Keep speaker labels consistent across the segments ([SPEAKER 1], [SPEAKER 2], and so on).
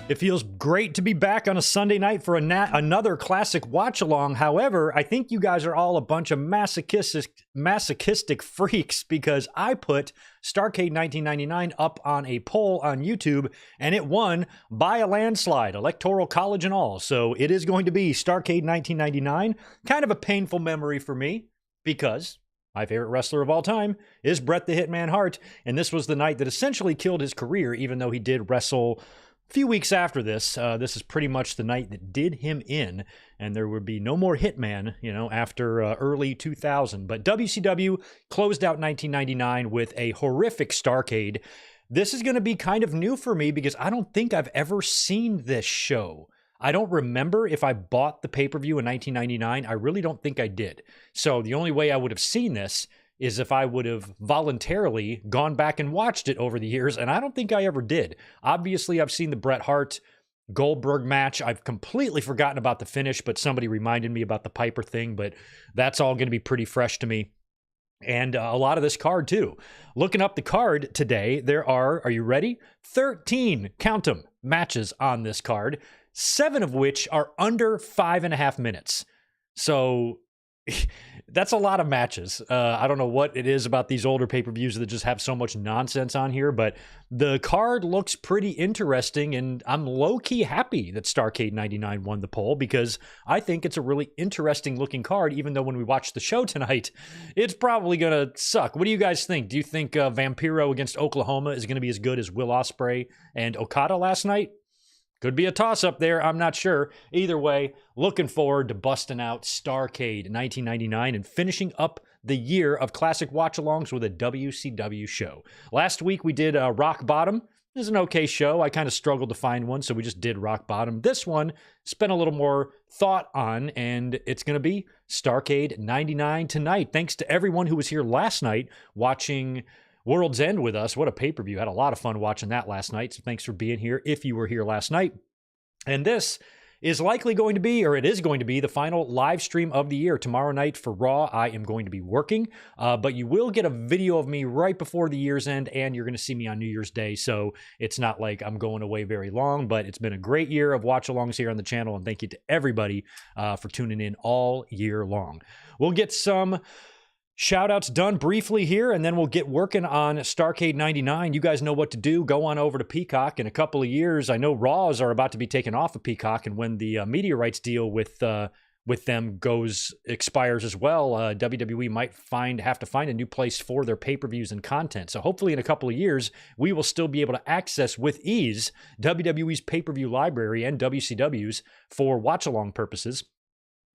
[SPEAKER 1] It feels great to be back on a Sunday night for another classic watch-along. However, I think you guys are all a bunch of masochistic freaks because I put Starcade 1999 up on a poll on YouTube, and it won by a landslide, Electoral College and all. So it is going to be Starcade 1999. Kind of a painful memory for me because my favorite wrestler of all time is Bret the Hitman Hart, and this was the night that essentially killed his career, even though he did wrestle a few weeks after this. This is pretty much the night that did him in, and there would be no more Hitman, after early 2000. But WCW closed out 1999 with a horrific Starcade. This is going to be kind of new for me because I don't think I've ever seen this show. I don't remember if I bought the pay-per-view in 1999. I really don't think I did. So the only way I would have seen this is if I would have voluntarily gone back and watched it over the years, and I don't think I ever did. Obviously, I've seen the Bret Hart Goldberg match. I've completely forgotten about the finish, but somebody reminded me about the Piper thing, but that's all going to be pretty fresh to me. And a lot of this card, too. Looking up the card today, there are you ready? 13, count them, matches on this card, 7 of which are under 5.5 minutes. So that's a lot of matches. I don't know what it is about these older pay-per-views that just have so much nonsense on here, but the card looks pretty interesting, and I'm low-key happy that Starcade 99 won the poll because I think it's a really interesting-looking card, even though when we watch the show tonight, it's probably going to suck. What do you guys think? Do you think Vampiro against Oklahoma is going to be as good as Will Ospreay and Okada last night? Could be a toss-up there. I'm not sure. Either way, looking forward to busting out Starcade 1999 and finishing up the year of classic watch-alongs with a WCW show. Last week, we did Rock Bottom. It was an okay show. I kind of struggled to find one, so we just did Rock Bottom. This one, spent a little more thought on, and it's going to be Starcade 99 tonight. Thanks to everyone who was here last night watching World's End with us. What a pay-per-view. Had a lot of fun watching that last night. So thanks for being here if you were here last night. And this is likely going to be, or it is going to be, the final live stream of the year. Tomorrow night for Raw, I am going to be working, but you will get a video of me right before the year's end, and you're going to see me on New Year's Day, so it's not like I'm going away very long, but it's been a great year of watch-alongs here on the channel, and thank you to everybody for tuning in all year long. We'll get some shout-outs done briefly here, and then we'll get working on Starcade 99. You guys know what to do. Go on over to Peacock. In a couple of years, I know Raws are about to be taken off of Peacock, and when the media rights deal with them expires as well, WWE might have to find a new place for their pay-per-views and content. So hopefully in a couple of years, we will still be able to access with ease WWE's pay-per-view library and WCW's for watch-along purposes.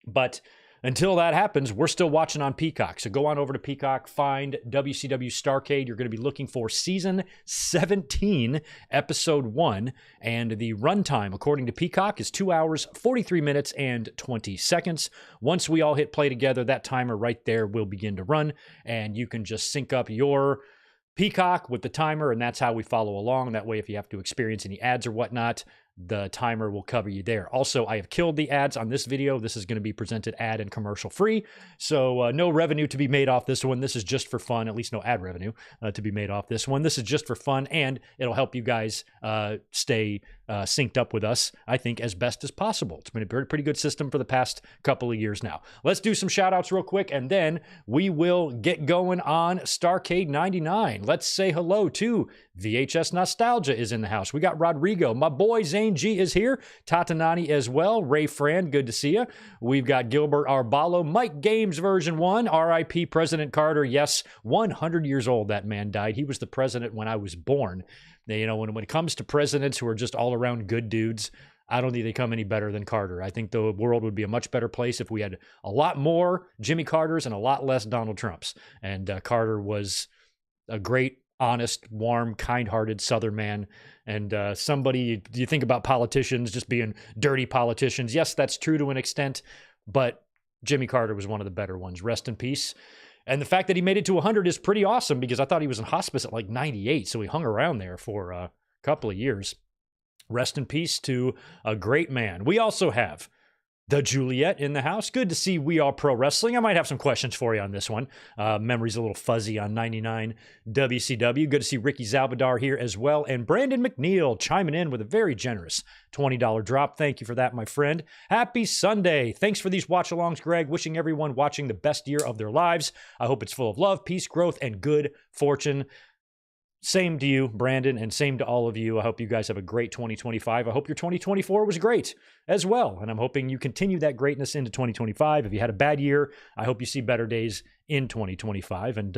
[SPEAKER 1] But until that happens, we're still watching on Peacock. So go on over to Peacock, find WCW Starrcade. You're going to be looking for Season 17, Episode 1. And the runtime, according to Peacock, is 2 hours, 43 minutes, and 20 seconds. Once we all hit play together, that timer right there will begin to run. And you can just sync up your Peacock with the timer, and that's how we follow along. That way, if you have to experience any ads or whatnot, the timer will cover you there. Also, I have killed the ads on this video. This is going to be presented ad and commercial free. So no revenue to be made off this one. This is just for fun, at least no ad revenue to be made off this one. This is just for fun, and it'll help you guys stay synced up with us, I think, as best as possible. It's been a pretty good system for the past couple of years now. Let's do some shout outs real quick, and then we will get going on Starcade 99. Let's say hello to VHS Nostalgia is in the house. We got Rodrigo. My boy Zane G is here. Tatanani as well. Ray Fran, good to see you. We've got Gilbert Arbalo. Mike Games version 1. RIP President Carter. Yes, 100 years old that man died. He was the president when I was born. Now, when it comes to presidents who are just all around good dudes, I don't think they come any better than Carter. I think the world would be a much better place if we had a lot more Jimmy Carters and a lot less Donald Trumps. And Carter was a great, honest, warm, kind-hearted Southern man. And somebody, do you think about politicians just being dirty politicians? Yes, that's true to an extent, but Jimmy Carter was one of the better ones. Rest in peace. And the fact that he made it to 100 is pretty awesome because I thought he was in hospice at like 98, so he hung around there for a couple of years. Rest in peace to a great man. We also have The Juliet in the house. Good to see We Are Pro Wrestling. I might have some questions for you on this one. Memory's a little fuzzy on 99 WCW. Good to see Ricky Zalbadar here as well. And Brandon McNeil chiming in with a very generous $20 drop. Thank you for that, my friend. Happy Sunday. Thanks for these watch-alongs, Greg. Wishing everyone watching the best year of their lives. I hope it's full of love, peace, growth, and good fortune. Same to you, Brandon, and same to all of you. I hope you guys have a great 2025. I hope your 2024 was great as well, and I'm hoping you continue that greatness into 2025. If you had a bad year, I hope you see better days in 2025, and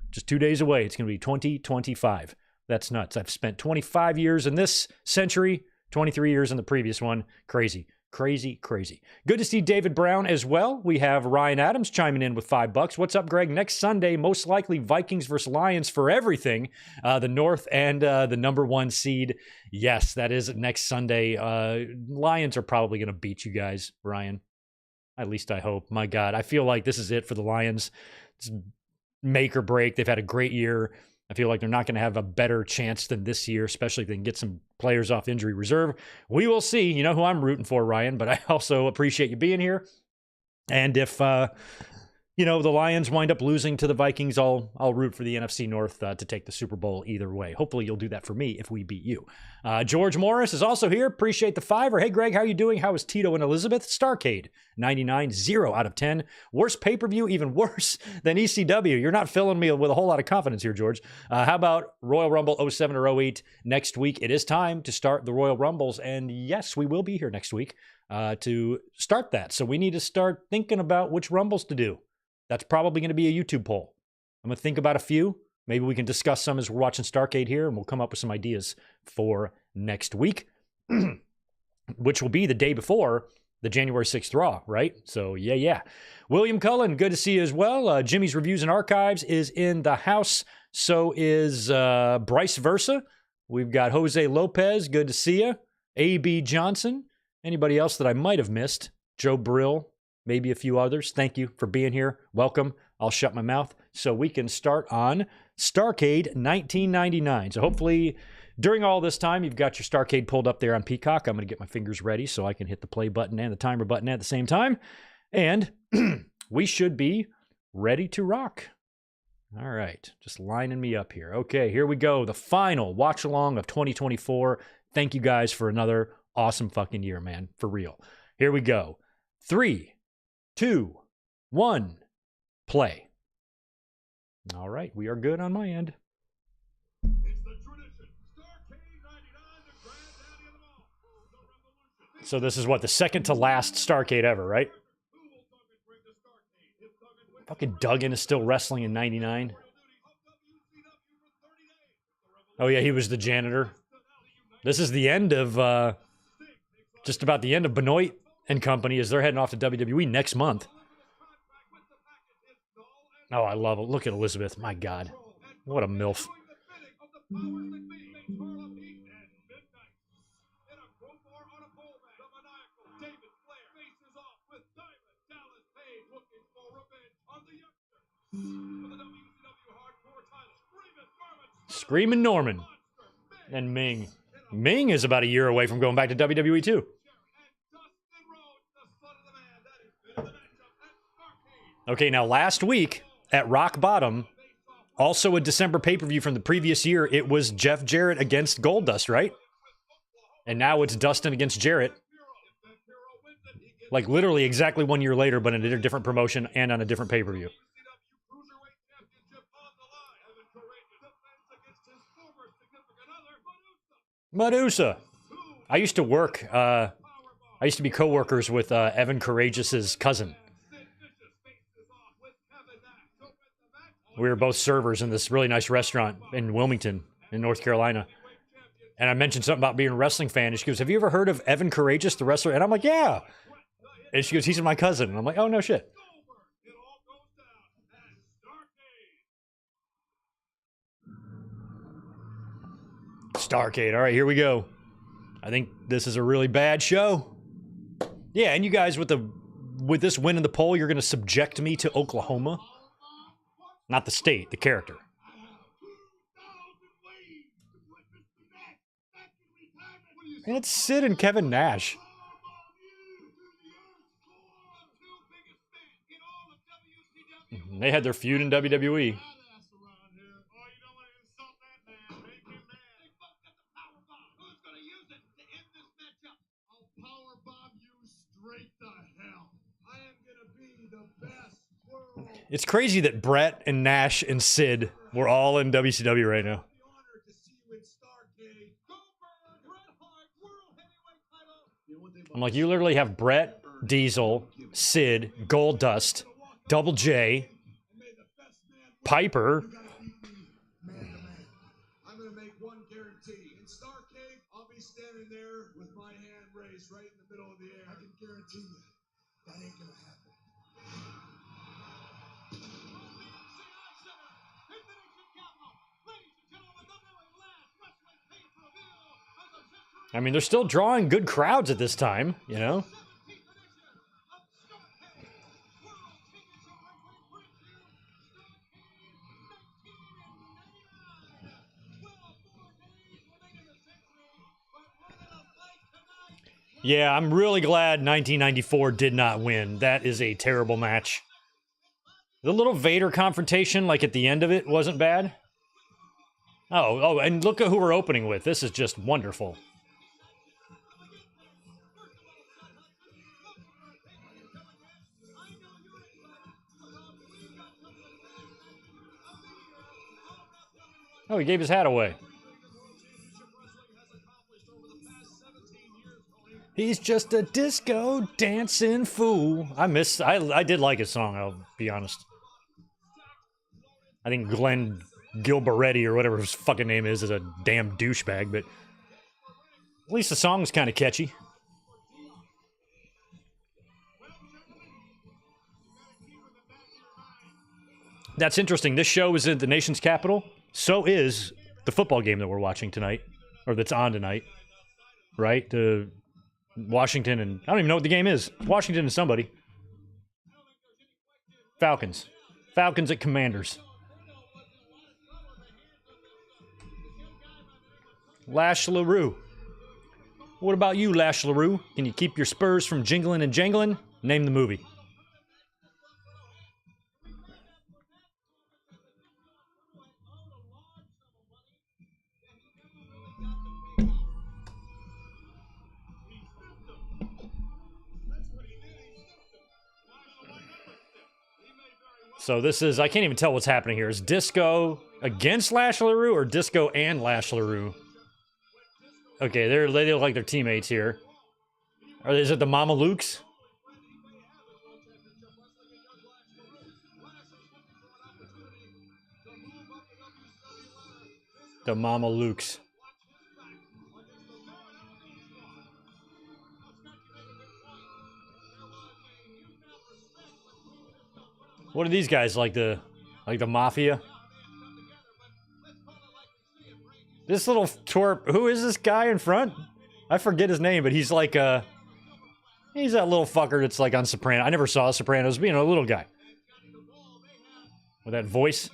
[SPEAKER 1] just 2 days away, it's going to be 2025. That's nuts. I've spent 25 years in this century, 23 years in the previous one. Crazy. Crazy, crazy. Good to see David Brown as well. We have Ryan Adams chiming in with $5. What's up, Greg? Next Sunday, most likely Vikings versus Lions for everything. The North and the number 1 seed. Yes, that is next Sunday. Lions are probably going to beat you guys, Ryan. At least I hope. My God, I feel like this is it for the Lions. It's make or break. They've had a great year. I feel like they're not going to have a better chance than this year, especially if they can get some players off injury reserve. We will see. You know who I'm rooting for, Ryan, but I also appreciate you being here. And if, the Lions wind up losing to the Vikings, I'll root for the NFC North to take the Super Bowl either way. Hopefully you'll do that for me if we beat you. George Morris is also here. Appreciate the $5. Hey, Greg, how you doing? How is Tito and Elizabeth? Starcade, 99, 0 out of 10. Worst pay-per-view, even worse than ECW. You're not filling me with a whole lot of confidence here, George. How about Royal Rumble 07 or 08 next week? It is time to start the Royal Rumbles, and yes, we will be here next week to start that. So we need to start thinking about which Rumbles to do. That's probably going to be a YouTube poll. I'm going to think about a few. Maybe we can discuss some as we're watching Starcade here, and we'll come up with some ideas for next week, which will be the day before the January 6th Raw, right? So, yeah. William Cullen, good to see you as well. Jimmy's Reviews and Archives is in the house. So is Bryce Versa. We've got Jose Lopez, good to see you. A.B. Johnson. Anybody else that I might have missed? Joe Brill. Maybe a few others. Thank you for being here. Welcome. I'll shut my mouth so we can start on Starcade 1999. So hopefully during all this time, you've got your Starcade pulled up there on Peacock. I'm going to get my fingers ready so I can hit the play button and the timer button at the same time. And we should be ready to rock. All right. Just lining me up here. Okay, here we go. The final watch along of 2024. Thank you guys for another awesome fucking year, man. For real. Here we go. 3, 2, 1, play. All right, we are good on my end.
[SPEAKER 2] It's the tradition. Starcade 99, the granddaddy of them all. The revolution.
[SPEAKER 1] So this is what, the second to last Starcade ever, right?
[SPEAKER 2] Who will Duggan bring to Starcade? If Duggan wins,
[SPEAKER 1] Fucking Duggan is still wrestling in 99. Oh yeah, he was the janitor. This is the end of, just about the end of Benoit and company as they're heading off to WWE next month. Oh, I love it. Look at Elizabeth. My God. What a MILF. Screaming Norman. And Ming. Ming is about a year away from going back to WWE too. Okay, now last week at Rock Bottom, also a December pay-per-view from the previous year, it was Jeff Jarrett against Goldust, right? And now it's Dustin against Jarrett. Like literally exactly 1 year later, but in a different promotion and on a different pay-per-view. Medusa. I used to work, I used to be co-workers with Evan Karagias' cousin. We were both servers in this really nice restaurant in Wilmington, in North Carolina. And I mentioned something about being a wrestling fan. And she goes, have you ever heard of Evan Karagias, the wrestler? And I'm like, yeah. And she goes, he's my cousin. And I'm like, oh, no shit. Starcade. All right, here we go. I think this is a really bad show. Yeah, and you guys, with this win in the poll, you're going to subject me to Oklahoma? Not the state, the character. And it's Sid and Kevin Nash. They had their feud in WWE. It's crazy that Bret and Nash and Sid were all in WCW right now. I'm like, you literally have Bret, Diesel, Sid, Goldust, Double J, Piper.
[SPEAKER 2] I'm gonna make one guarantee. In Starcade, I'll be standing there with my hand raised right in the middle of the air. I can guarantee you that ain't gonna happen.
[SPEAKER 1] I mean, they're still drawing good crowds at this time, you know? Yeah, I'm really glad 1994 did not win. That is a terrible match. The little Vader confrontation, like at the end of it, wasn't bad. Oh, and look at who we're opening with. This is just wonderful. Oh, he gave his hat away. He's just a disco dancing fool. I did like his song, I'll be honest. I think Glenn Gilberetti or whatever his fucking name is a damn douchebag, but at least the song's kind of catchy. That's interesting. This show is at the nation's capital. So is the football game that we're watching tonight, or that's on tonight, right? Washington and I don't even know what the game is. Washington and somebody. Falcons. Falcons at Commanders. Lash LaRue. What about you, Lash LaRue? Can you keep your spurs from jingling and jangling? Name the movie. So this is, I can't even tell what's happening here. Is Disco against Lash LaRue or Disco and Lash LaRue? Okay, they look like they're teammates here. Or is it the Mama Lukes? The Mama Lukes. What are these guys, like the Mafia? This little twerp, who is this guy in front? I forget his name, but he's like he's that little fucker that's like on Sopranos. I never saw Sopranos, being a little guy. With that voice.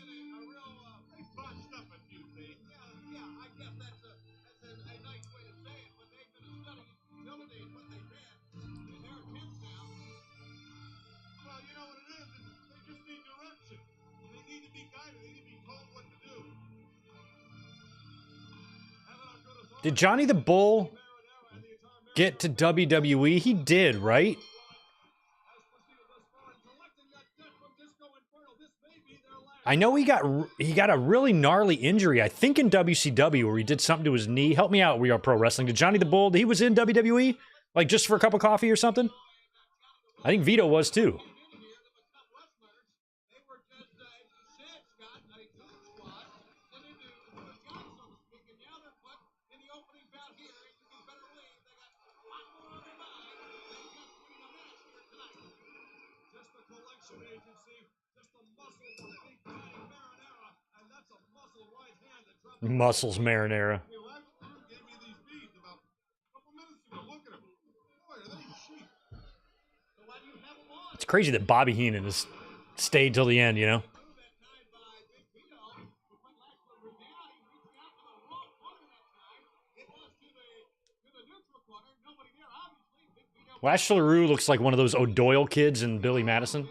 [SPEAKER 1] Did Johnny the Bull get to WWE? He did, right? I know he got a really gnarly injury, I think in WCW, where he did something to his knee. Help me out, We Are Pro Wrestling. Did Johnny the Bull, he was in WWE? Like just for a cup of coffee or something? I think Vito was too. Muscles Marinara. It's crazy that Bobby Heenan has stayed till the end, you know? Lash LaRue looks like one of those O'Doyle kids in Billy Madison.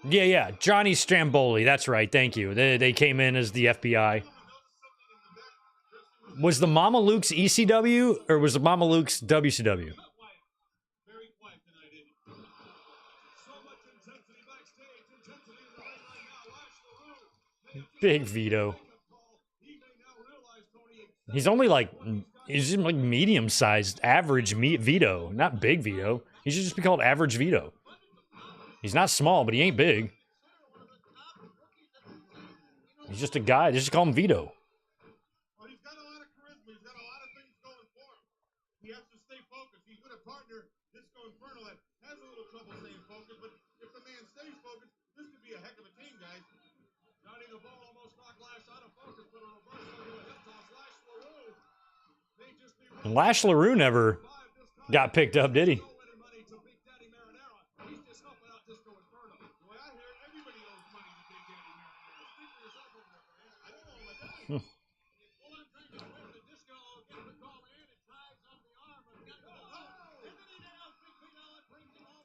[SPEAKER 1] Yeah. Johnny Stramboli. That's right. Thank you. They came in as the FBI. Was the Mama Luke's ECW or was the Mama Luke's WCW? Big Vito. He's only like, he's just like medium-sized, average Vito, not big Vito. He should just be called average Vito. He's not small, but he ain't big. He's just a guy. They just call him Vito.
[SPEAKER 2] Well, he's got a lot of charisma. He's got a lot of things going for him. He has to stay focused. He's with a partner, Disco Inferno, that has a little trouble staying focused. But if the man stays focused, this could be a heck of a team, guys. Johnny the Ball almost knocked Lash out of focus, put a reversal into a hip toss. Lash LaRue may just be.
[SPEAKER 1] And Lash LaRue never got picked up, did he?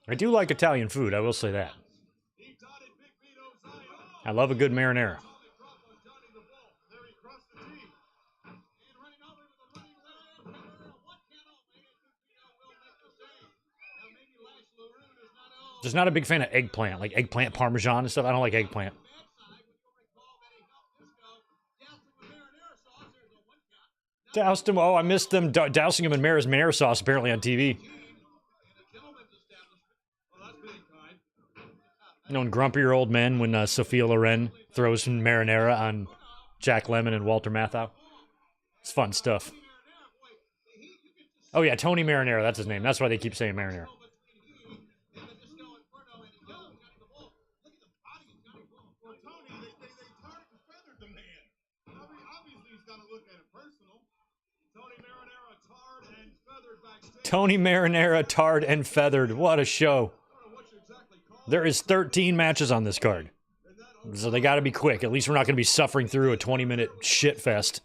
[SPEAKER 1] I do like Italian food, I will say that. I love a good marinara. Just not a big fan of eggplant, like eggplant parmesan and stuff. I don't like eggplant. Doused him. Oh, I missed them dousing him in marinara sauce apparently on TV. Known grumpier old men when Sophia Loren throws some marinara on Jack Lemmon and Walter Matthau. It's fun stuff. Oh yeah, Tony Marinara, that's his name. That's why they keep saying marinara. Tony Marinara, tarred and feathered. What a show. There is 13 matches on this card. So they got to be quick. At least we're not going to be suffering through a 20-minute shit fest.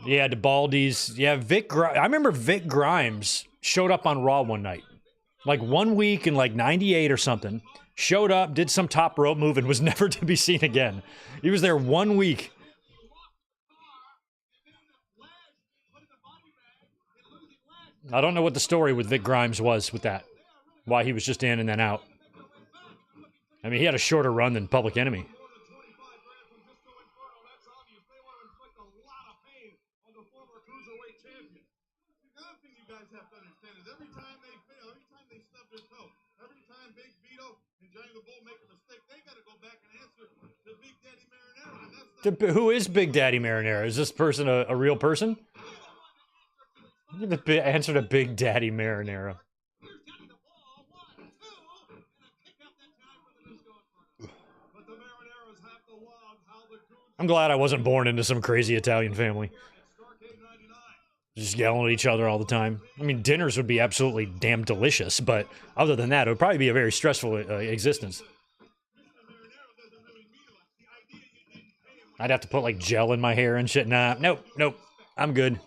[SPEAKER 1] Yeah, DeBaldi's. Yeah, I remember Vic Grimes showed up on Raw one night. Like 1 week in like 98 or something. Showed up, did some top rope move, and was never to be seen again. He was there 1 week. I don't know what the story with Vic Grimes was with that. Why he was just in and then out. I mean, he had a shorter run than Public Enemy. Who is Big Daddy Marinara? Is this person a real person? Give the answer to Big Daddy Marinara. I'm glad I wasn't born into some crazy Italian family. Just yelling at each other all the time. I mean, dinners would be absolutely damn delicious, but other than that, it would probably be a very stressful existence. I'd have to put like gel in my hair and shit. Nah, nope. I'm good.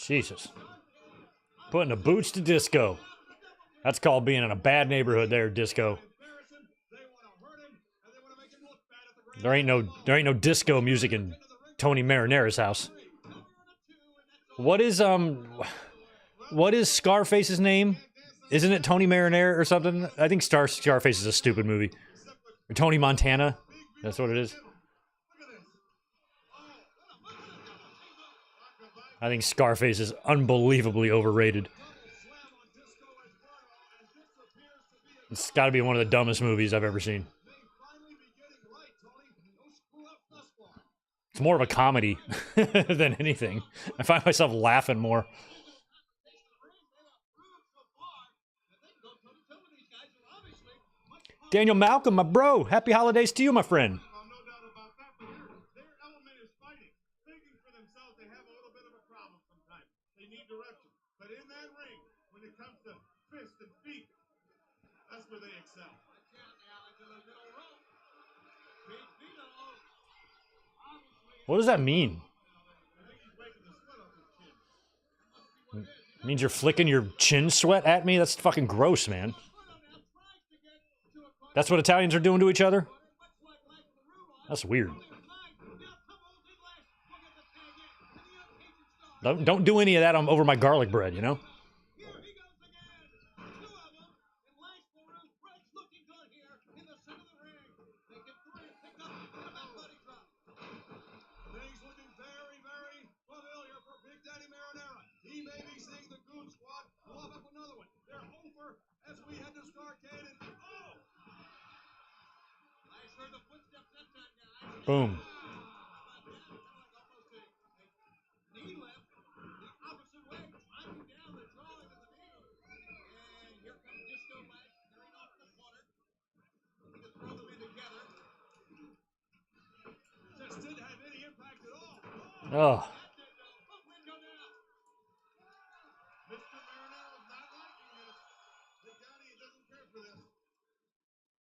[SPEAKER 1] Jesus. Putting the boots to Disco. That's called being in a bad neighborhood there, Disco. There ain't no disco music in Tony Marinara's house. What is Scarface's name? Isn't it Tony Marinara or something? I think Scarface is a stupid movie. Or Tony Montana. That's what it is. I think Scarface is unbelievably overrated. It's got to be one of the dumbest movies I've ever seen. It's more of a comedy than anything. I find myself laughing more. Daniel Malcolm, my bro. Happy holidays to you, my friend.
[SPEAKER 2] No doubt about that, but their element is fighting. Thinking for themselves, they have a little bit of a problem sometimes. They need direction. But in that ring, when it comes to fist and feet, that's where they excel.
[SPEAKER 1] What does that mean? It means you're flicking your chin sweat at me? That's fucking gross, man. That's what Italians are doing to each other? That's weird. Don't do any of that over my garlic bread, you know?
[SPEAKER 2] He may be seeing the Goon Squad lob up another one. They're over as we head to Starcade and I heard the footsteps that time, guys.
[SPEAKER 1] Boom.
[SPEAKER 2] Knee left the opposite way, climbing down the drawing of the knee. And here comes Disco Lash carrying off the corner. Looking to throw them in together. Just didn't have any impact at all.
[SPEAKER 1] Oh.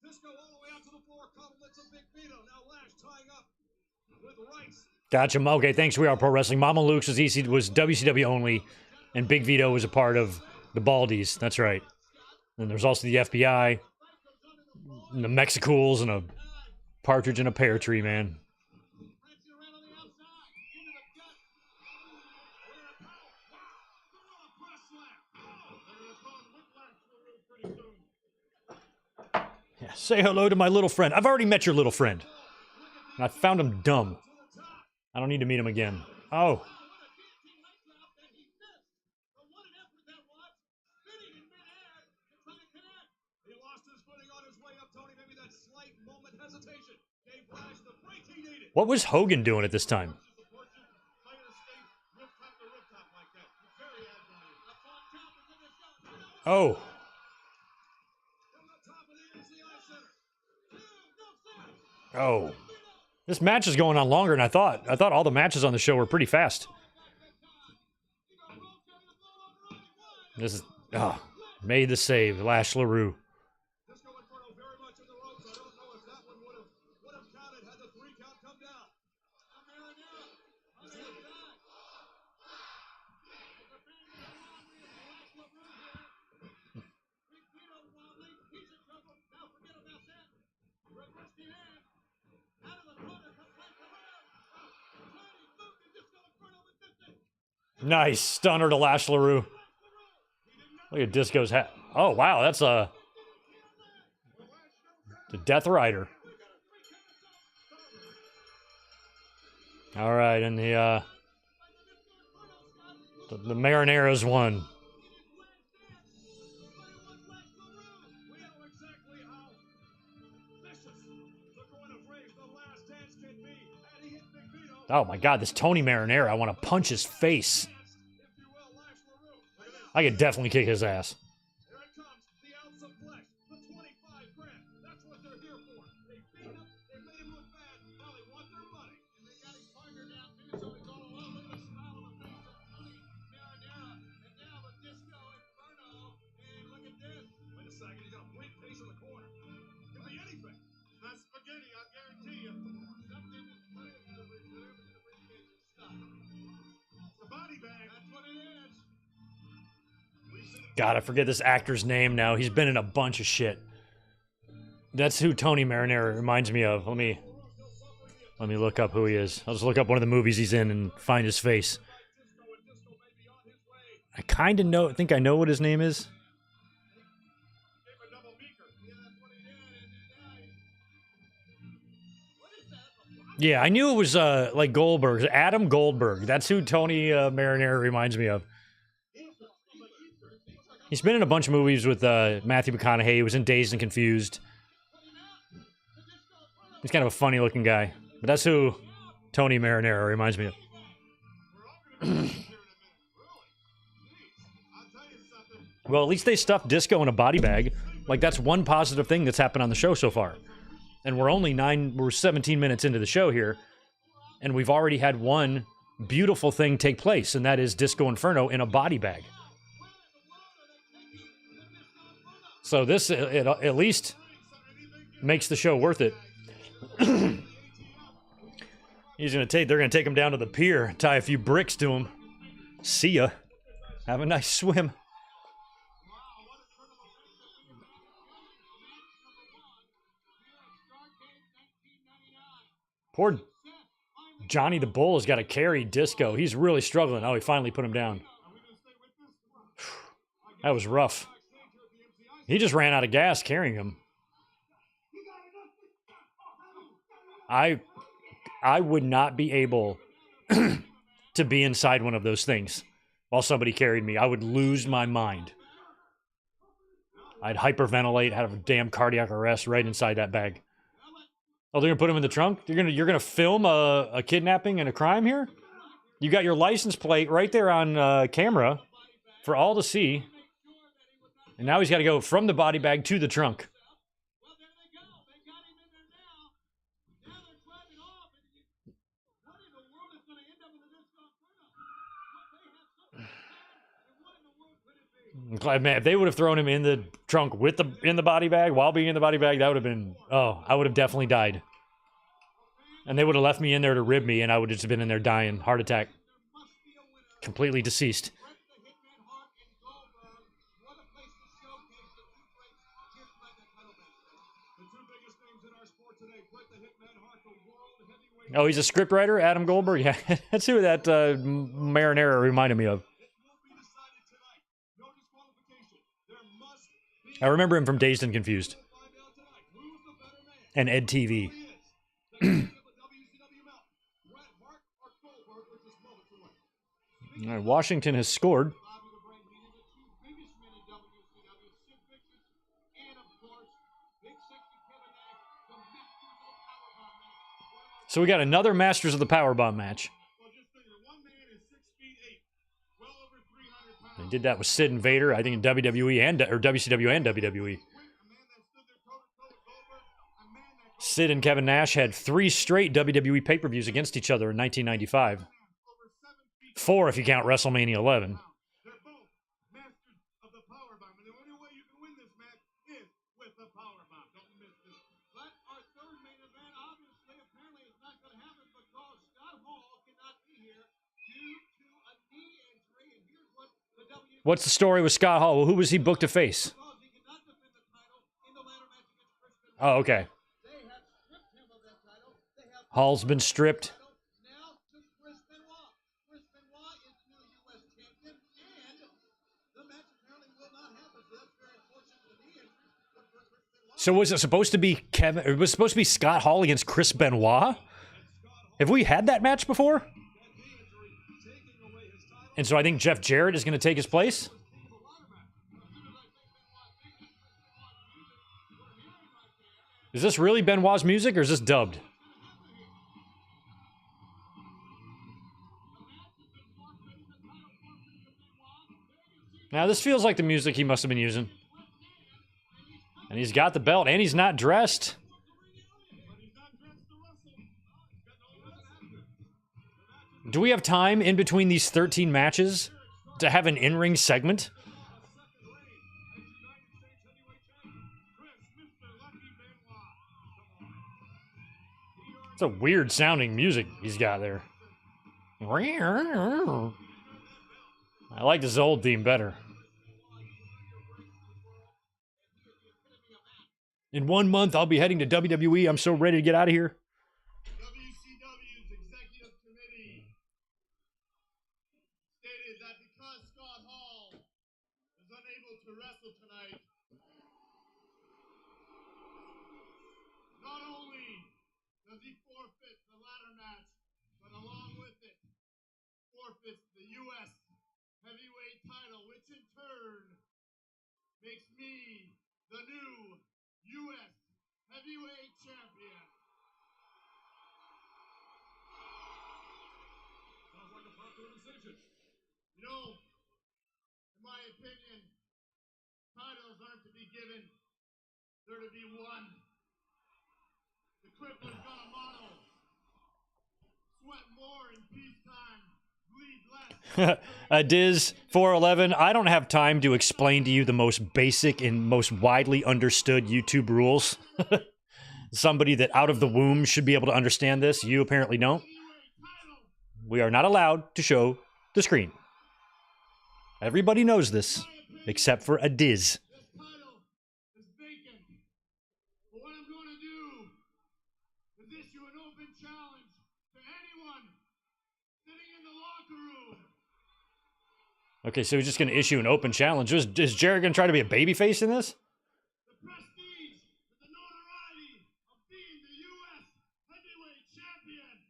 [SPEAKER 2] Disco all the way out to the floor, compliments a big Vito. Now Lash tying up with Rice.
[SPEAKER 1] Gotcha. Okay, thanks. We Are Pro Wrestling. Mama Luke's was WCW only, and Big Vito was a part of the Baldies. That's right. And there's also the FBI, and the Mexicools, and a partridge in a pear tree, man. Yeah, say hello to my little friend. I've already met your little friend. And I found him dumb. I don't need to meet him again. Oh. What was Hogan doing at this time? Oh. Oh. This match is going on longer than I thought. I thought all the matches on the show were pretty fast. This is... Oh. Made the save. Lash LaRue. Nice stunner to Lash LaRue. Look at Disco's hat. Oh, wow, that's the Death Rider. All right, and the Marineros won. Oh my God, this Tony Marinara, I want to punch his face. I could definitely kick his ass.
[SPEAKER 2] Here it comes, the ounce of flesh, the 25 grand. That's what they're here for. They beat him, they made him look bad. Now they want their money. And they got his partner down too, so he's all alone. Look at the smile on the face of Tony Marinara. And now with Disco Inferno. And look at this. Wait a second, he's got a briefcase in the corner. Could be anything. Not spaghetti, I guarantee you. Something that's funny in the briefcase is stuff. It's a body bag. That's what it is.
[SPEAKER 1] God, I forget this actor's name now. He's been in a bunch of shit. That's who Tony Marinara reminds me of. Let me look up who he is. I'll just look up one of the movies he's in and find his face. I kind of think I know what his name is. Yeah, I knew it was like Goldberg. Adam Goldberg. That's who Tony Marinara reminds me of. He's been in a bunch of movies with Matthew McConaughey. He was in Dazed and Confused. He's kind of a funny-looking guy. But that's who Tony Marinara reminds me of. Well, at least they stuffed Disco in a body bag. Like, that's one positive thing that's happened on the show so far. And we're 17 minutes into the show here, and we've already had one beautiful thing take place, and that is Disco Inferno in a body bag. So this it at least makes the show worth it. They're gonna take him down to the pier, tie a few bricks to him. See ya. Have a nice swim. Poor Johnny the Bull has got to carry Disco. He's really struggling. Oh, he finally put him down. That was rough. He just ran out of gas carrying him. I would not be able to be inside one of those things while somebody carried me. I would lose my mind. I'd hyperventilate, have a damn cardiac arrest right inside that bag. Oh, they're gonna put him in the trunk? You're gonna film a kidnapping and a crime here? You got your license plate right there on camera for all to see. And now he's got to go from the body bag to the trunk. Man, if they would have thrown him in the trunk in the body bag while being in the body bag, that would have been, I would have definitely died. And they would have left me in there to rib me, and I would have just been in there dying, heart attack, completely deceased. Oh, he's a scriptwriter, Adam Goldberg. Yeah, that's who that marinara reminded me of. I remember him from Dazed and Confused. And Ed TV. All right, Washington has scored. So we got another Masters of the Powerbomb match. They did that with Sid and Vader, I think in WWE or WCW and WWE. Sid and Kevin Nash had 3 straight WWE pay-per-views against each other in 1995. 4 if you count WrestleMania 11. What's the story with Scott Hall? Well, who was he booked to face? Oh, okay. Hall's been stripped. So was it supposed to be Kevin? It was supposed to be Scott Hall against Chris Benoit? Have we had that match before? And so I think Jeff Jarrett is going to take his place. Is this really Benoit's music or is this dubbed? Now this feels like the music he must have been using. And he's got the belt and he's not dressed. Do we have time in between these 13 matches to have an in-ring segment? It's a weird sounding music he's got there. I like this old theme better. In 1 month, I'll be heading to WWE. I'm so ready to get out of here.
[SPEAKER 2] WCW's executive committee stated that because Scott Hall is unable to wrestle tonight, not only does he forfeit the ladder match, but along with it, forfeits the U.S. heavyweight title, which in turn makes me the new U.S. heavyweight champion. Sounds like a popular decision. You know, in my opinion, titles aren't to be given there to be one. The crippler's gonna model. Sweat more in peacetime, bleed less.
[SPEAKER 1] A Diz 411. I don't have time to explain to you the most basic and most widely understood YouTube rules. Somebody that out of the womb should be able to understand this. You apparently don't. We are not allowed to show the screen. Everybody knows this, except for a Diz.
[SPEAKER 2] This title is vacant. But what I'm going to do is issue an open challenge to anyone sitting in the locker room.
[SPEAKER 1] Okay, so he's just going to issue an open challenge. Is Jarrett going to try to be a babyface in this?
[SPEAKER 2] The prestige, the notoriety of being the U.S. heavyweight champion.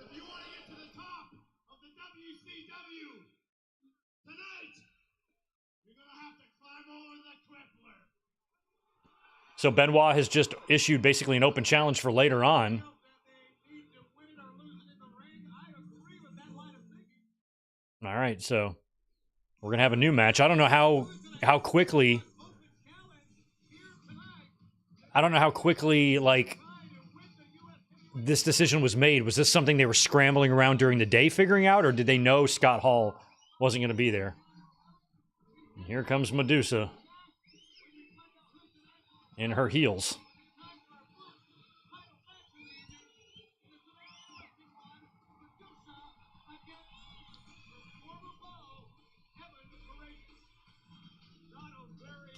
[SPEAKER 2] If you want to get to the top of the WCW tonight, you're going to have to climb over the crippler.
[SPEAKER 1] So Benoit has just issued basically an open challenge for later on. All right, so we're going to have a new match. I don't know how quickly... I don't know how quickly, like, this decision was made. Was this something they were scrambling around during the day figuring out, or did they know Scott Hall wasn't going to be there? And here comes Medusa in her heels.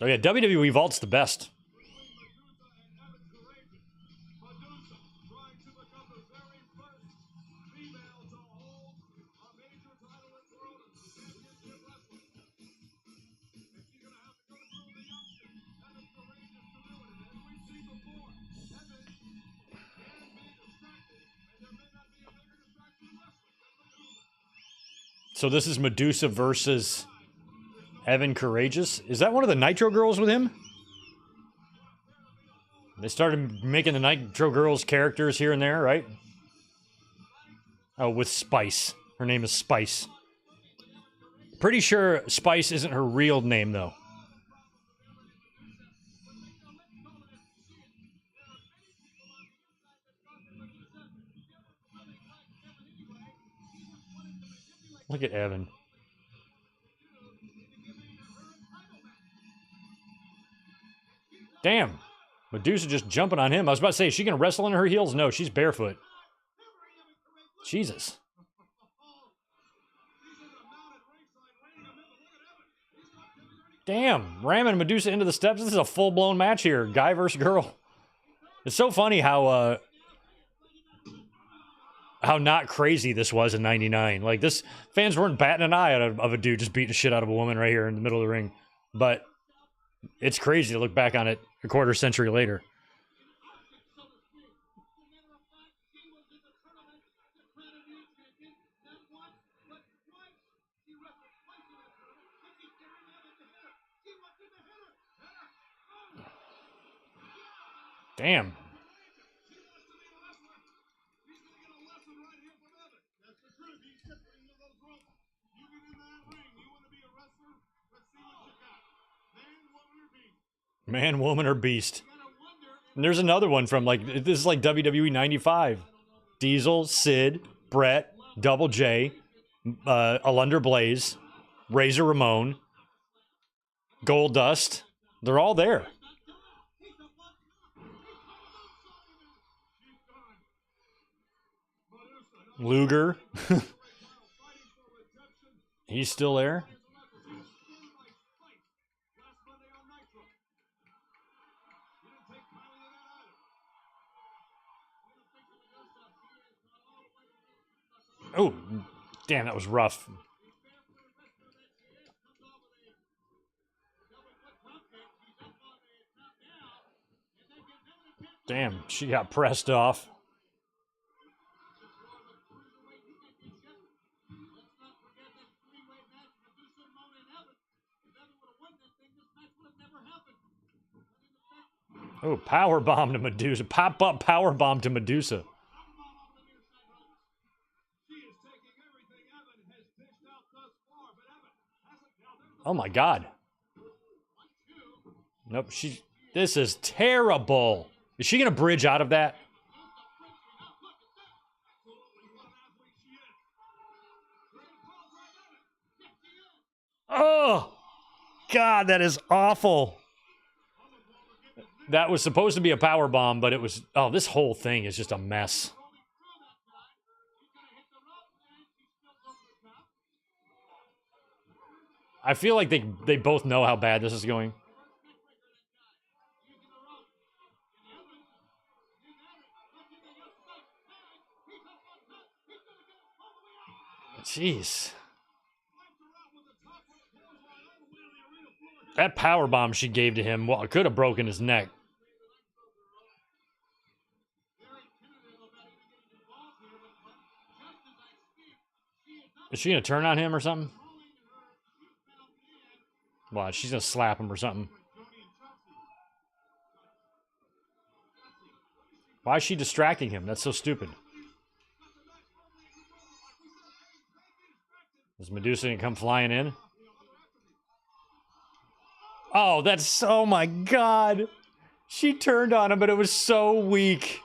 [SPEAKER 1] Oh yeah, WWE Vault's the best.
[SPEAKER 2] Medusa trying to become the very first female to hold a major title in World Championship Wrestling. And she's going to have to go through the youngster. Evan Courageous to do it. And as we've seen before, Evan can be distracted, and there may not be a bigger distraction in wrestling than Medusa.
[SPEAKER 1] So this is Medusa versus Evan Courageous. Is that one of the Nitro Girls with him? They started making the Nitro Girls characters here and there, right? Oh, with Spice. Her name is Spice. Pretty sure Spice isn't her real name, though. Look at Evan. Damn. Medusa just jumping on him. I was about to say, is she going to wrestle in her heels? No, she's barefoot. Jesus. Damn. Ramming Medusa into the steps. This is a full-blown match here. Guy versus girl. It's so funny how not crazy this was in '99. Like, this, fans weren't batting an eye of a dude just beating the shit out of a woman right here in the middle of the ring. But it's crazy to look back on it a quarter century later. Damn. Man, woman, or beast. And there's another one from, like, this is like WWE 95. Diesel, Sid, Bret, Double J, Alunder Blaze, Razor Ramon, Goldust. They're all there. Luger. He's still there. Oh, damn, that was rough. Damn, she got pressed off. Oh, powerbomb to Medusa. Pop-up powerbomb to Medusa. Oh my God. Nope, this is terrible. Is she going to bridge out of that? Oh, God, that is awful. That was supposed to be a power bomb, but it was... Oh, this whole thing is just a mess. I feel like they both know how bad this is going. Jeez. That power bomb she gave to him, well, it could have broken his neck. Is she going to turn on him or something? Watch, she's going to slap him or something. Why is she distracting him? That's so stupid. Is Medusa going to come flying in? Oh, that's... Oh, my God. She turned on him, but it was so weak.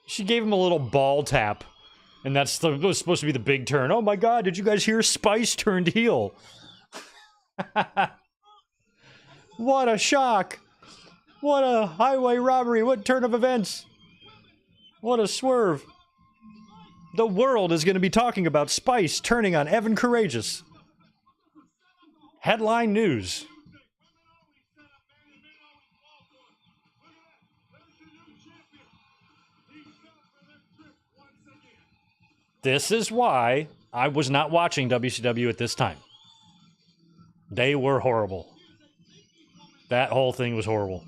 [SPEAKER 1] She gave him a little ball tap. And was supposed to be the big turn. Oh, my God, did you guys hear Spice turned heel? What a shock. What a highway robbery. What turn of events. What a swerve. The world is going to be talking about Spice turning on Evan Karagias. Headline news. This is why I was not watching WCW at this time. They were horrible. That whole thing was horrible.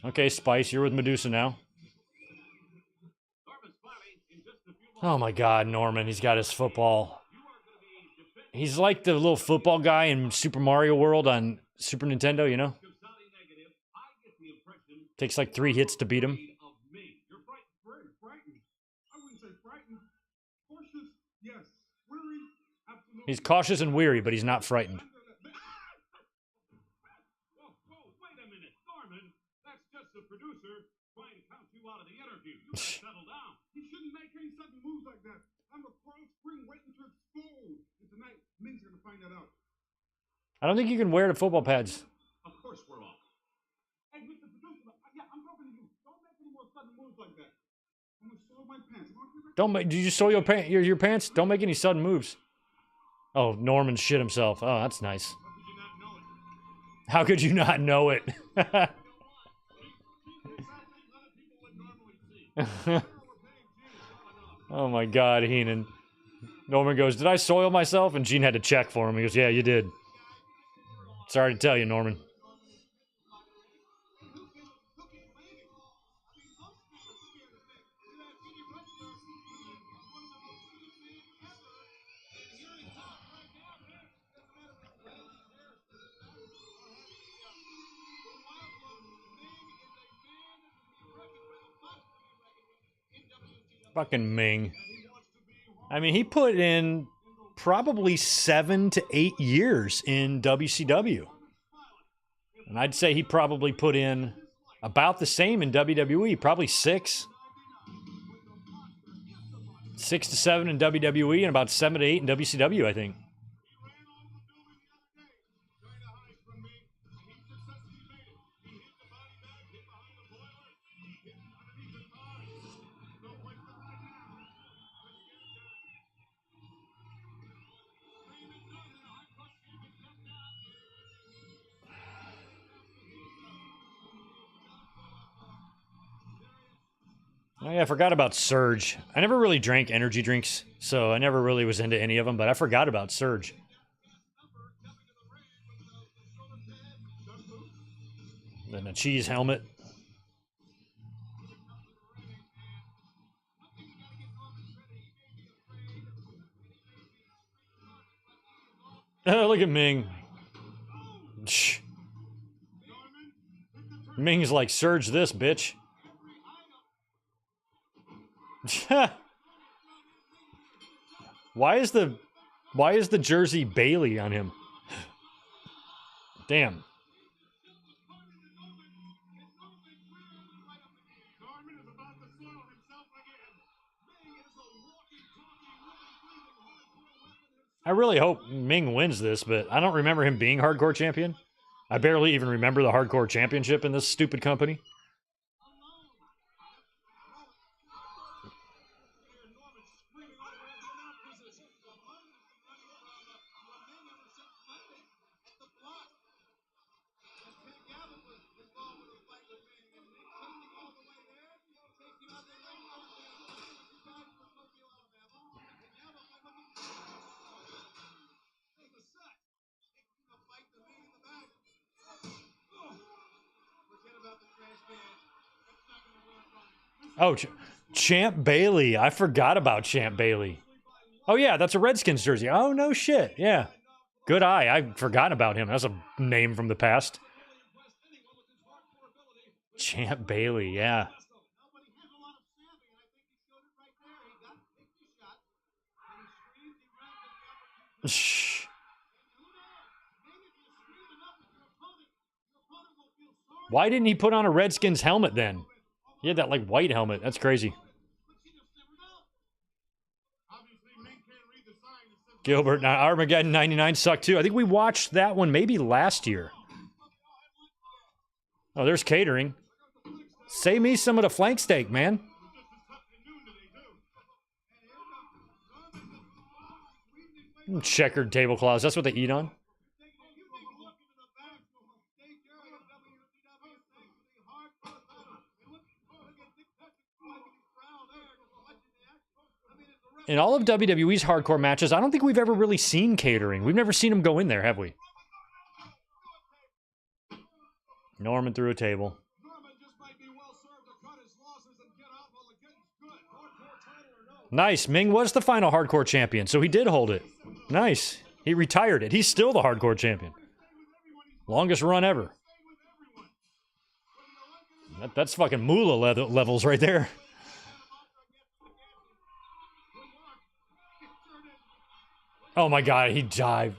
[SPEAKER 1] Okay, Spice, you're with Medusa now. Oh my God, Norman, he's got his football. He's like the little football guy in Super Mario World on Super Nintendo, you know? Takes like 3 hits to beat him. He's cautious and weary, but he's not frightened.
[SPEAKER 2] Whoa, wait a minute, Norman. That's just the producer trying to count you out of the interview. You better settle down. You shouldn't make any sudden moves like that. I'm a pro spring waiting to explode. And tonight, Ming's gonna find that out.
[SPEAKER 1] I don't think you can wear the football pads.
[SPEAKER 2] Of course we're off. Hey, Mr. Producer, yeah, I'm talking to you. Don't make any more sudden moves like that. I'm gonna soil my pants.
[SPEAKER 1] Don't make... Did you soil your pants? Don't make any sudden moves. Oh, Norman shit himself. Oh, that's nice. How could you not know it? Oh my God, Heenan. Norman goes, did I soil myself? And Gene had to check for him. He goes, yeah, you did. Sorry to tell you, Norman. Fucking Ming. I mean, he put in probably 7 to 8 years in WCW. And I'd say he probably put in about the same in WWE, probably 6. 6 to 7 in WWE and about 7 to 8 in WCW, I think. Oh yeah, I forgot about Surge. I never really drank energy drinks, so I never really was into any of them, but I forgot about Surge. Then a cheese helmet. Oh, look at Ming. Shh. Ming's like, Surge this, bitch. Why is the Why is the jersey Bailey on him? Damn. I really hope Ming wins this, but I don't remember him being hardcore champion. I barely even remember the hardcore championship in this stupid company. Oh, Champ Bailey. I forgot about Champ Bailey. Oh, yeah, that's a Redskins jersey. Oh, no shit. Yeah. Good eye. I forgot about him. That's a name from the past. Champ Bailey, yeah. Shh. Why didn't he put on a Redskins helmet then? He had that, like, white helmet. That's crazy. Gilbert, Armageddon 99 sucked too. I think we watched that one maybe last year. Oh, there's Catering. Save me some of the flank steak, man. Checkered tablecloths. That's what they eat on. In all of WWE's hardcore matches, I don't think we've ever really seen Catering. We've never seen him go in there, have we? Norman through a table. Nice. Ming was the final hardcore champion, so he did hold it. Nice. He retired it. He's still the hardcore champion. Longest run ever. That's fucking moolah levels right there. Oh my god, he dived.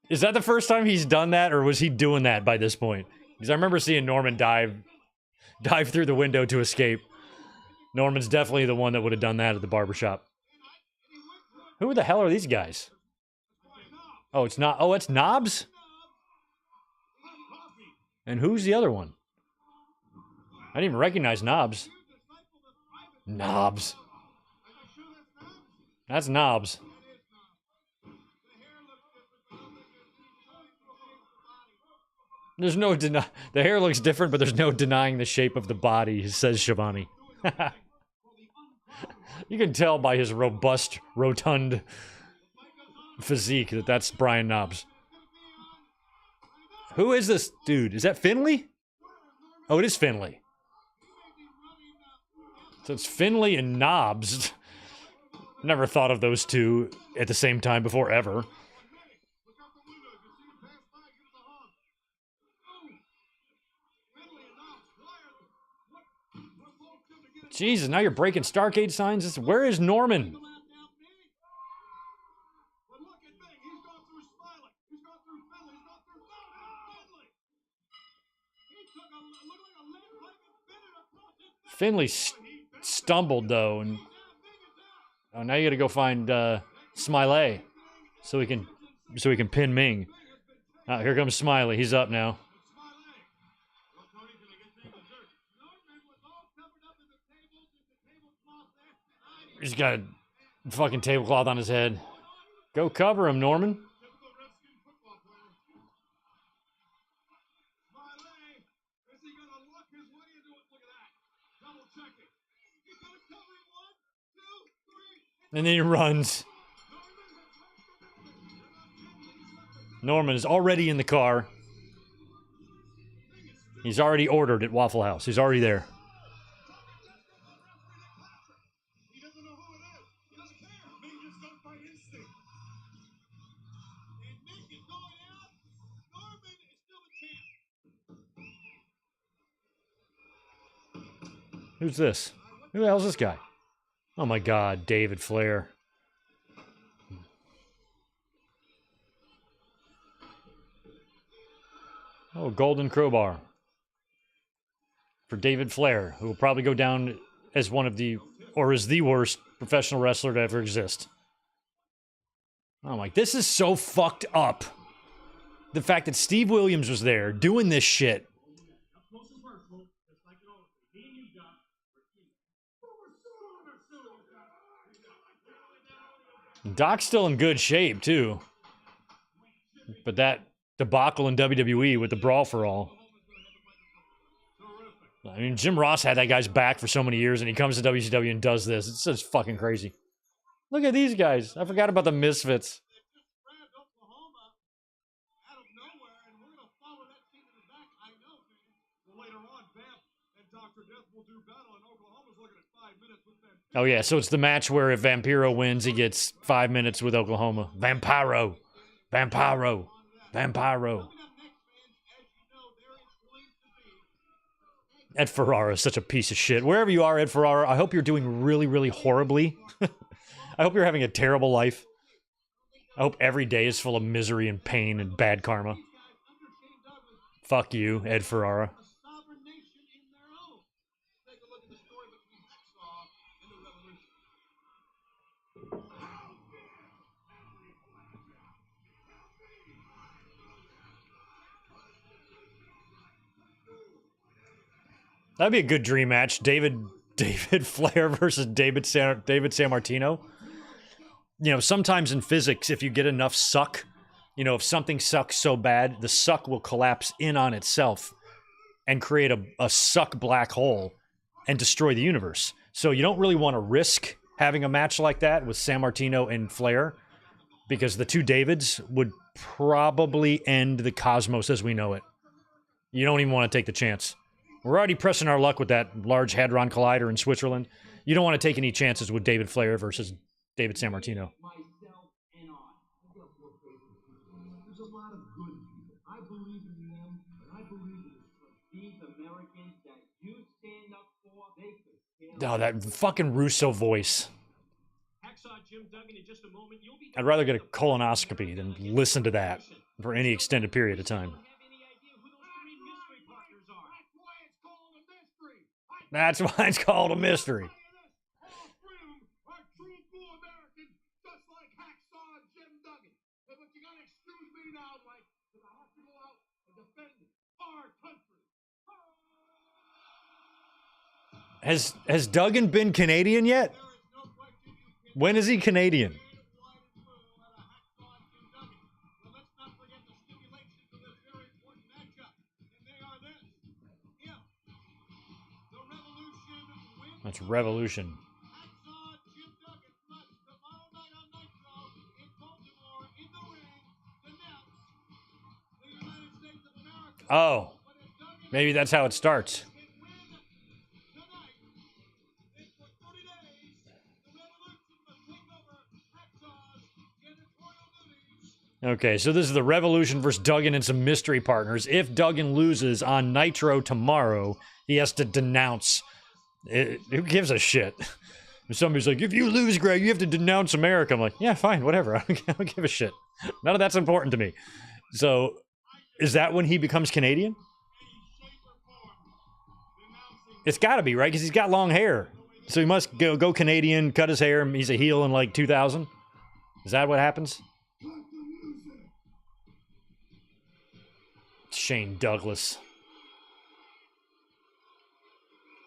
[SPEAKER 1] Is that the first time he's done that, or was he doing that by this point? Because I remember seeing Norman dive through the window to escape. Norman's definitely the one that would have done that at the barbershop. Who the hell are these guys? Oh, it's not. Oh, it's Knobs? And who's the other one? I didn't even recognize Knobs. Knobs. That's Knobs. There's no the hair looks different, but there's no denying the shape of the body, says Shivani. You can tell by his robust, rotund physique that that's Brian Knobs. Who is this dude? Is that Finley? Oh, it is Finley. So it's Finley and Knobs. Never thought of those two at the same time before, ever. Jesus, now you're breaking Starcade signs? Where is Norman? Finley stumbled, though. And oh, now you gotta go find Smiley so we can pin Ming. Here comes Smiley. He's up now. He's got a fucking tablecloth on his head. Go cover him, Norman. And then he runs. Norman is already in the car. He's already ordered at Waffle House. He's already there. Who's this? Who the hell's this guy? Oh my god, David Flair. Oh, Golden Crowbar. For David Flair, who will probably go down as one of the, or as the worst professional wrestler to ever exist. I'm like, this is so fucked up. The fact that Steve Williams was there doing this shit. Doc's still in good shape, too. But that debacle in WWE with the Brawl for All. I mean, Jim Ross had that guy's back for so many years, and he comes to WCW and does this. It's just fucking crazy. Look at these guys. I forgot about the Misfits. Oh, yeah, so it's the match where if Vampiro wins, he gets 5 minutes with Oklahoma. Vampiro. Vampiro. Vampiro. Ed Ferrara is such a piece of shit. Wherever you are, Ed Ferrara, I hope you're doing really, really horribly. I hope you're having a terrible life. I hope every day is full of misery and pain and bad karma. Fuck you, Ed Ferrara. That'd be a good dream match. David Flair versus David Sammartino. You know, sometimes in physics, if you get enough suck, you know, if something sucks so bad, the suck will collapse in on itself and create a suck black hole and destroy the universe. So you don't really want to risk having a match like that with Sammartino and Flair, because the two Davids would probably end the cosmos as we know it. You don't even want to take the chance. We're already pressing our luck with that Large Hadron Collider in Switzerland. You don't want to take any chances with David Flair versus David Sammartino.
[SPEAKER 2] There's a lot of good people. I believe in them, and I believe in these Americans that you stand up for. They could care.
[SPEAKER 1] Oh, that fucking Russo voice.
[SPEAKER 3] Hacksaw Jim Duggan in just a moment. You'll be
[SPEAKER 1] I'd rather get a colonoscopy than listen to that for any extended period of time. That's why it's called a mystery.
[SPEAKER 2] All three of them are true blue Americans, just like Hacksaw and Jim Duggan. But you gotta excuse me now, Mike, because I have to go out and defend our country.
[SPEAKER 1] Has Duggan been Canadian yet? When is he Canadian? That's Revolution. Oh, maybe that's how it starts. Okay, so this is the Revolution versus Duggan and some mystery partners. If Duggan loses on Nitro tomorrow, he has to denounce. Who gives a shit? If somebody's like, if you lose, Greg, you have to denounce America. I'm like, yeah, fine, whatever. I don't give a shit. None of that's important to me. So, is that when he becomes Canadian? It's got to be, right? Because he's got long hair. So he must go Canadian, cut his hair, and he's a heel in like 2000. Is that what happens? Shane Douglas.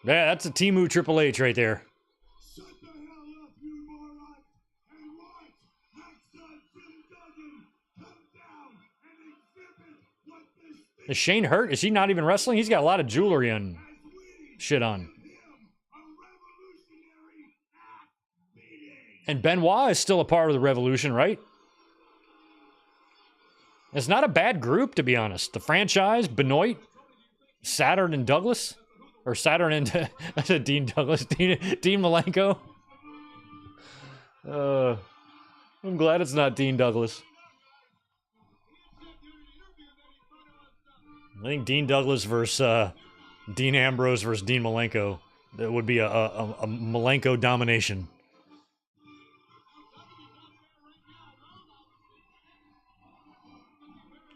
[SPEAKER 1] Yeah, that's a Timu Triple H right there.
[SPEAKER 2] Shut the hell up, you moron, and watch Hacksaw Jim Duggan come down and exhibit what this
[SPEAKER 1] Is Shane hurt? Is he not even wrestling? He's got a lot of jewelry and shit on. And Benoit is still a part of the Revolution, right? It's not a bad group, to be honest. The Franchise, Benoit, Saturn and Douglas. Or Saturn and I said Dean Douglas, Dean Malenko. I'm glad it's not Dean Douglas. I think Dean Douglas versus Dean Ambrose versus Dean Malenko. That would be a Malenko domination.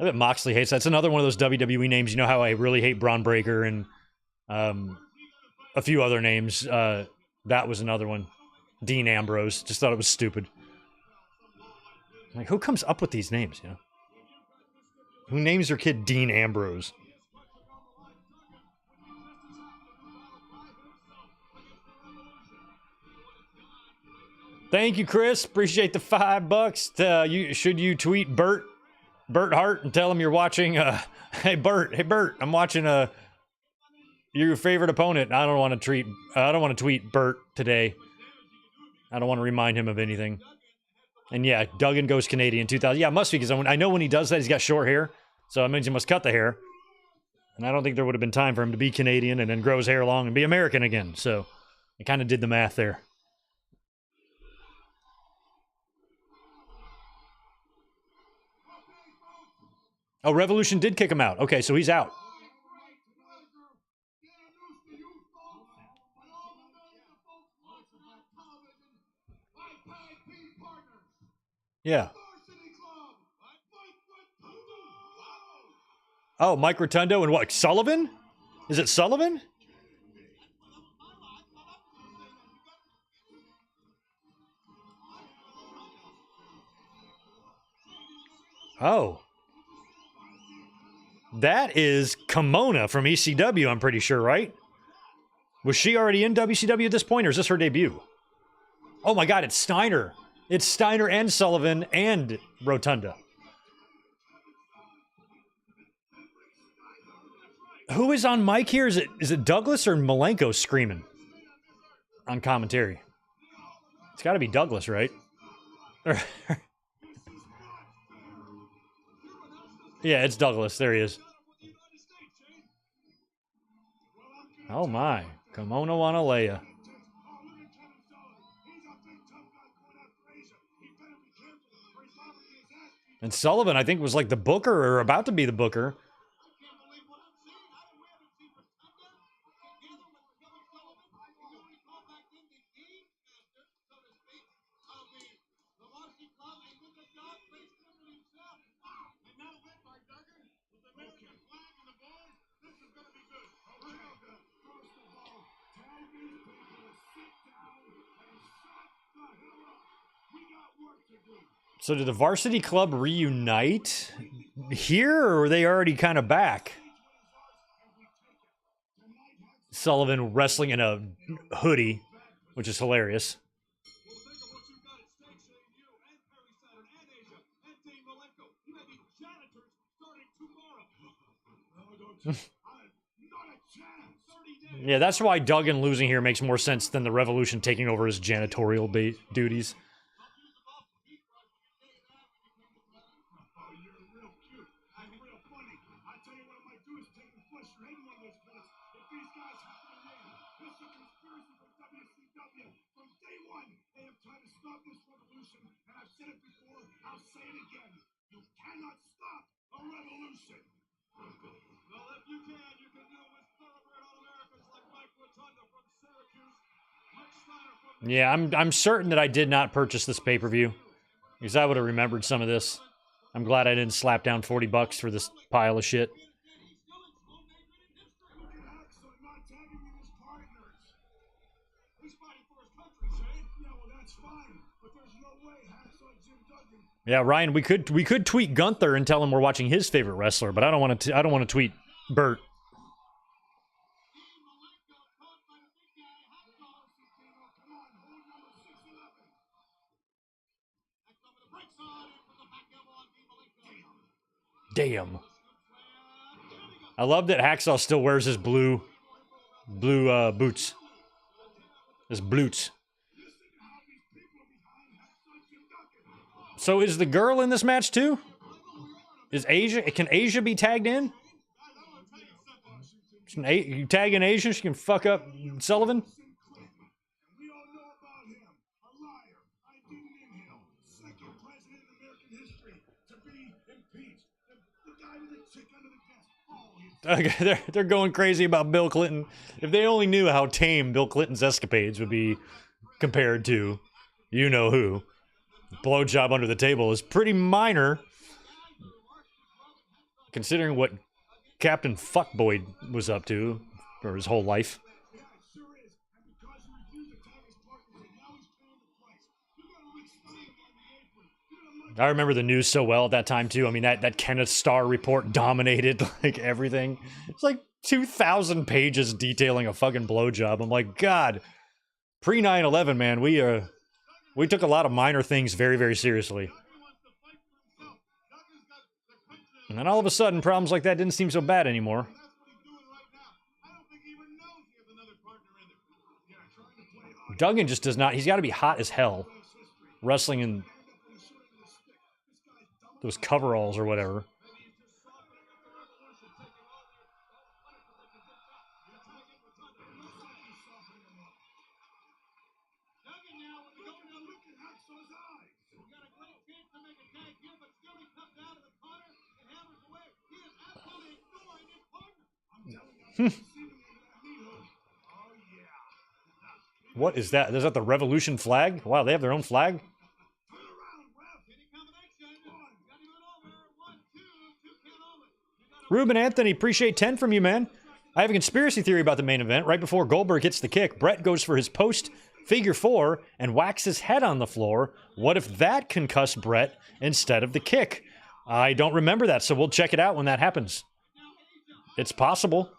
[SPEAKER 1] I bet Moxley hates that. That's another one of those WWE names. You know how I really hate Braun Breaker and a few other names. That was another one. Dean Ambrose. Just thought it was stupid. Like, who comes up with these names, you know? Who names their kid Dean Ambrose? Thank you, Chris. Appreciate the $5. Should you tweet Bert Hart and tell him you're watching? Hey Bert, I'm watching your favorite opponent. I don't want to tweet Bert today. I don't want to remind him of anything. And yeah, Duggan goes Canadian 2000. Yeah, it must be, because I know when he does that, he's got short hair. So that means he must cut the hair. And I don't think there would have been time for him to be Canadian and then grow his hair long and be American again. So I kind of did the math there. Oh, Revolution did kick him out. Okay, so he's out. Yeah. Oh, Mike Rotundo and what? Sullivan? Is it Sullivan? Oh. That is Kimona from ECW, I'm pretty sure, right? Was she already in WCW at this point, or is this her debut? Oh my God, it's Steiner. It's Steiner and Sullivan and Rotunda. Who is on mic here? Is it Douglas or Malenko screaming on commentary? It's got to be Douglas, right? Yeah, it's Douglas. There he is. Oh my. Kimono on Alea. And Sullivan, I think, was like the booker or about to be the booker. So did the Varsity Club reunite here, or are they already kind of back? Sullivan wrestling in a hoodie, which is hilarious. Yeah, that's why Duggan losing here makes more sense than the Revolution taking over his janitorial duties. Yeah, I'm certain that I did not purchase this pay-per-view, because I would have remembered some of this. I'm glad I didn't slap down $40 for this pile of shit. Yeah, Ryan, we could tweet Gunther and tell him we're watching his favorite wrestler, but I don't want to tweet Bert. Damn. I love that Hacksaw still wears his blue boots. His boots. So is the girl in this match too? Is Asia? Can Asia be tagged in? You tag in Asia, she can fuck up Sullivan? Okay, they're going crazy about Bill Clinton. If they only knew how tame Bill Clinton's escapades would be compared to you know who. Blowjob under the table is pretty minor. considering what Captain Fuckboy was up to for his whole life. I remember the news so well at that time too. I mean, that Kenneth Starr report dominated like everything. It's like 2,000 pages detailing a fucking blowjob. I'm like, God, pre 9/11, man, we took a lot of minor things very, very seriously. And then all of a sudden, problems like that didn't seem so bad anymore. Duggan just does not. He's got to be hot as hell, wrestling in those coveralls or whatever. What is that? Is that the Revolution flag? Wow, they have their own flag? Ruben Anthony, appreciate 10 from you, man. I have a conspiracy theory about the main event. Right before Goldberg hits the kick, Bret goes for his post figure 4 and whacks his head on the floor. What if that concussed Bret instead of the kick? I don't remember that, so we'll check it out when that happens. It's possible.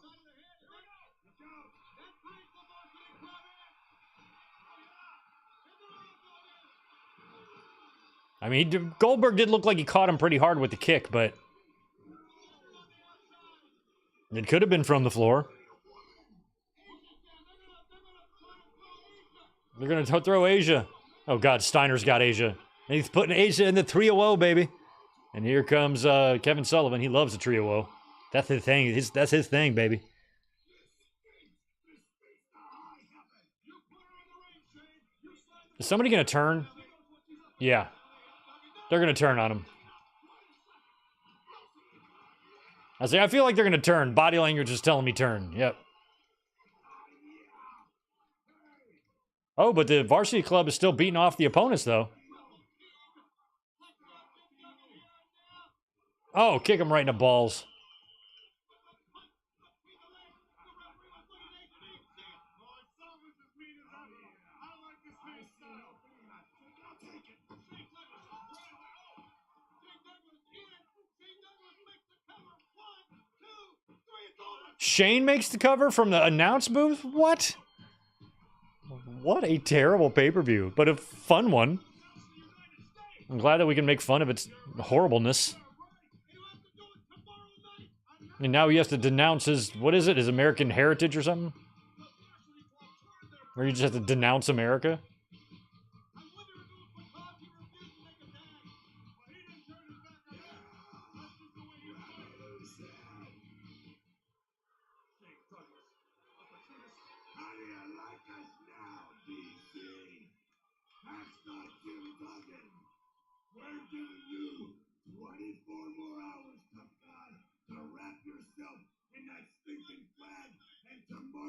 [SPEAKER 1] I mean, Goldberg did look like he caught him pretty hard with the kick, but it could have been from the floor. They're going to throw Asia. Oh, God, Steiner's got Asia. And he's putting Asia in the 3-0, baby. And here comes Kevin Sullivan. He loves the 3-0. That's his thing. That's his thing, baby. Is somebody going to turn? Yeah. They're going to turn on him. I feel like they're going to turn. Body language is telling me turn. Yep. Oh, but the varsity club is still beating off the opponents, though. Oh, kick him right in the balls. Shane makes the cover from the announce booth? What? What a terrible pay-per-view, but a fun one. I'm glad that we can make fun of its horribleness. And now he has to denounce his, what is it, his American heritage or something? Or you just have to denounce America?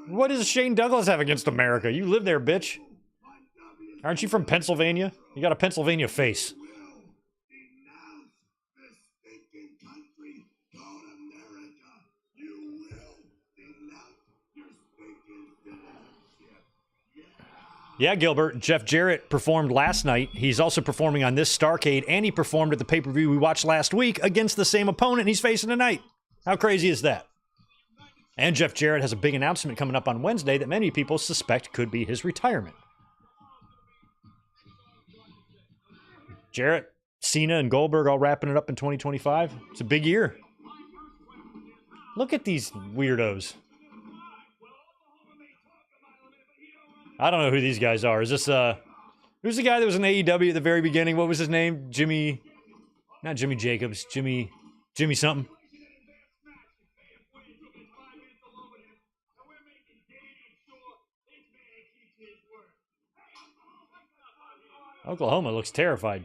[SPEAKER 1] What does Shane Douglas have against America? You live there, bitch. Aren't you from Pennsylvania? You got a Pennsylvania face. Yeah, Gilbert. Jeff Jarrett performed last night. He's also performing on this Starcade, and he performed at the pay-per-view we watched last week against the same opponent he's facing tonight. How crazy is that? And Jeff Jarrett has a big announcement coming up on Wednesday that many people suspect could be his retirement. Jarrett, Cena, and Goldberg all wrapping it up in 2025. It's a big year. Look at these weirdos. I don't know who these guys are. Is this, who's the guy that was in AEW at the very beginning? What was his name? Not Jimmy Jacobs. Jimmy something. Oklahoma looks terrified.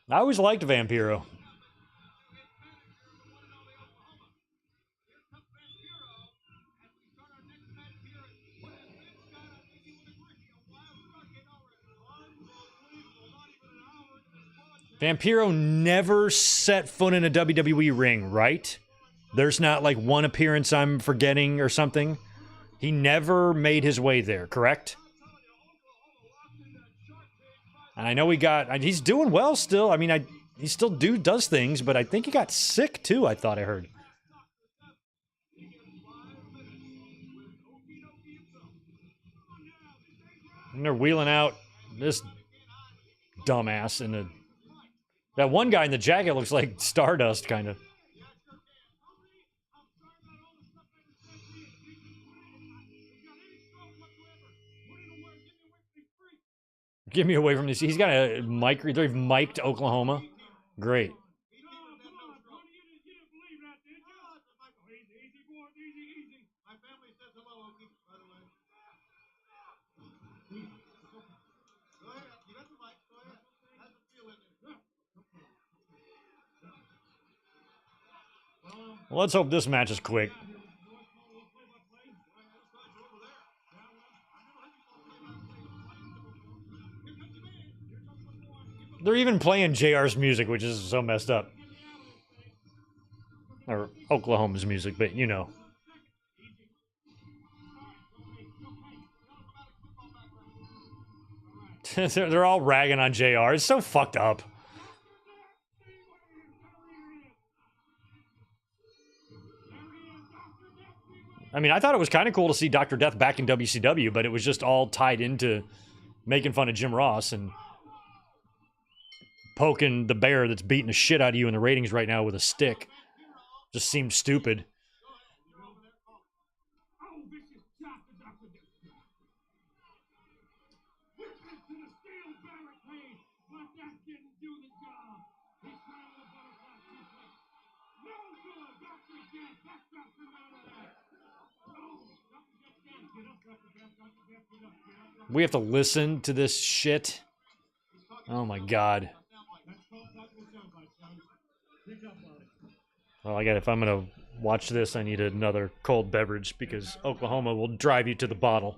[SPEAKER 1] I always liked Vampiro. Vampiro never set foot in a WWE ring, right? There's not like one appearance I'm forgetting or something. He never made his way there, correct? And I know he's doing well still. I mean, he still does things, but I think he got sick too, I thought I heard. And they're wheeling out this dumbass in that one guy in the jacket looks like Stardust, kind of. Get me away from this. He's got a mic. They've mic'd Oklahoma. Great. Well, let's hope this match is quick. They're even playing JR's music, which is so messed up. Or Oklahoma's music, but you know. They're all ragging on JR. It's so fucked up. I mean, I thought it was kind of cool to see Dr. Death back in WCW, but it was just all tied into making fun of Jim Ross and poking the bear that's beating the shit out of you in the ratings right now with a stick. Just seemed stupid. We have to listen to this shit. Oh my god. Well, if I'm gonna watch this, I need another cold beverage because Oklahoma will drive you to the bottle.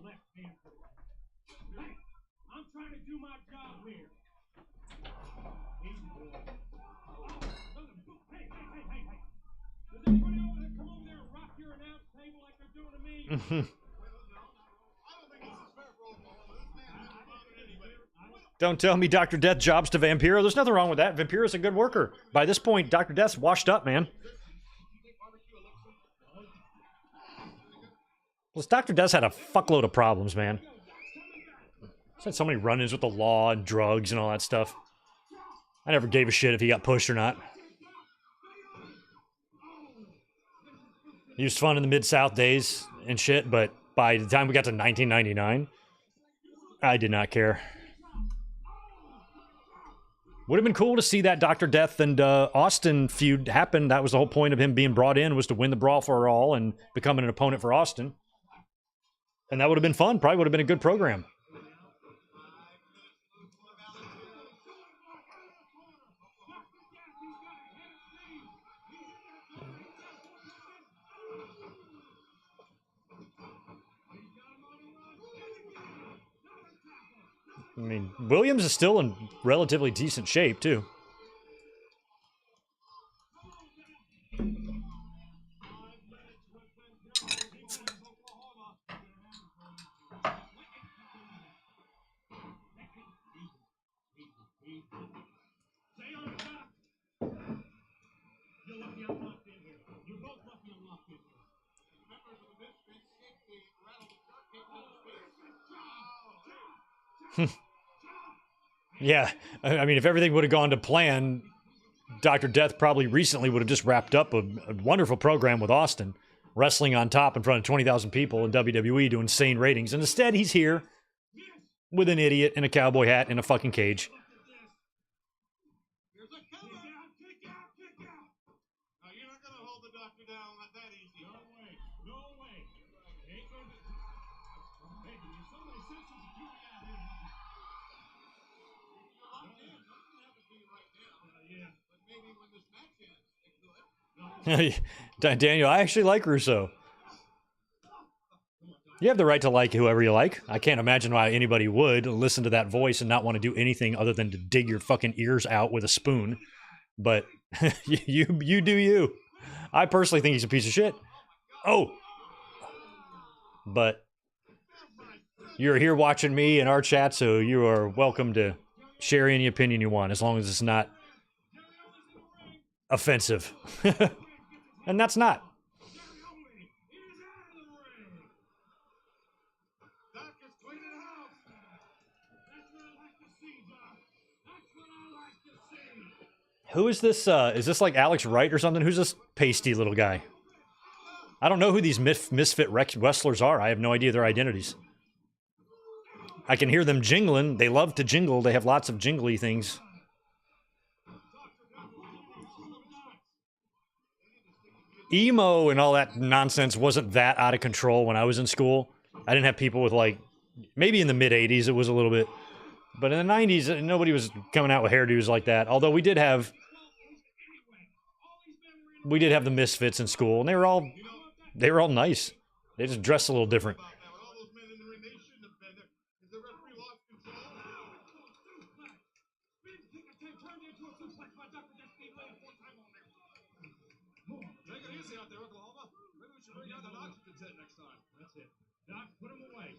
[SPEAKER 1] Don't tell me Dr. Death jobs to Vampiro. There's nothing wrong with that. Vampiro's a good worker. By this point, Dr. Death's washed up, man. Well, Dr. Death's had a fuckload of problems, man. He's had so many run-ins with the law and drugs and all that stuff. I never gave a shit if he got pushed or not. He was fun in the Mid-South days and shit, but by the time we got to 1999, I did not care. Would have been cool to see that Dr. Death and Austin feud happen. That was the whole point of him being brought in, was to win the Brawl for All and becoming an opponent for Austin. And that would have been fun. Probably would have been a good program. I mean, Williams is still in relatively decent shape, too. Yeah, I mean, if everything would have gone to plan, Dr. Death probably recently would have just wrapped up a wonderful program with Austin, wrestling on top in front of 20,000 people in WWE doing insane ratings. And instead, he's here with an idiot in a cowboy hat in a fucking cage. Daniel, I actually like Russo. You have the right to like whoever you like. I can't imagine why anybody would listen to that voice and not want to do anything other than to dig your fucking ears out with a spoon. But you do you. I personally think he's a piece of shit. Oh. But you're here watching me in our chat, so you are welcome to share any opinion you want, as long as it's not offensive. And that's not. Who is this? Is this like Alex Wright or something? Who's this pasty little guy? I don't know who these misfit wrestlers are. I have no idea their identities. I can hear them jingling. They love to jingle. They have lots of jingly things. Emo and all that nonsense wasn't that out of control when I was in school. I didn't have people with like, maybe in the mid 80s it was a little bit. But in the 90s, nobody was coming out with hairdos like that. Although we did have the misfits in school, and they were all nice. They just dressed a little different.
[SPEAKER 3] Doc, put him away.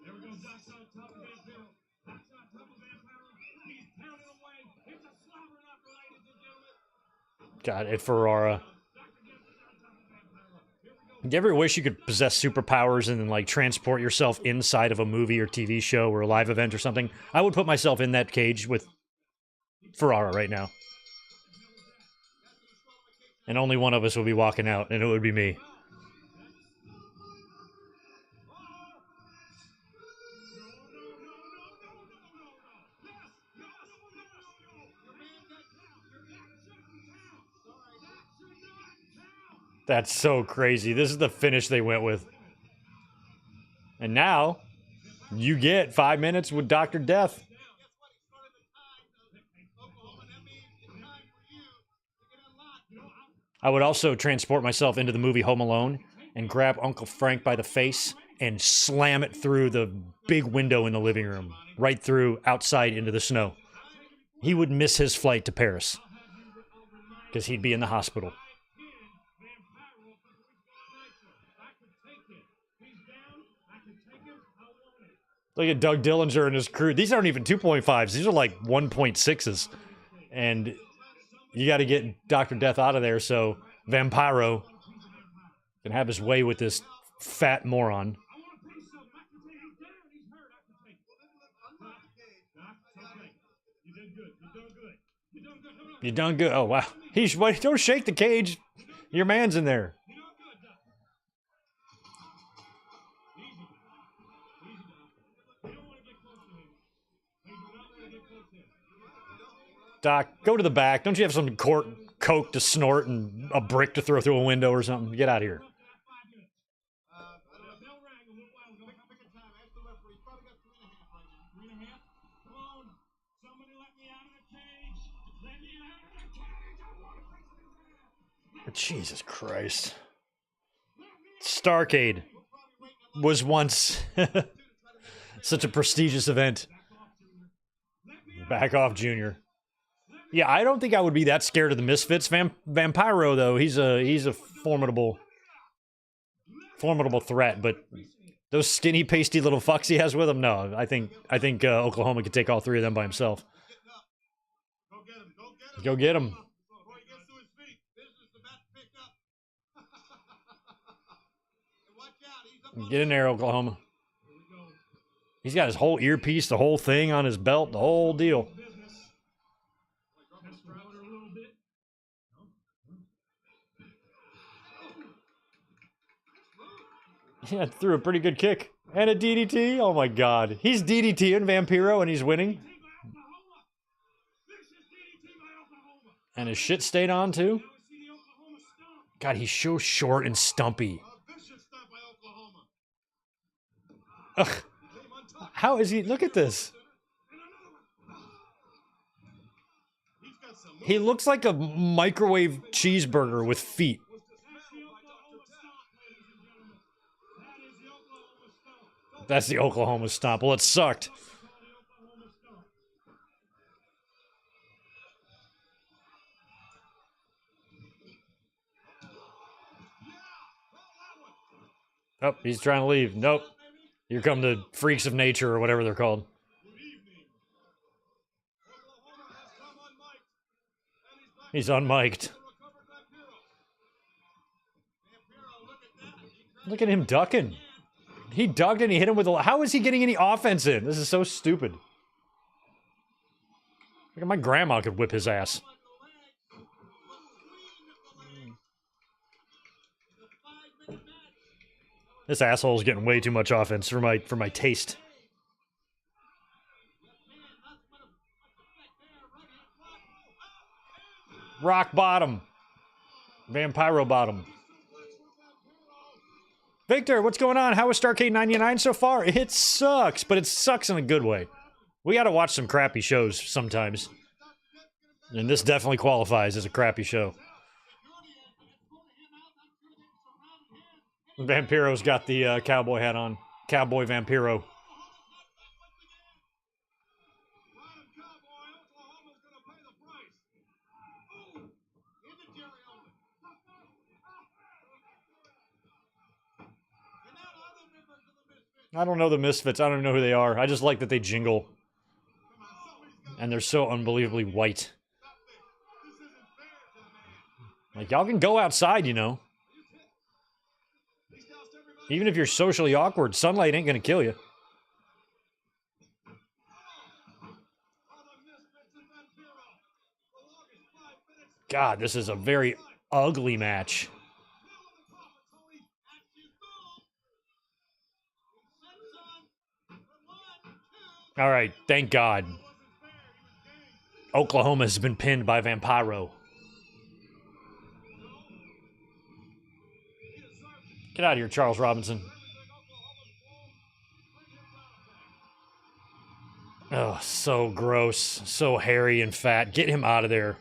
[SPEAKER 3] There we go. Doc's on top of Vampiro. Doc's on top of Vampiro. He's pounding away. It's a slobber knocker, ladies and gentlemen.
[SPEAKER 1] God, Ed Ferrara. Do you ever wish you could possess superpowers and then, like, transport yourself inside of a movie or TV show or a live event or something? I would put myself in that cage with Ferrara right now. And only one of us would be walking out, and it would be me. That's so crazy. This is the finish they went with. And now, you get 5 minutes with Dr. Death. I would also transport myself into the movie Home Alone and grab Uncle Frank by the face and slam it through the big window in the living room, right through outside into the snow. He would miss his flight to Paris because he'd be in the hospital. Look at Doug Dillinger and his crew. These aren't even 2.5s. These are like 1.6s. And you got to get Dr. Death out of there so Vampiro can have his way with this fat moron. You done good. Oh, wow. Don't shake the cage. Your man's in there. Doc, go to the back. Don't you have some coke to snort and a brick to throw through a window or something? Get out of here. Jesus Christ. Starcade was once such a prestigious event. Back off, Junior. Yeah, I don't think I would be that scared of the Misfits. Vampiro, though, he's a formidable threat. But those skinny, pasty little fucks he has with him, no. I think Oklahoma could take all three of them by himself. Go get him. Get in there, Oklahoma. He's got his whole earpiece, the whole thing on his belt, the whole deal. Yeah, threw a pretty good kick. And a DDT? Oh my god. He's DDTing Vampiro and he's winning. And his shit stayed on too? God, he's so short and stumpy. Ugh. How is he? Look at this. He looks like a microwave cheeseburger with feet. That's the Oklahoma stomp. Well, it sucked. Oh, he's trying to leave. Nope. Here come the freaks of nature or whatever they're called. He's unmiked. Look at him ducking. He ducked and he hit him with a... How is he getting any offense in? This is so stupid. Look at my grandma could whip his ass. This asshole's getting way too much offense for my taste. Rock bottom. Vampiro bottom. Victor, what's going on? How is Starcade 99 so far? It sucks, but it sucks in a good way. We gotta watch some crappy shows sometimes. And this definitely qualifies as a crappy show. Vampiro's got the cowboy hat on. Cowboy Vampiro. I don't know the Misfits. I don't know who they are. I just like that they jingle. And they're so unbelievably white. Like, y'all can go outside, you know. Even if you're socially awkward, sunlight ain't gonna kill you. God, this is a very ugly match. All right, thank God. Oklahoma has been pinned by Vampiro. Get out of here, Charles Robinson. Oh, so gross. So hairy and fat. Get him out of there.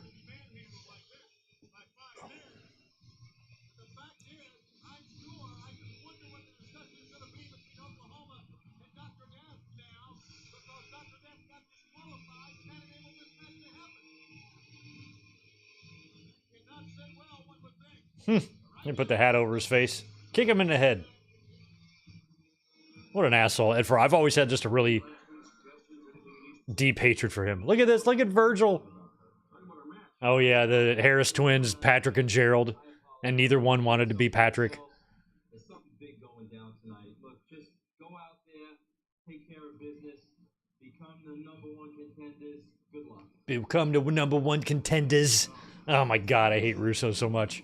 [SPEAKER 1] He put the hat over his face. Kick him in the head. What an asshole. And I've always had just a really deep hatred for him. Look at this. Look at Virgil. Oh, yeah. The Harris twins, Patrick and Gerald. And neither one wanted to be Patrick.
[SPEAKER 3] There's something big going down tonight. Look, just go out there, take care of business, become the #1 contenders. Good luck.
[SPEAKER 1] Become the #1 contenders. Oh, my God. I hate Russo so much.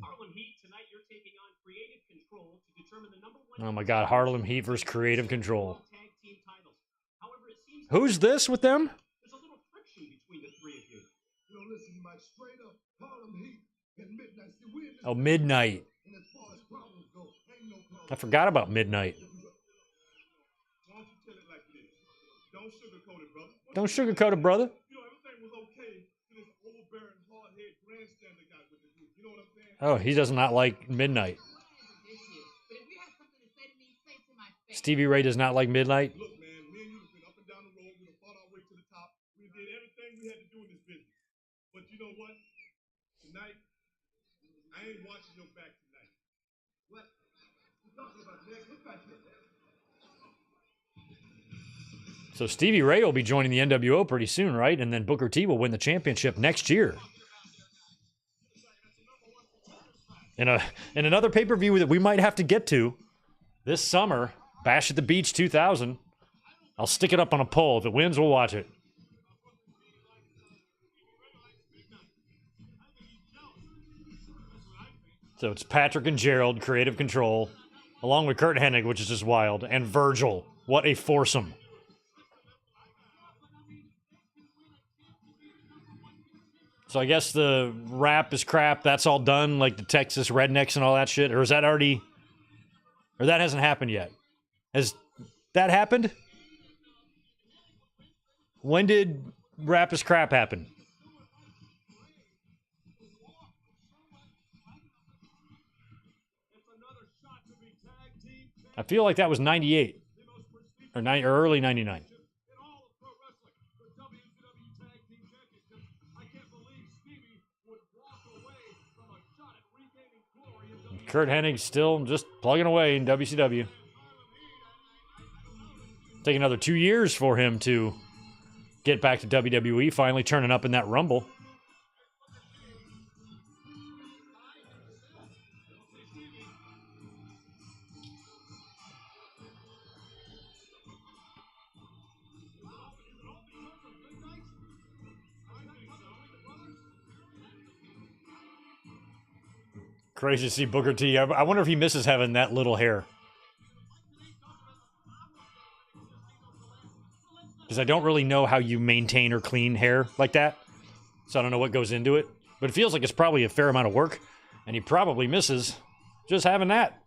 [SPEAKER 3] Harlem Heat, tonight you're taking on Creative Control to determine the #1.
[SPEAKER 1] Oh, my God. Harlem Heat versus Creative Control.
[SPEAKER 3] Tag team titles. However, it seems
[SPEAKER 1] Who's this with them?
[SPEAKER 3] there's a little friction between the three of you.
[SPEAKER 2] You know, listen, Mike, straight up, Harlem Heat and Midnight. See, we're in this
[SPEAKER 1] Oh, Midnight.
[SPEAKER 2] and as far as problems go, ain't no problem.
[SPEAKER 1] I forgot about Midnight.
[SPEAKER 2] Why don't you tell it like it is? Don't sugarcoat it, brother.
[SPEAKER 1] Don't sugarcoat it, brother.
[SPEAKER 2] You know, everything was okay to this overbearing, hard-headed grandstander guy with the group. You know what I'm saying?
[SPEAKER 1] Oh, he does not like Midnight. Stevie Ray does not like Midnight.
[SPEAKER 2] Look, man, me and you have been up and down the road. We fought our way to the top. We did everything we had to do in this business. But you know what? Tonight, I ain't watching your back tonight. What? You talking about, Nick? Look back here.
[SPEAKER 1] So Stevie Ray will be joining the NWO pretty soon, right? And then Booker T will win the championship next year. In another pay-per-view that we might have to get to this summer, Bash at the Beach 2000. I'll stick it up on a poll. If it wins, we'll watch it. So it's Patrick and Gerald, Creative Control, along with Kurt Hennig, which is just wild, and Virgil. What a foursome. So I guess the rap is crap. That's all done, like the Texas Rednecks and all that shit? Or is that already... Or that hasn't happened yet? Has that happened? When did Rap is Crap happen?
[SPEAKER 2] It's another shot to be
[SPEAKER 1] I feel like that was 98 or early 99. Kurt Hennig still just plugging away in WCW. Take another 2 years for him to get back to WWE, finally turning up in that Rumble. Crazy to see Booker T. I wonder if he misses having that little hair. Because I don't really know how you maintain or clean hair like that. So I don't know what goes into it. But it feels like it's probably a fair amount of work. And he probably misses just having that.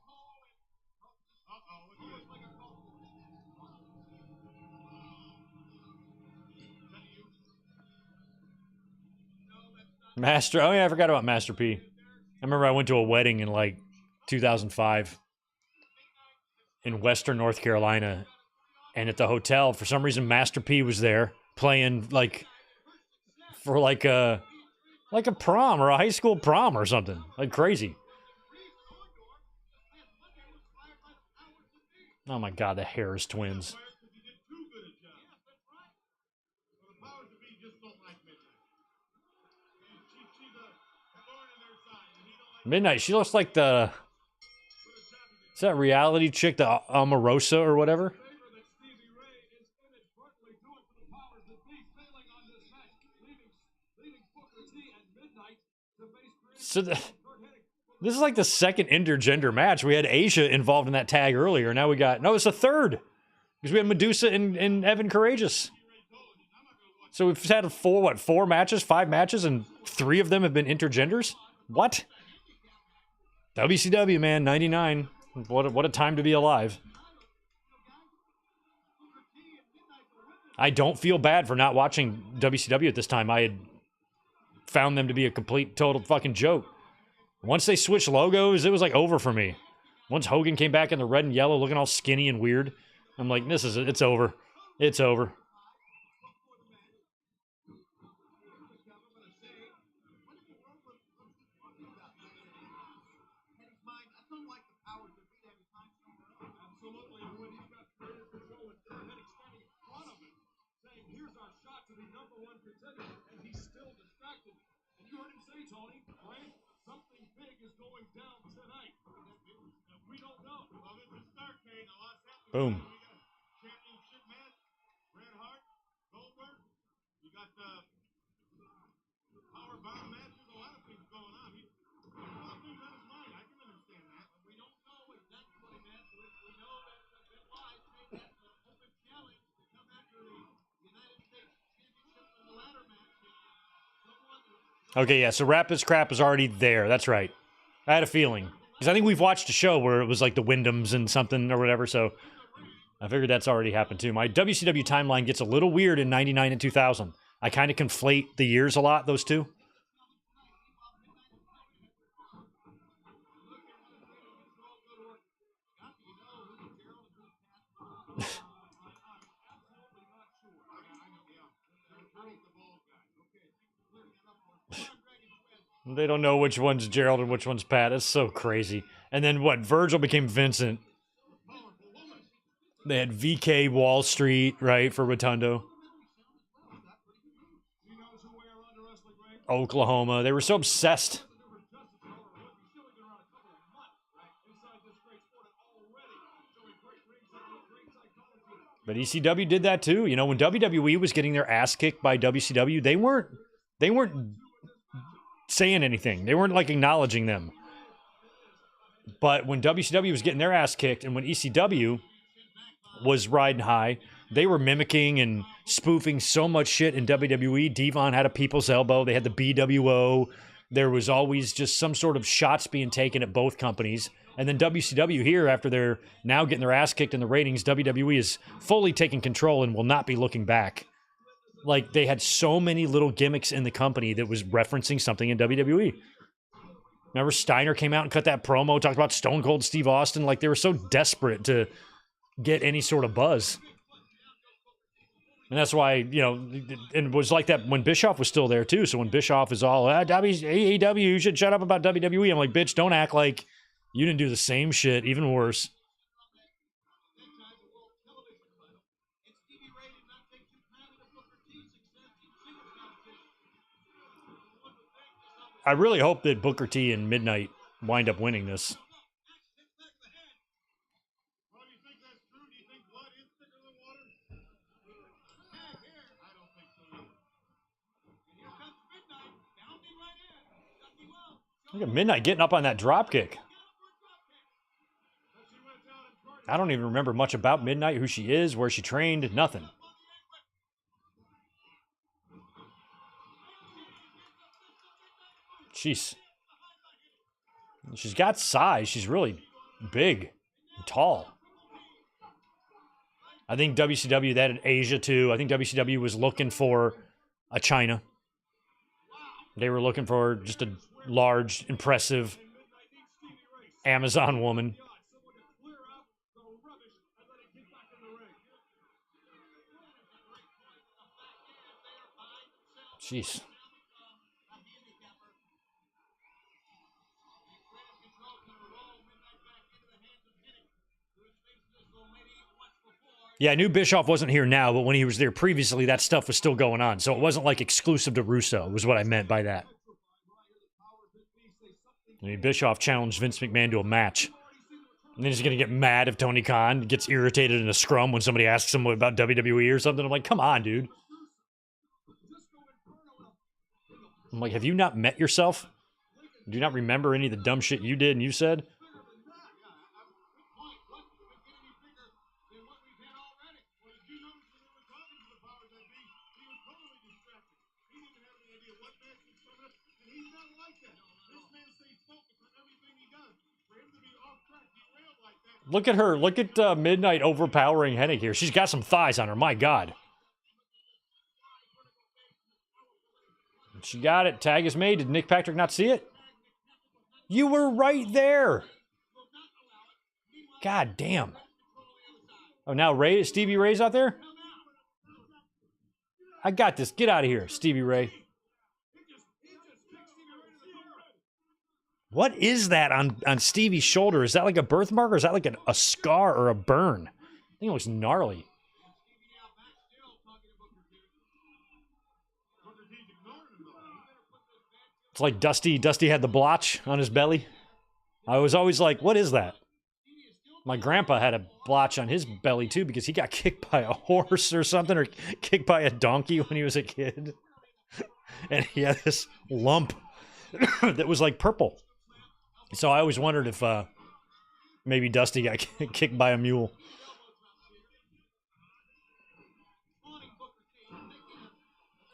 [SPEAKER 1] Master, oh yeah, I forgot about Master P. I remember I went to a wedding in like 2005 in Western North Carolina. And at the hotel, for some reason, Master P was there playing like for like a prom or a high school prom or something. Like crazy. Oh my God, the Harris twins. Midnight, she looks like the... Is that reality chick, the Omarosa or whatever? So this is like the second intergender match. We had Asia involved in that tag earlier. Now we got... No, it's the third. Because we had Medusa and Evan Karagias. So we've had four matches, 5 matches, and 3 of them have been intergenders? What? WCW, man, 99. What a time to be alive. I don't feel bad for not watching WCW at this time. I had found them to be a complete, total fucking joke. Once they switched logos, it was like over for me. Once Hogan came back in the red and yellow looking all skinny and weird, I'm like, it's over. It's over.
[SPEAKER 3] Tony, right? Something big is going down tonight. We don't know. Well, this is Starcade. A lot's happening.
[SPEAKER 1] Boom.
[SPEAKER 3] We got a championship match. Bret Hart, Goldberg. You got the Powerbomb match. There's a lot of things going on. There's a lot of things on his mind. I can understand that. But we don't know exactly what he meant. We know that Benoit made that open challenge to come after the United States Championship in the ladder match.
[SPEAKER 1] Okay, yeah, so Rap Is Crap is already there. That's right. I had a feeling. Because I think we've watched a show where it was like the Wyndhams and something or whatever, so I figured that's already happened too. My WCW timeline gets a little weird in 99 and 2000. I kind of conflate the years a lot, those two. They don't know which one's Gerald and which one's Pat. It's so crazy. And then what? Virgil became Vincent. They had VK Wall Street, right, for Rotundo. Oklahoma. They were so obsessed. But ECW did that too. You know, when WWE was getting their ass kicked by WCW, they weren't saying anything. They weren't like acknowledging them. But when WCW was getting their ass kicked and when ECW was riding high, they were mimicking and spoofing so much shit in WWE. Devon had a people's elbow. They had the BWO. There was always just some sort of shots being taken at both companies. And then WCW here, after they're now getting their ass kicked in the ratings, WWE is fully taking control and will not be looking back. Like, they had so many little gimmicks in the company that was referencing something in WWE. Remember Steiner came out and cut that promo, talked about Stone Cold Steve Austin. Like, they were so desperate to get any sort of buzz. And that's why, you know, and it was like that when Bischoff was still there, too. So when Bischoff is all, AEW, you should shut up about WWE. I'm like, bitch, don't act like you didn't do the same shit, even worse. I really hope that Booker T and Midnight wind up winning this. Look at Midnight getting up on that dropkick. I don't even remember much about Midnight, who she is, where she trained, nothing. She's got size. She's really big and tall. I think WCW, that in Asia too. I think WCW was looking for a China. They were looking for just a large, impressive Amazon woman. Jeez. Yeah, I knew Bischoff wasn't here now, but when he was there previously, that stuff was still going on. So it wasn't like exclusive to Russo, was what I meant by that. I mean, Bischoff challenged Vince McMahon to a match. And then he's going to get mad if Tony Khan gets irritated in a scrum when somebody asks him about WWE or something. I'm like, come on, dude. I'm like, have you not met yourself? Do you not remember any of the dumb shit you did and you said? Look at her. Look at Midnight overpowering Hennig here. She's got some thighs on her. My God. She got it. Tag is made. Did Nick Patrick not see it? You were right there. God damn. Oh, now Stevie Ray's out there? I got this. Get out of here, Stevie Ray. What is that on Stevie's shoulder? Is that like a birthmark or is that like a scar or a burn? I think it looks gnarly. It's like Dusty had the blotch on his belly. I was always like, what is that? My grandpa had a blotch on his belly too because he got kicked by a horse or something, or kicked by a donkey when he was a kid. And he had this lump that was like purple. So I always wondered if maybe Dusty got kicked by a mule.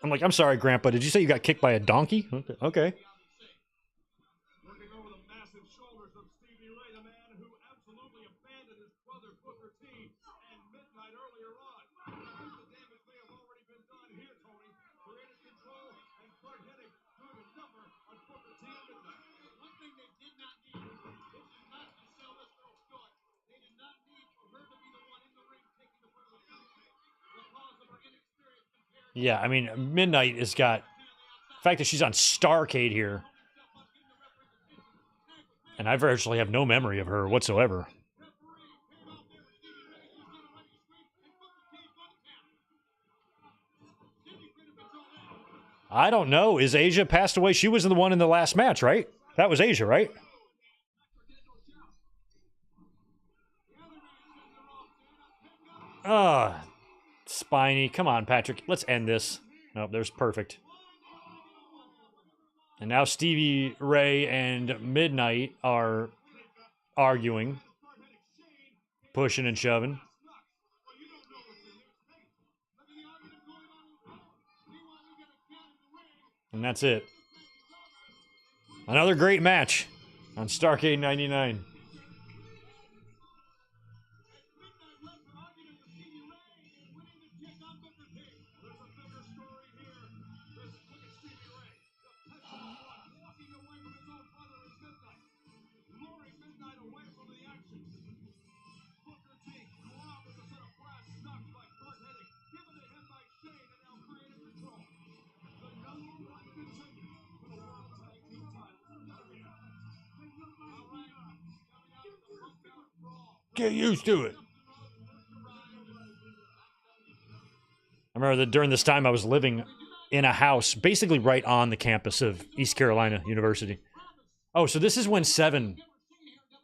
[SPEAKER 1] I'm like, I'm sorry, Grandpa. Did you say you got kicked by a donkey? Okay.
[SPEAKER 3] Looking over the massive shoulders of Stevie Ray, the man who absolutely abandoned his brother Booker T and Midnight earlier on. The damage may have already been done here, Tony. Creative control and Bret Hennig doing a number on Booker T and Midnight. One thing they did not need, this is not to sell this girl short. They did not need for her to be the one in the ring taking the front of the fight because of her inexperience.
[SPEAKER 1] Yeah, I mean, Midnight has got the fact that she's on Starcade here. And I virtually have no memory of her whatsoever. I don't know. Is Asia passed away? She was the one in the last match, right? That was Asia, right? Spiny. Come on, Patrick. Let's end this. Nope, there's perfect. And now Stevie Ray and Midnight are arguing, pushing and shoving. And that's it. Another great match on Starcade 99. Get used to it. I remember that during this time I was living in a house basically right on the campus of East Carolina University. Oh, so this is when 7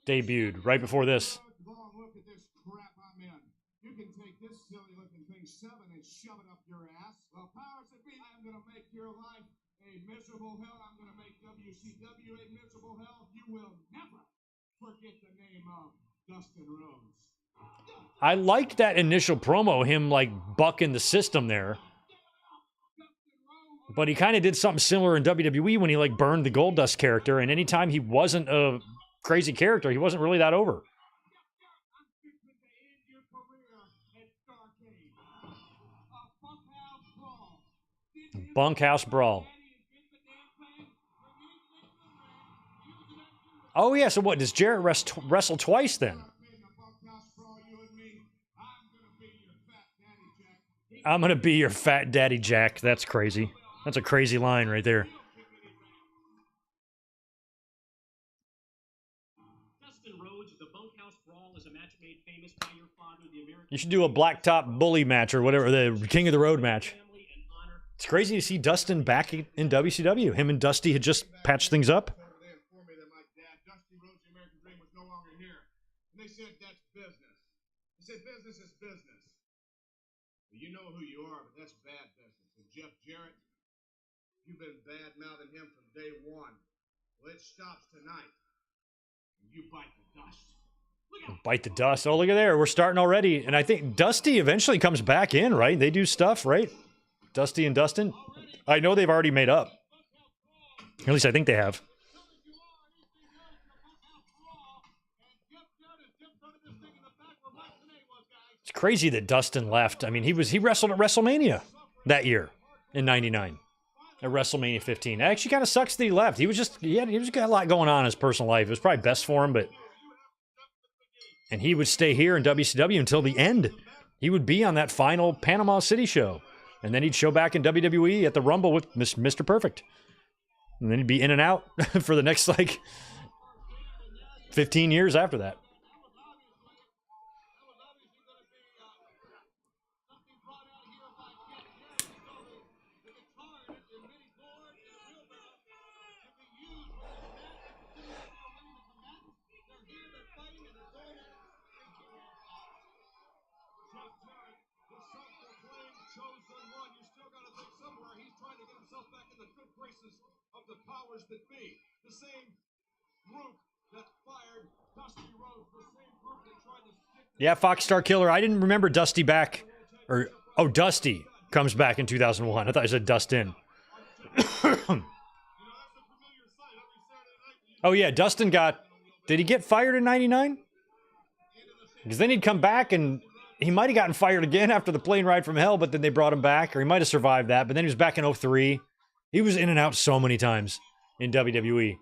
[SPEAKER 1] debuted, right before this.
[SPEAKER 2] Look at this crap I'm in. You can take this silly looking thing 7 and shove it up your ass. Well, powers that be, I'm going to make your life a miserable hell. I'm going to make WCW a miserable hell. You will never forget the name of Dustin Rhodes.
[SPEAKER 1] I liked that initial promo, him like bucking the system there. But he kind of did something similar in WWE when he like burned the Goldust character, and anytime he wasn't a crazy character, he wasn't really that over. Bunkhouse Brawl. Oh yeah, so what, does Jarrett wrestle twice then? I'm gonna be your fat daddy Jack. That's crazy. That's a crazy line right there.
[SPEAKER 3] Dustin Rhodes, the Bunkhouse Brawl is a match made famous by your father, the American.
[SPEAKER 1] You should do a blacktop bully match or whatever, the King of the Road match. It's crazy to see Dustin back in WCW. Him and Dusty had just patched things up.
[SPEAKER 2] They informed me that my dad, Dusty Rhodes, the American Dream, was no longer here. And they said that's business. They said business is business. Well, you know who you are, but that's bad business. And Jeff Jarrett, you've been bad-mouthing him from day one. Well, it stops tonight. And you bite the dust.
[SPEAKER 1] Bite the dust. Oh, look at there. We're starting already. And I think Dusty eventually comes back in, right? They do stuff, right? Dusty and Dustin. I know they've already made up. At least I think they have. It's crazy that Dustin left. I mean, he wrestled at WrestleMania that year in '99. At WrestleMania 15. It actually kind of sucks that he left. He was got a lot going on in his personal life. It was probably best for him, but and he would stay here in WCW until the end. He would be on that final Panama City show. And then he'd show back in WWE at the Rumble with Mr. Perfect. And then he'd be in and out for the next, like, 15 years after that.
[SPEAKER 2] Of the powers that be, the same group that fired Dusty Rhodes, the same group that tried to stick
[SPEAKER 1] Yeah, Fox Star Killer. I didn't remember Dusty back. Oh, Dusty comes back in 2001. I thought I said Dustin. Oh, yeah, Dustin got... Did he get fired in 99? Because then he'd come back and he might have gotten fired again after the plane ride from hell, but then they brought him back, or he might have survived that, but then he was back in 03. He was in and out so many times in WWE.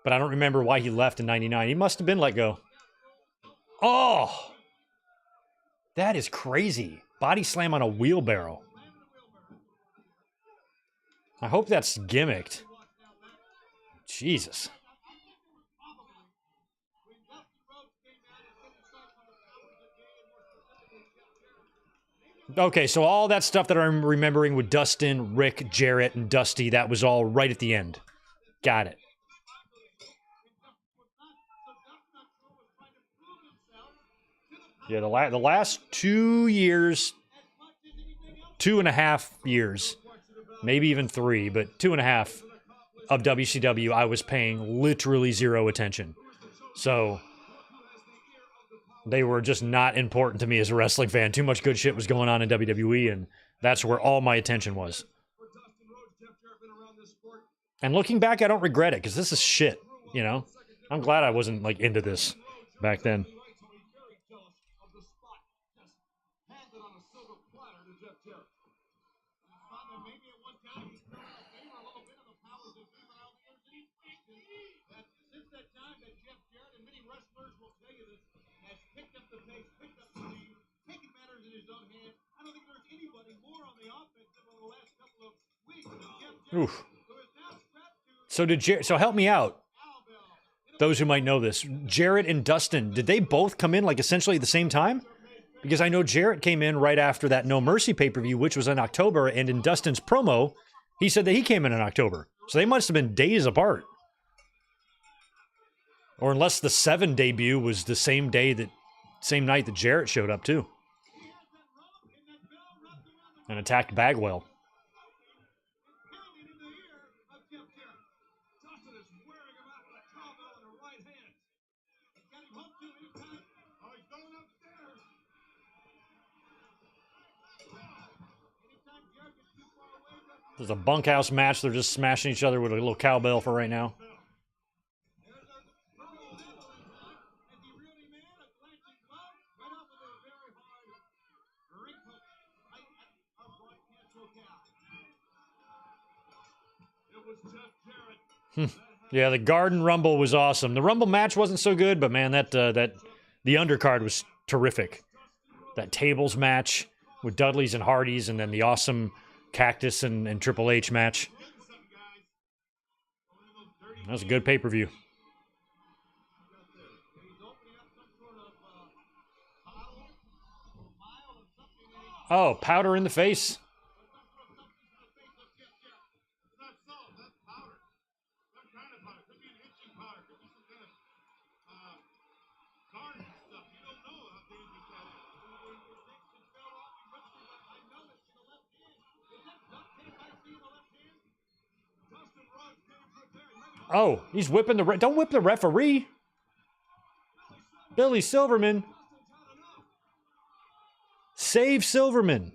[SPEAKER 1] But I don't remember why he left in 99. He must have been let go. Oh! That is crazy. Body slam on a wheelbarrow. I hope that's gimmicked. Jesus. Okay, so all that stuff that I'm remembering with Dustin, Rick, Jarrett, and Dusty, that was all right at the end. Got it. Yeah, the last 2 years, 2.5 years, maybe even 3, but 2.5 of WCW, I was paying literally zero attention. So they were just not important to me as a wrestling fan. Too much good shit was going on in WWE, and that's where all my attention was. And looking back, I don't regret it, because this is shit, you know? I'm glad I wasn't, like, into this back then. Oof. So help me out. those who might know this, Jarrett and Dustin, did they both come in like essentially at the same time? Because I know Jarrett came in right after that No Mercy pay-per-view, which was in October, and in Dustin's promo, he said that he came in October. So they must have been days apart. Or unless the 7 debut was the same night that Jarrett showed up too. And attacked Bagwell. There's a bunkhouse match. They're just smashing each other with a little cowbell for right now. Yeah, the Garden Rumble was awesome. The Rumble match wasn't so good, but man, the undercard was terrific. That tables match with Dudleys and Hardys, and then the awesome Cactus and Triple H match. That was a good pay-per-view. Oh, powder in the face. Oh, he's whipping the... Don't whip the referee. Billy Silverman. Save Silverman.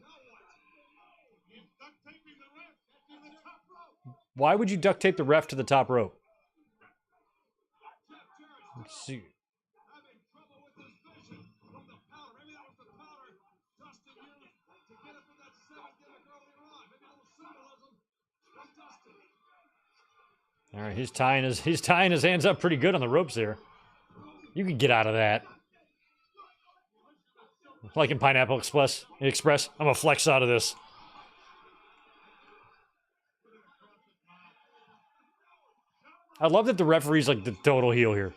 [SPEAKER 1] Why would you duct tape the ref to the top rope? Let's see. All right, he's tying his hands up pretty good on the ropes there. You can get out of that. Like in Pineapple Express, I'm gonna flex out of this. I love that the referee's like the total heel here.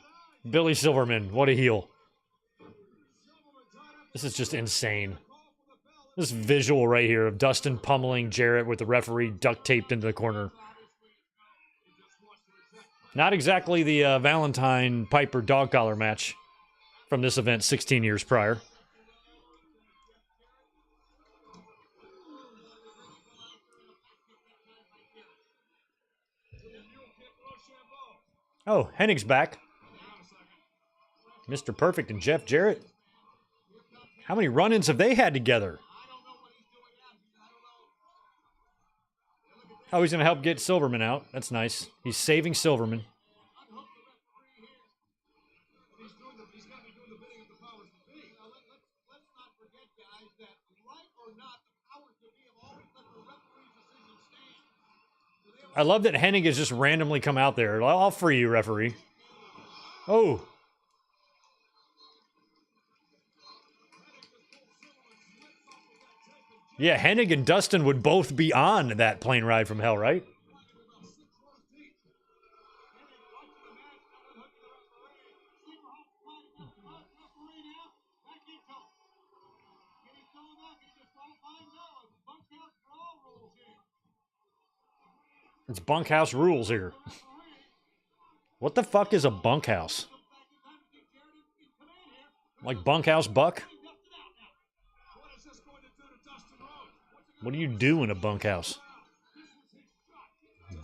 [SPEAKER 1] Billy Silverman, what a heel. This is just insane. This visual right here of Dustin pummeling Jarrett with the referee duct taped into the corner. Not exactly the Valentine Piper dog collar match from this event 16 years prior. Oh, Hennig's back. Mr. Perfect and Jeff Jarrett. How many run-ins have they had together? Oh, he's going to help get Silverman out. That's nice. He's saving Silverman. I love that Hennig has just randomly come out there. I'll free you, referee. Oh. Yeah, Hennig and Dustin would both be on that plane ride from hell, right? It's bunkhouse rules here. What the fuck is a bunkhouse? Like bunkhouse buck? What do you do in a bunkhouse?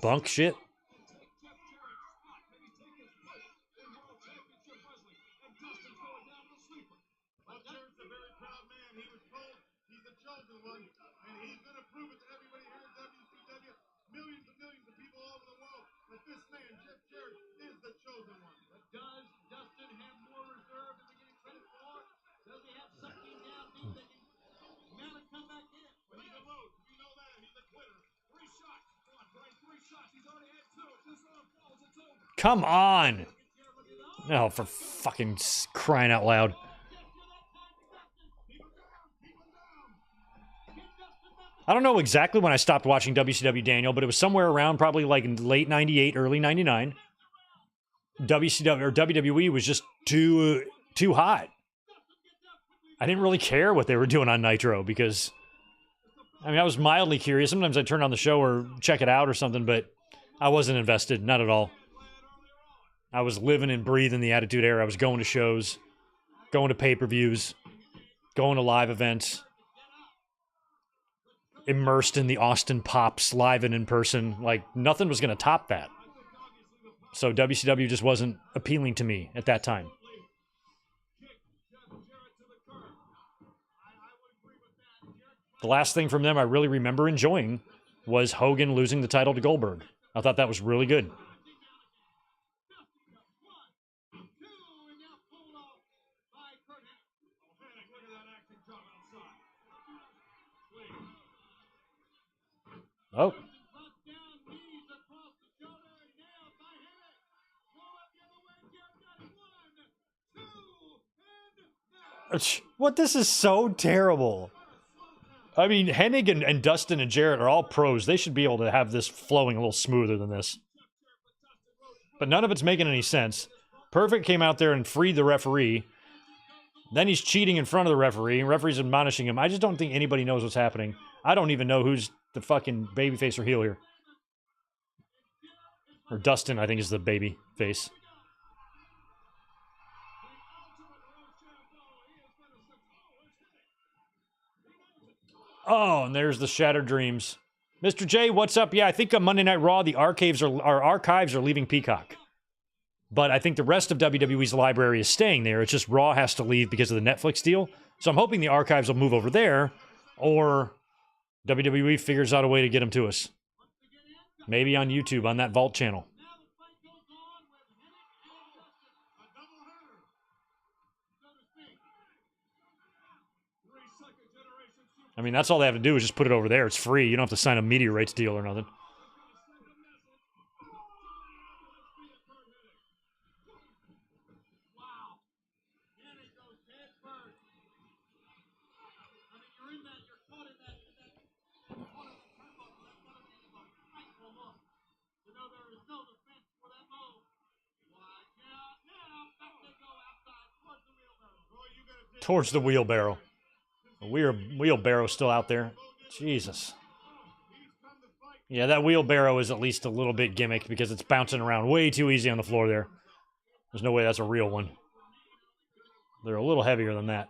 [SPEAKER 1] Bunk shit?
[SPEAKER 2] Millions and millions of people all over the world that this man, Jeff Jarrett, is the chosen one. But does Dustin have more reserve than they're getting credit for? Does he have something down deep that can now come back in? Well, he's a Rhodes. We know that. He's a quitter. 3 shots. Come on, Brian. 3 shots. He's already had 2. If this arm falls, it's over.
[SPEAKER 1] Come on. No, for fucking crying out loud. I don't know exactly when I stopped watching WCW, Daniel, but it was somewhere around probably like in late 98, early 99. WCW or WWE was just too hot. I didn't really care what they were doing on Nitro because, I mean, I was mildly curious. Sometimes I'd turn on the show or check it out or something, but I wasn't invested, not at all. I was living and breathing the Attitude Era. I was going to shows, going to pay-per-views, going to live events, immersed in the Austin Pops live and in person. Like, nothing was going to top that. So WCW just wasn't appealing to me at that time. The last thing from them I really remember enjoying was Hogan losing the title to Goldberg. I thought that was really good. Oh. What? This is so terrible. I mean, Hennig and Dustin and Jarrett are all pros. They should be able to have this flowing a little smoother than this. But none of it's making any sense. Perfect came out there and freed the referee. Then he's cheating in front of the referee, and referee's admonishing him. I just don't think anybody knows what's happening. I don't even know who's the fucking babyface or heel here. Or Dustin, I think, is the baby face. Oh, and there's the Shattered Dreams. Mr. J, what's up? Yeah, I think on Monday Night Raw, the archives are leaving Peacock. But I think the rest of WWE's library is staying there. It's just Raw has to leave because of the Netflix deal. So I'm hoping the archives will move over there, or WWE figures out a way to get them to us. Maybe on YouTube, on that Vault channel. I mean, that's all they have to do is just put it over there. It's free. You don't have to sign a media rights deal or nothing. Towards the wheelbarrow. The wheelbarrow's still out there. Jesus. Yeah, that wheelbarrow is at least a little bit gimmicked because it's bouncing around way too easy on the floor there. There's no way that's a real one. They're a little heavier than that.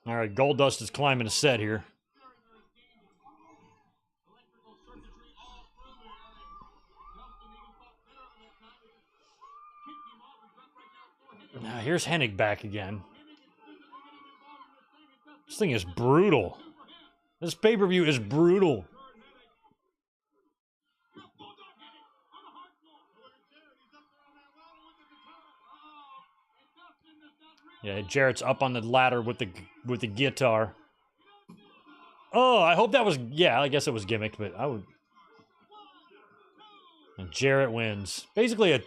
[SPEAKER 1] All right, Goldust is climbing a set here. Now here's Hennig back again. This thing is brutal. This pay-per-view is brutal. Yeah, Jarrett's up on the ladder with the guitar. Oh, I hope that was... Yeah, I guess it was gimmicked, but I would... And Jarrett wins. Basically a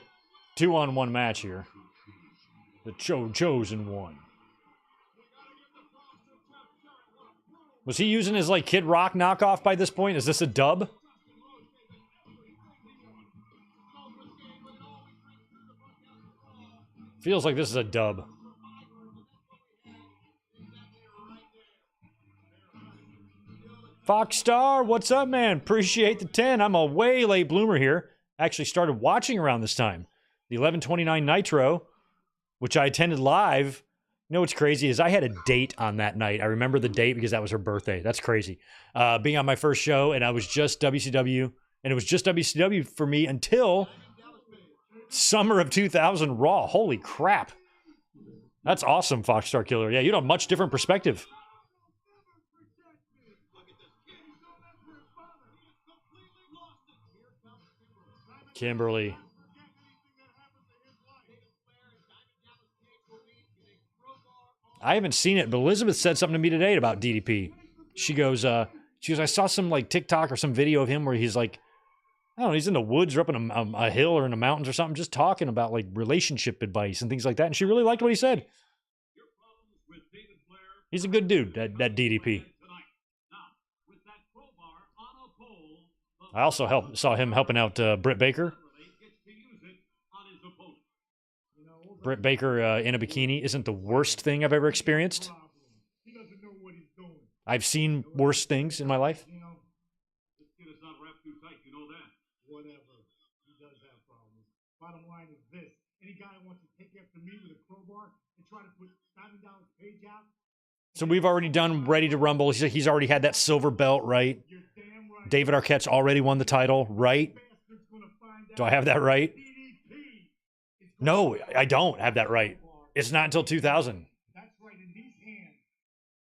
[SPEAKER 1] 2-on-1 match here. The chosen one. Was he using his, like, Kid Rock knockoff by this point? Is this a dub? Feels like this is a dub. Foxstar, what's up, man? Appreciate the 10. I'm a way late bloomer here. Actually started watching around this time. The 11/29 Nitro, which I attended live. You know what's crazy is I had a date on that night. I remember the date because that was her birthday. That's crazy. Being on my first show, and I was just WCW, and it was just WCW for me until summer of 2000 Raw. Holy crap. That's awesome, Foxstar Killer. Yeah, you have a much different perspective. Kimberly. I haven't seen it, but Elizabeth said something to me today about DDP. She goes, I saw some like TikTok or some video of him where he's like I don't know, he's in the woods or up in a hill or in the mountains or something, just talking about like relationship advice and things like that. And she really liked what he said. He's a good dude, that DDP. I also saw him helping out Britt Baker. Britt Baker in a bikini isn't the worst thing I've ever experienced. I've seen worse things in my life.
[SPEAKER 2] Whatever. He does have problems. Bottom line is this. Any guy who wants to take after me with a crowbar and try to put $1,000 page out.
[SPEAKER 1] So we've already done Ready to Rumble. He's already had that silver belt, right? David Arquette's already won the title, right? Do I have that right? No, I don't have that right. It's not until 2000.
[SPEAKER 2] That's right. In these hands,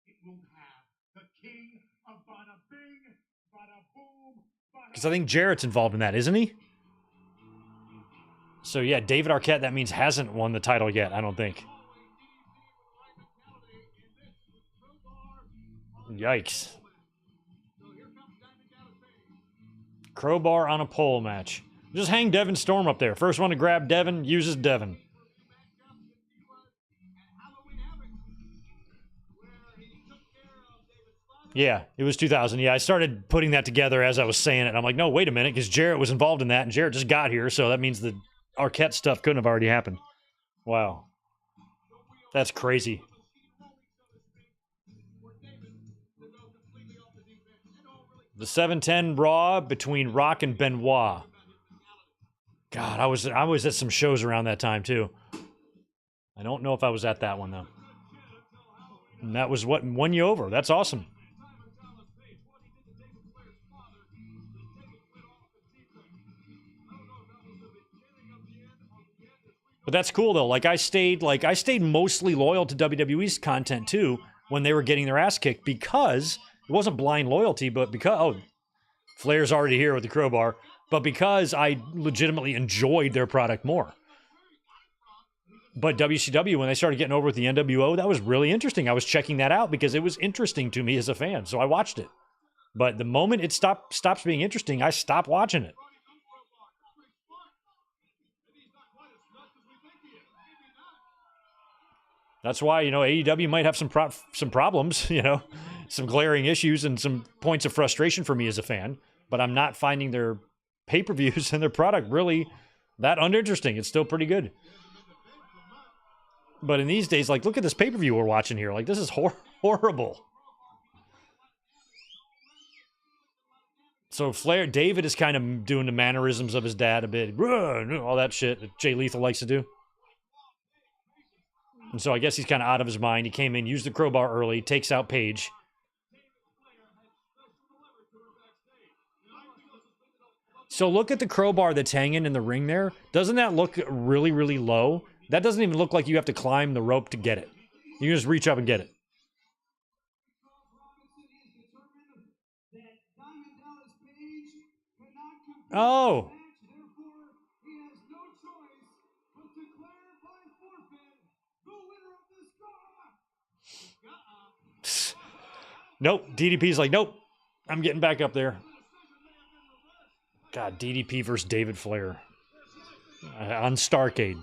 [SPEAKER 2] it will have the king of bada bing, bada boom, bada.
[SPEAKER 1] Because I think Jarrett's involved in that, isn't he? So yeah, David Arquette, that means hasn't won the title yet, I don't think. Yikes. Crowbar on a pole match. Just hang Devin Storm up there. First one to grab Devin uses Devin. Yeah, it was 2000. Yeah, I started putting that together as I was saying it. I'm like, no, wait a minute, because Jarrett was involved in that, and Jarrett just got here, so that means the Arquette stuff couldn't have already happened. Wow. That's crazy. The 710 Raw between Rock and Benoit. God, I was at some shows around that time too. I don't know if I was at that one though. And that was what won you over. That's awesome. But that's cool though. Like I stayed mostly loyal to WWE's content too when they were getting their ass kicked, because it wasn't blind loyalty, but because Flair's already here with the crowbar, but because I legitimately enjoyed their product more. But WCW, when they started getting over with the NWO, that was really interesting. I was checking that out because it was interesting to me as a fan, so I watched it. But the moment it stops being interesting, I stopped watching it. That's why, AEW might have some problems, some glaring issues and some points of frustration for me as a fan. But I'm not finding their pay-per-views and their product really that uninteresting. It's still pretty good. But in these days, like, look at this pay-per-view we're watching here. Like, this is horrible. So David is kind of doing the mannerisms of his dad a bit. All that shit that Jay Lethal likes to do. And so I guess he's kind of out of his mind. He came in, used the crowbar early, takes out Paige. So look at the crowbar that's hanging in the ring there. Doesn't that look really, really low? That doesn't even look like you have to climb the rope to get it. You can just reach up and get it. Oh. Nope. DDP's like, nope. I'm getting back up there. God, DDP versus David Flair on Starcade.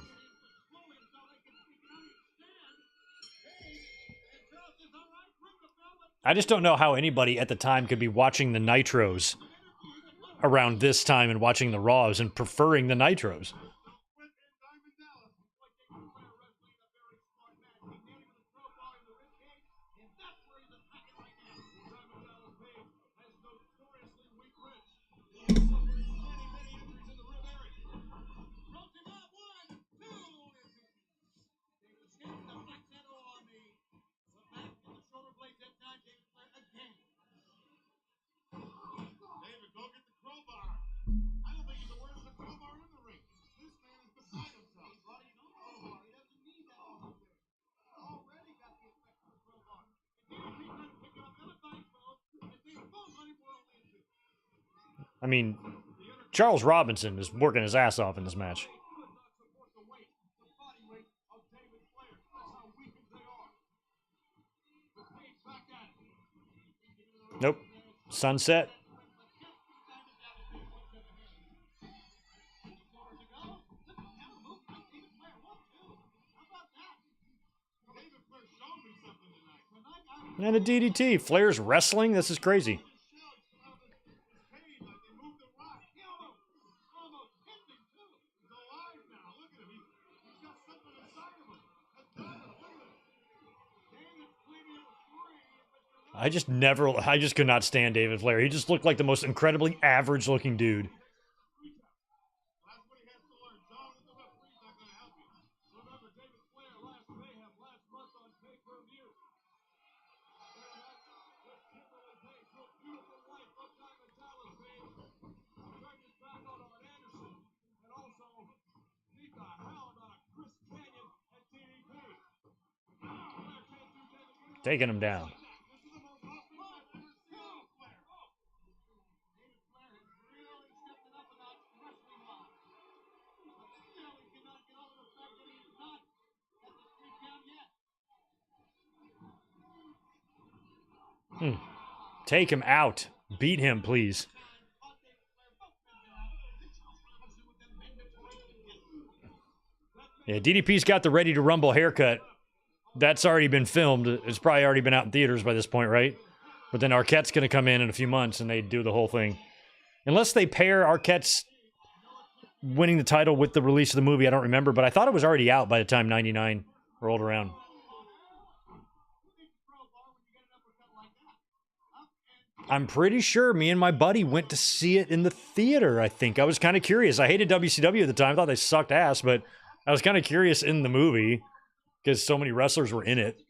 [SPEAKER 1] I just don't know how anybody at the time could be watching the Nitros around this time and watching the Raws and preferring the Nitros. I mean, Charles Robinson is working his ass off in this match. Nope. Sunset. And a DDT. Flair's wrestling. This is crazy. I just could not stand David Flair. He just looked like the most incredibly average looking dude. Taking him down. Take him out. Beat him, please. Yeah, DDP's got the Ready to Rumble haircut. That's already been filmed. It's probably already been out in theaters by this point, right? But then Arquette's going to come in a few months and they do the whole thing. Unless they pair Arquette's winning the title with the release of the movie, I don't remember. But I thought it was already out by the time 99 rolled around. I'm pretty sure me and my buddy went to see it in the theater, I think. I was kind of curious. I hated WCW at the time. I thought they sucked ass, but I was kind of curious in the movie because so many wrestlers were in it.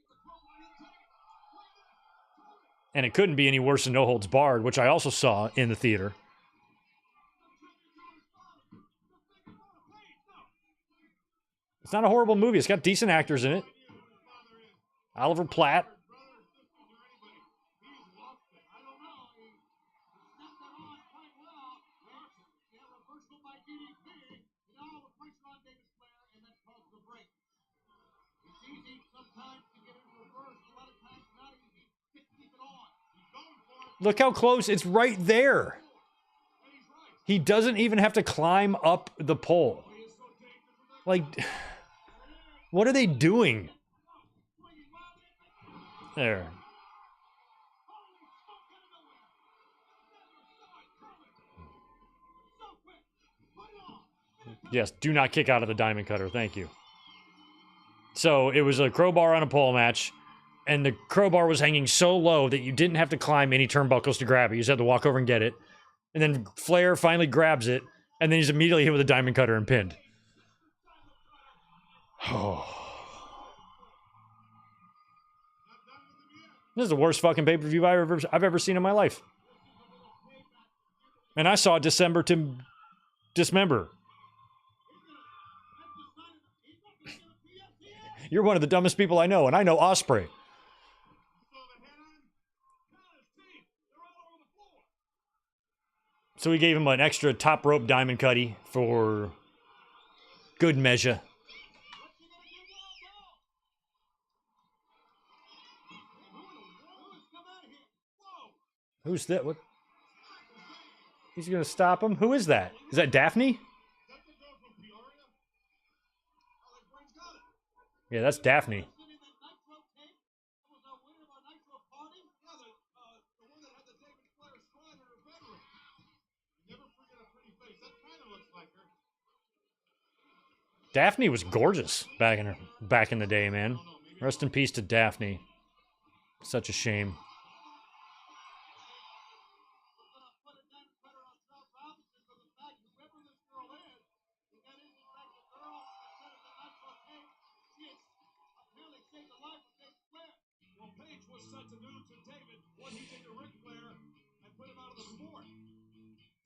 [SPEAKER 1] And it couldn't be any worse than No Holds Barred, which I also saw in the theater. It's not a horrible movie. It's got decent actors in it. Oliver Platt. Look how close. It's right there. He doesn't even have to climb up the pole. Like, what are they doing? There. Yes, do not kick out of the Diamond Cutter. Thank you. So it was a crowbar on a pole match, and the crowbar was hanging so low that you didn't have to climb any turnbuckles to grab it. You just had to walk over and get it. And then Flair finally grabs it, and then he's immediately hit with a Diamond Cutter and pinned. Oh. This is the worst fucking pay-per-view I've ever seen in my life. And I saw December to Dismember. You're one of the dumbest people I know, and I know Ospreay. So we gave him an extra top rope diamond cutty for good measure. Who's that? What? He's going to stop him? Who is that? Is that Daphne? Yeah, that's Daphne. Daphne was gorgeous back in the day, man. Rest in peace to Daphne. Such a shame.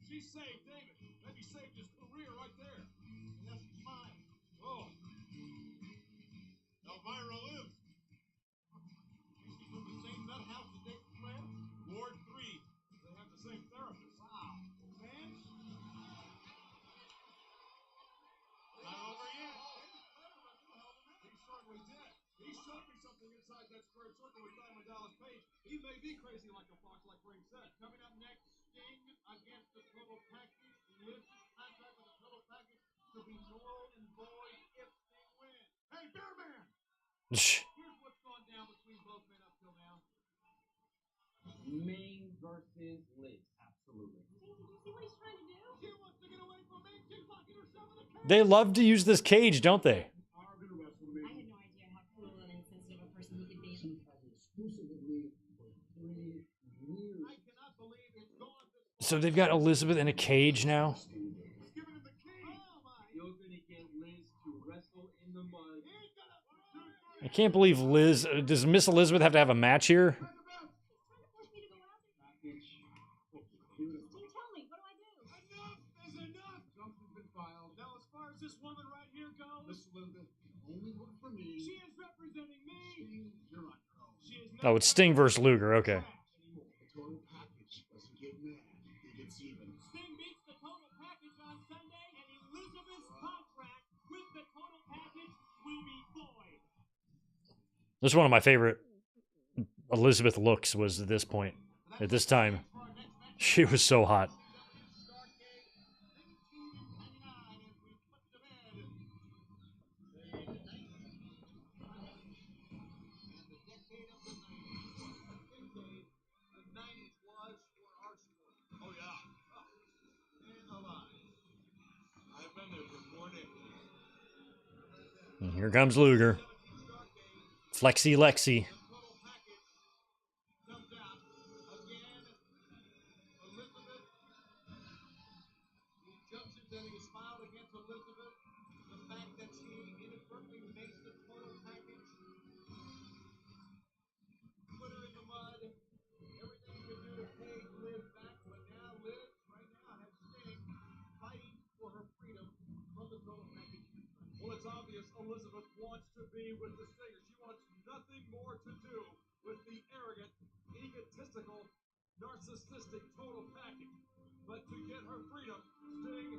[SPEAKER 2] She saved David. Maybe saved his career right there. And that's a smile. Oh. Elvira lives. She's from the same nut house as David Flair. Ward 3. They have the same therapist. Wow. Man. Not over yet. He certainly did. He showed me something inside that square circle with Diamond Dallas Page. He may be crazy like a fox, like Ring said. Coming up next, Sting against the total package. Lives his contract with the total package to be null and void if Sting wins. Hey, Bearman! Here's what's gone down between both men up till now.
[SPEAKER 3] Maine versus Liz. Absolutely.
[SPEAKER 4] Did you see what he's trying to do?
[SPEAKER 2] She wants to get away from me, kickboxing herself in the cage.
[SPEAKER 1] They love to use this cage, don't they?
[SPEAKER 2] Are gonna wrestle me.
[SPEAKER 4] I had no idea how cruel and insensitive a person he could be.
[SPEAKER 2] She has exclusive with me for 3 years. I cannot believe it's gone this
[SPEAKER 1] So they've got Elizabeth in a cage now.
[SPEAKER 2] He's giving him the key. Oh my.
[SPEAKER 3] You're gonna get Liz to wrestle in the mud.
[SPEAKER 2] He's gonna
[SPEAKER 1] I can't believe Liz. Does Miss Elizabeth have to have a match here?
[SPEAKER 4] He's trying to force me to go out there.
[SPEAKER 3] Package.
[SPEAKER 4] You tell me, what do I do?
[SPEAKER 2] Enough is enough. Jump's been filed. Now, as far as this woman right here goes, Miss Elizabeth only work for me. She is representing me. Sting, you're on your own. She is
[SPEAKER 1] Oh, it's Sting versus Luger. Okay.
[SPEAKER 2] anymore. The total package doesn't get mad. It gets even.
[SPEAKER 3] Sting beats the total package on Sunday, and Elizabeth's contract with the total package will be void.
[SPEAKER 1] This is one of my favorite Elizabeth looks was at this point. At this time, she was so hot.
[SPEAKER 2] Starcade 1999 as we put to bed. And the decade of the 90s. The 90s was for our sport. Oh, yeah. And alive. I've been there for 4 decades.
[SPEAKER 1] And here comes Luger. Flexi Lexi.
[SPEAKER 2] Total package comes out again. Elizabeth. He jumps in and he smiled against Elizabeth. The fact that she inadvertently makes the total package. Put her in the mud. Everything you can do to pay Liz back, but now Liz right now has Sting fighting for her freedom from the total package. Well, it's obvious Elizabeth wants to be with the Stinger. She wants nothing more to do with the arrogant, egotistical, narcissistic total package. But to get her freedom, Sting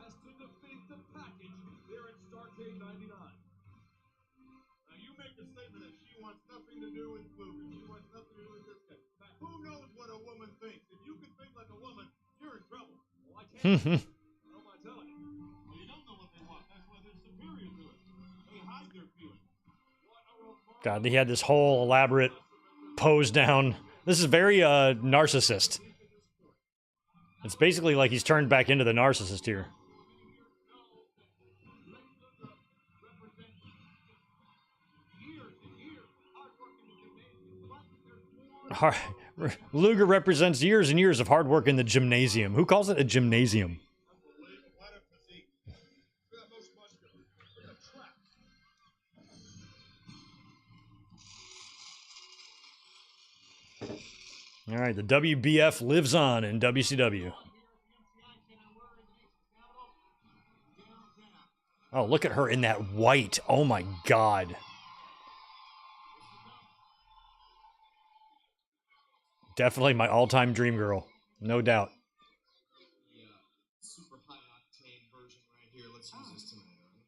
[SPEAKER 2] has to defeat the package here at Starcade 99. Now, you make a statement that she wants nothing to do with Luger. She wants nothing to do with this guy. Now, who knows what a woman thinks? If you can think like a woman, you're in trouble. Well, I can't. What am I telling you? Well, you don't know what they want. That's why they're superior to it. They hide their feelings. What a remarkable
[SPEAKER 1] God, he had this whole elaborate pose down. This is very narcissist. It's basically like he's turned back into the narcissist here. Luger represents years and years of hard work in the gymnasium. Who calls it a gymnasium?
[SPEAKER 2] Unbelievable. What a physique. Look at that most muscular. Look at that trap.
[SPEAKER 1] All right, the WBF lives on in WCW. Oh, look at her in that white. Oh my God. Definitely my all-time dream girl. No doubt.
[SPEAKER 2] Super high octane version right here. Let's use this tonight, all right?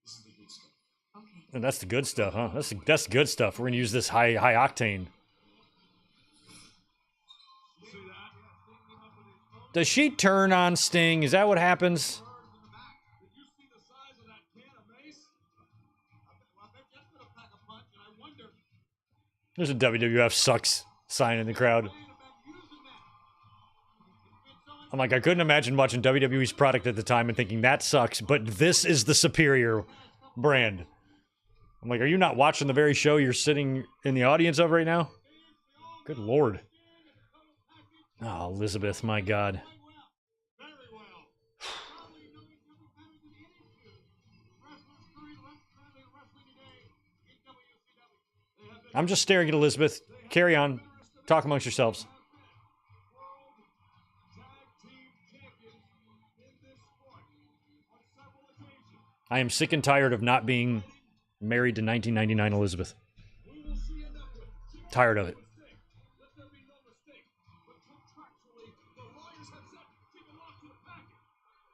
[SPEAKER 2] This is the good stuff.
[SPEAKER 4] Okay.
[SPEAKER 1] And that's the good stuff, huh? That's good stuff. We're gonna use this high octane. Does she turn on Sting? Is that what happens?
[SPEAKER 2] Did you see the size of that can of mace? I bet that's gonna pack a punch, and I wonder.
[SPEAKER 1] There's a WWF sucks sign in the crowd. I'm like, I couldn't imagine watching WWE's product at the time and thinking that sucks, but this is the superior brand. I'm like, are you not watching the very show you're sitting in the audience of right now? Good Lord. Oh, Elizabeth, my God.
[SPEAKER 2] Very well. Probably no one's ever better than any two. Wrestlers currently wrestling today in WCW. They have been
[SPEAKER 1] I'm just staring at Elizabeth. Carry on. Talk amongst yourselves.
[SPEAKER 2] World Tag Team Champions in this sport on several occasions.
[SPEAKER 1] I am sick and tired of not being married to 1999 Elizabeth.
[SPEAKER 2] We will see enough of it.
[SPEAKER 1] Tired of it.
[SPEAKER 2] Let there be no mistake. But contractually, the lawyers have said she belongs to the package.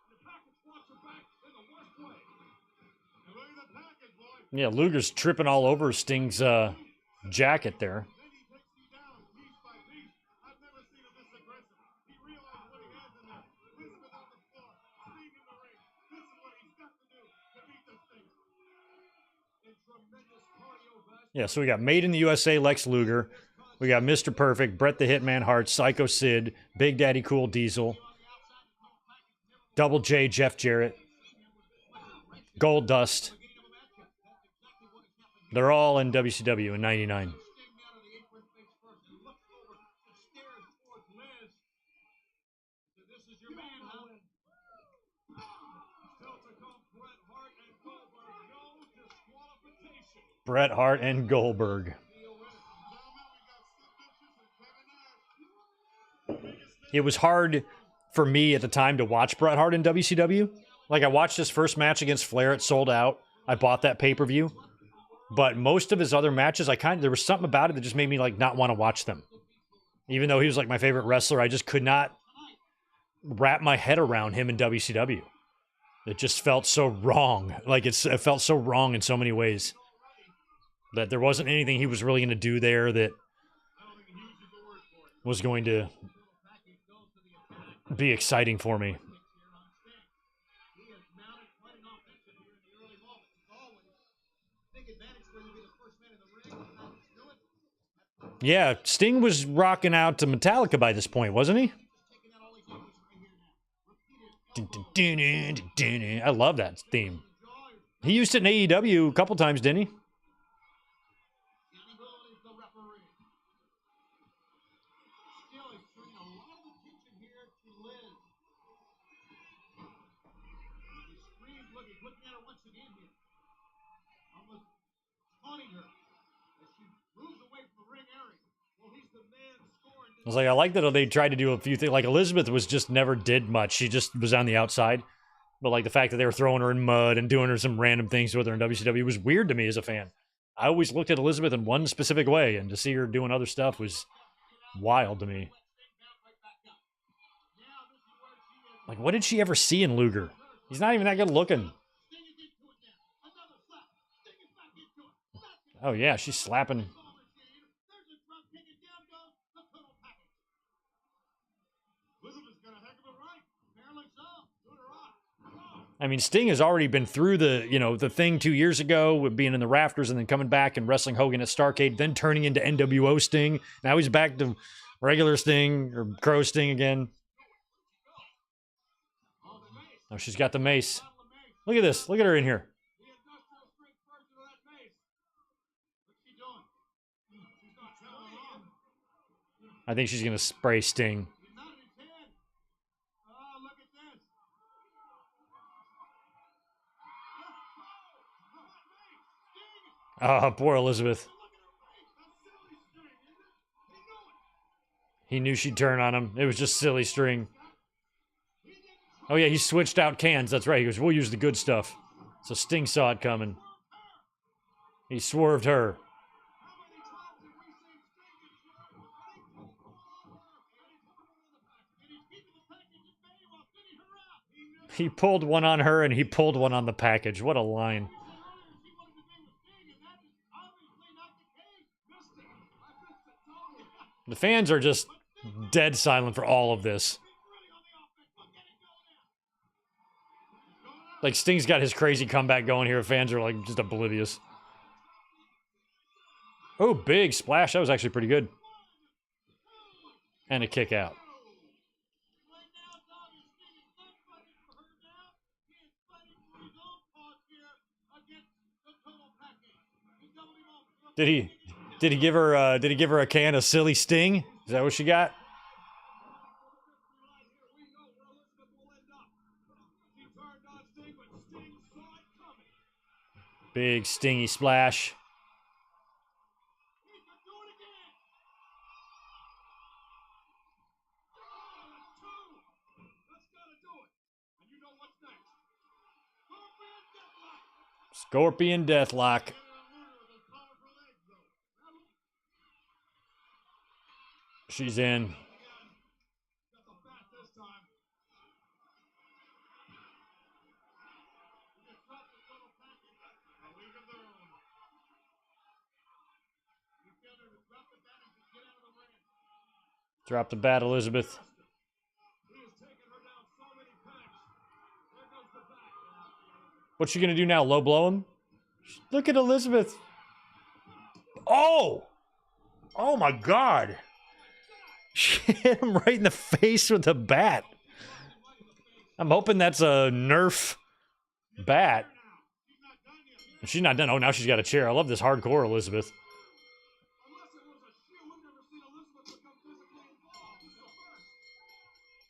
[SPEAKER 2] And the package wants her back in the worst way. And look at the package, boy.
[SPEAKER 1] Yeah, Luger's tripping all over Sting's jacket there.
[SPEAKER 2] Then he takes you down piece by piece. I've never seen him this aggressive. He realized what he has in there. Elizabeth on the floor. Sting in the ring. This is what he's got to do to beat this thing. In tremendous cardiovascular.
[SPEAKER 1] Yeah, so we got Made in the USA Lex Luger. We got Mr. Perfect, Bret the Hitman Hart, Psycho Sid, Big Daddy Cool Diesel, Double J Jeff Jarrett, Gold Dust. They're all in WCW in '99. Bret Hart and Goldberg. It was hard for me at the time to watch Bret Hart in WCW. Like, I watched his first match against Flair. It sold out. I bought that pay-per-view. But most of his other matches, there was something about it that just made me, like, not want to watch them. Even though he was, like, my favorite wrestler, I just could not wrap my head around him in WCW. It just felt so wrong. Like, it felt so wrong in so many ways. That there wasn't anything he was really going to do there that was going to be exciting for me. Yeah, Sting was rocking out to Metallica by this point, wasn't he? I love that theme. He used it in AEW a couple times, didn't he? I was like, I like that they tried to do a few things. Like, Elizabeth was just never did much. She just was on the outside. But, like, the fact that they were throwing her in mud and doing her some random things with her in WCW was weird to me as a fan. I always looked at Elizabeth in one specific way, and to see her doing other stuff was wild to me. Like, what did she ever see in Luger? He's not even that good looking. Oh, yeah, she's slapping. I mean, Sting has already been through the thing 2 years ago with being in the rafters and then coming back and wrestling Hogan at Starcade, then turning into NWO Sting. Now he's back to regular Sting or Crow Sting again. Oh, she's got the mace. Look at this. Look at her in here. I think she's going to spray Sting. Oh, poor Elizabeth. He knew she'd turn on him. It was just silly string. Oh, yeah, he switched out cans. That's right. He goes, we'll use the good stuff. So Sting saw it coming. He swerved her. He pulled one on her and he pulled one on the package. What a line. The fans are just dead silent for all of this. Like, Sting's got his crazy comeback going here. Fans are, like, just oblivious. Oh, big splash. That was actually pretty good. And a kick out. Did he give her a can of silly Sting? Is that what she got? Big stingy splash. Scorpion Deathlock. She's in. Drop the bat, Elizabeth. What's she gonna do now? Low blow him? Look at Elizabeth. Oh! Oh my God. She hit him right in the face with a bat. I'm hoping that's a Nerf bat. She's not done. Oh, now she's got a chair. I love this hardcore Elizabeth.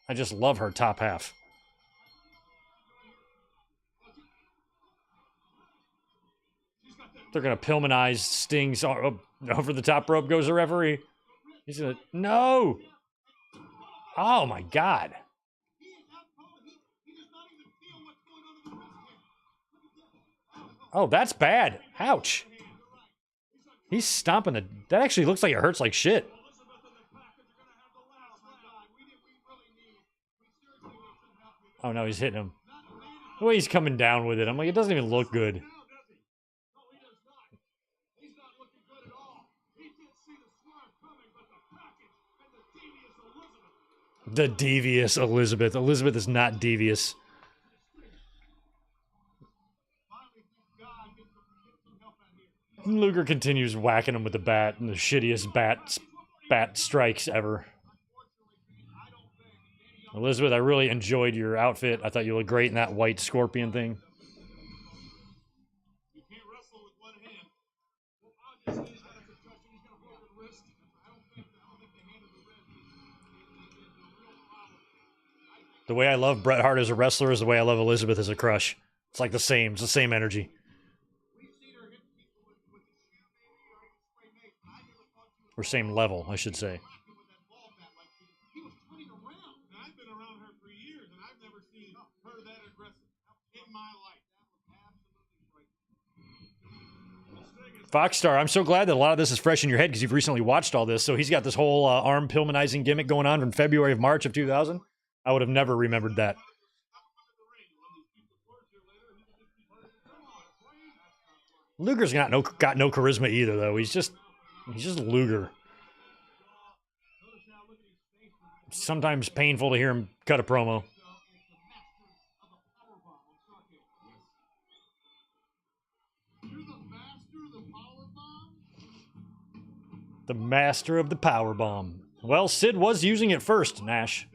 [SPEAKER 1] I just love her top half. They're going to Pillmanize Sting's over the top rope goes the referee. He's going to... No! Oh, my God. Oh, that's bad. Ouch. He's stomping the... That actually looks like it hurts like shit. Oh, no, he's hitting him. The way he's coming down with it, I'm like, it doesn't even look good. The devious Elizabeth. Elizabeth is not devious. Luger continues whacking him with the bat, and the shittiest bat strikes ever. Elizabeth, I really enjoyed your outfit. I thought you looked great in that white scorpion thing. The way I love Bret Hart as a wrestler is the way I love Elizabeth as a crush. It's like the same. It's the same energy. Or same level, I should say. Foxstar, I'm so glad that a lot of this is fresh in your head because you've recently watched all this. So he's got this whole arm Pillmanizing gimmick going on from February of March of 2000. I would have never remembered that. Luger's got no charisma either, though. He's just Luger. It's sometimes painful to hear him cut a promo. The master of the Powerbomb. Well, Sid was using it first, Nash.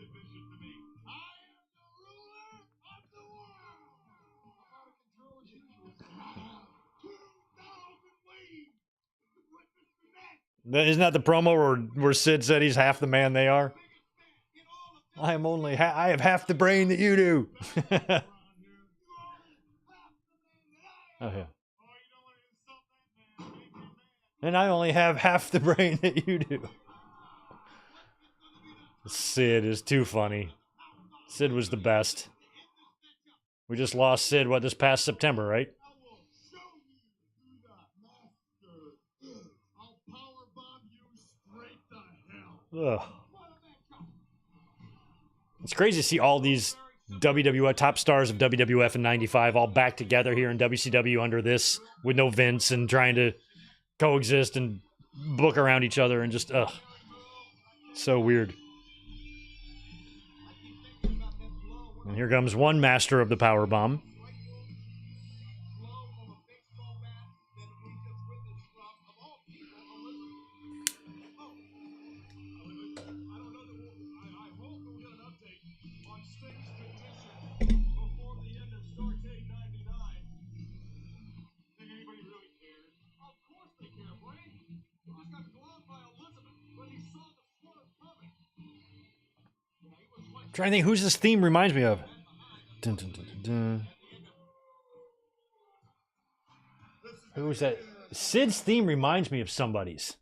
[SPEAKER 1] Isn't that the promo where Sid said he's half the man they are? I have half the brain that you do. Oh, yeah. And I only have half the brain that you do. Sid is too funny. Sid was the best. We just lost Sid, this past September, right? Ugh. It's crazy to see all these WWF top stars of WWF in '95 all back together here in WCW under this with no Vince and trying to coexist and book around each other and just so weird. And here comes one master of the Powerbomb. Trying to think who's this theme reminds me of. Dun, dun, dun, dun, dun. Who was that? Sid's theme reminds me of somebody's.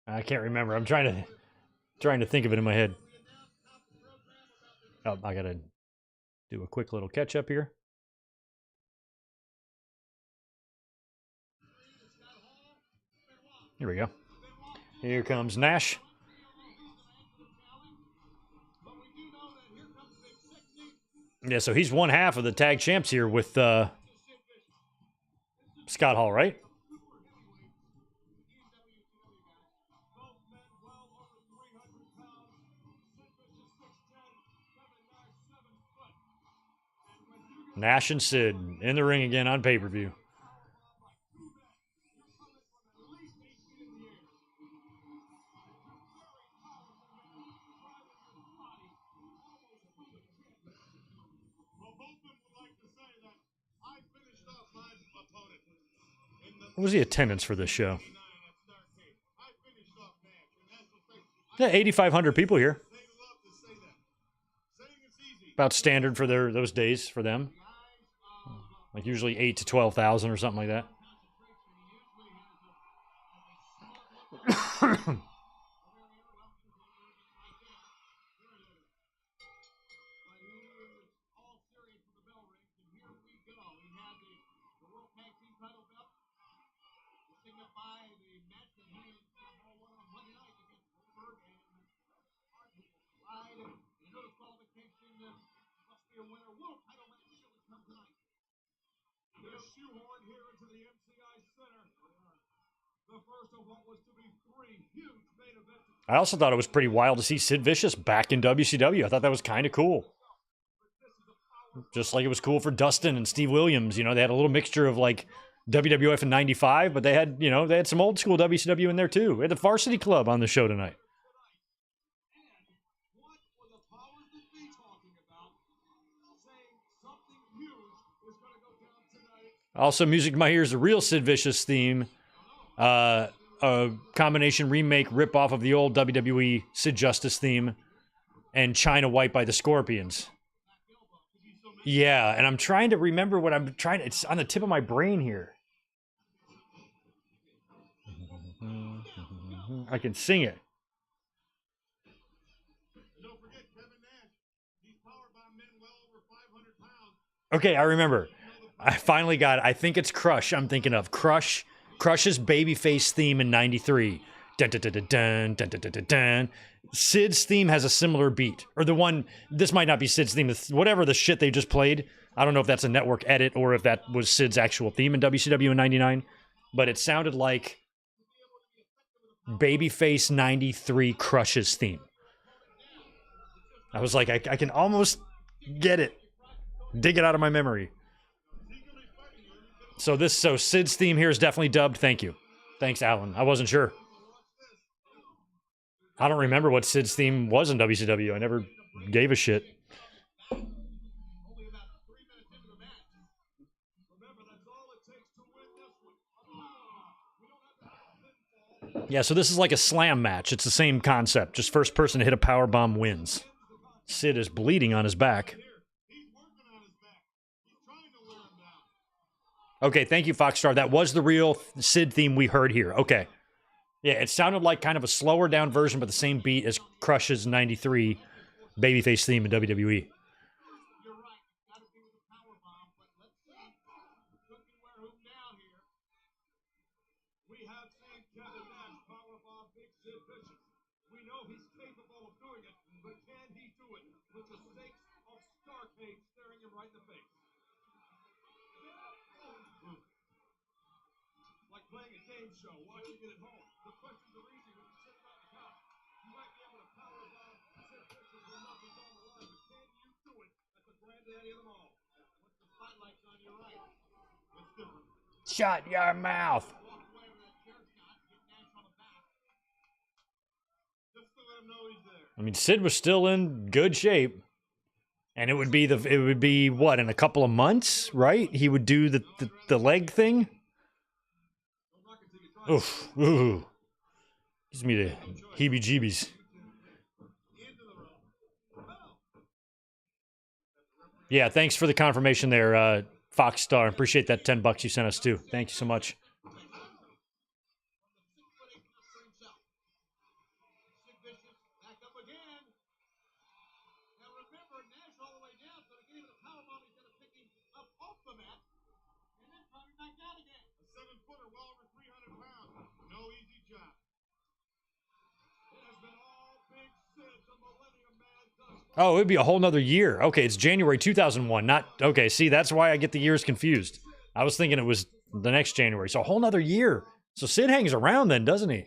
[SPEAKER 1] I can't remember. I'm trying to think of it in my head. Oh, I gotta do a quick little catch up here. Here we go. Here comes Nash. Yeah, so he's one half of the tag champs here with Scott Hall, right? Nash and Sid in the ring again on pay-per-view. What was the attendance for this show? Yeah, 8,500 people here. About standard for those days for them. Like usually 8 to 12,000 or something like that.
[SPEAKER 3] Shoehorned here into the MCI Center. The first of what was to be 3 huge main events.
[SPEAKER 1] I also thought it was pretty wild to see Sid Vicious back in WCW. I thought that was kind of cool. Just like it was cool for Dustin and Steve Williams. You know, they had a little mixture of like WWF in '95, but they had, you know, they had some old school WCW in there too. We had the Varsity Club on the show tonight.
[SPEAKER 3] What were the powers that be talking about? Saying something huge is going to go down tonight.
[SPEAKER 1] Also, music to my ears, the real Sid Vicious theme. A combination remake rip off of the old WWE Sid Justice theme and China White by the Scorpions. Yeah, and I'm trying to remember what I'm trying to, it's on the tip of my brain here. I can sing it.
[SPEAKER 2] Don't forget Kevin Nash. These Powerbomb men well over 500 pounds.
[SPEAKER 1] Okay, I remember. I finally got it. I think it's Crush I'm thinking of. Crush's Babyface theme in 93. Dun, dun, dun, dun, dun, dun, dun, dun, dun. Sid's theme has a similar beat. Or the one, this might not be Sid's theme. Whatever the shit they just played. I don't know if that's a network edit or if that was Sid's actual theme in WCW in 99. But it sounded like Babyface 93 Crush's theme. I was like, I can almost get it. Dig it out of my memory. So Sid's theme here is definitely dubbed. Thank you. Thanks, Alan. I wasn't sure. I don't remember what Sid's theme was in WCW. I never gave a shit.
[SPEAKER 3] Only about 3 minutes into the match. Remember, that's all it takes to win this one. We don't have to have a pinfall.
[SPEAKER 1] Yeah, so this is like a slam match. It's the same concept. Just first person to hit a powerbomb wins. Sid is bleeding on his back.
[SPEAKER 2] He's working on his back. He's trying to wear him down.
[SPEAKER 1] Okay, thank you, Foxstar. That was the real Sid theme we heard here. Okay. Yeah, it sounded like kind of a slower down version, but the same beat as Crush's 93 Babyface theme in WWE.
[SPEAKER 3] You're right. It's got to be with the Powerbomb, but let's see. Could be wear whom down here. We have seen Kevin Nash Powerbomb Big Sid Vicious. We know he's capable of doing it, but can he do it with the stakes of Starcade staring him right in the face? Like playing a game show, watching it at home. The questions are easy when you're sitting on the couch. You might be able to Powerbomb Sid Vicious when nothing's on the line, but can you do it at the granddaddy of them all? Once the spotlight's on you, right? It's different.
[SPEAKER 1] Shut your mouth.
[SPEAKER 3] Walk away with that chair, Scott, get Nash on the back.
[SPEAKER 2] Just to let him know he's there.
[SPEAKER 1] I mean, Sid was still in good shape. And it would be what, in a couple of months, right? He would do the leg thing. Oof. Ooh. Gives me the heebie-jeebies. Yeah, thanks for the confirmation there, Foxstar. Appreciate that $10 you sent us too. Thank you so much.
[SPEAKER 3] Sid Vicious back up again. Now remember, Nash all the way down, so they gave it a powerbomb instead of picking up off the mat, and then coming back down again.
[SPEAKER 2] A 7-footer, well over 300 pounds. No easy job.
[SPEAKER 3] It has been all Big Sid, the Millennium Man, thus
[SPEAKER 1] Oh, it'd be a whole nother year. Okay, it's January 2001. Not okay. See, that's why I get the years confused. I was thinking it was the next January. So a whole nother year. So Sid hangs around then, doesn't he?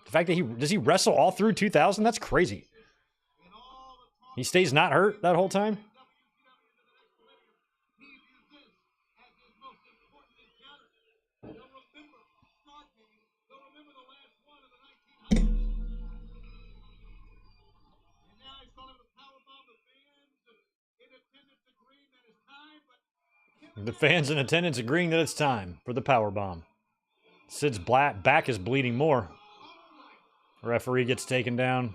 [SPEAKER 1] The fact that does he wrestle all through 2000? That's crazy. He stays not hurt that whole time.
[SPEAKER 3] he views this as his most important encounter. They'll remember Starcade. They'll remember the last one in the 1900s. And now he's calling the powerbomb. The fans in attendance agreeing that it's time, but Kevin
[SPEAKER 1] The fans in attendance agreeing that it's time for the powerbomb. Sid's back is bleeding more. Referee gets taken down.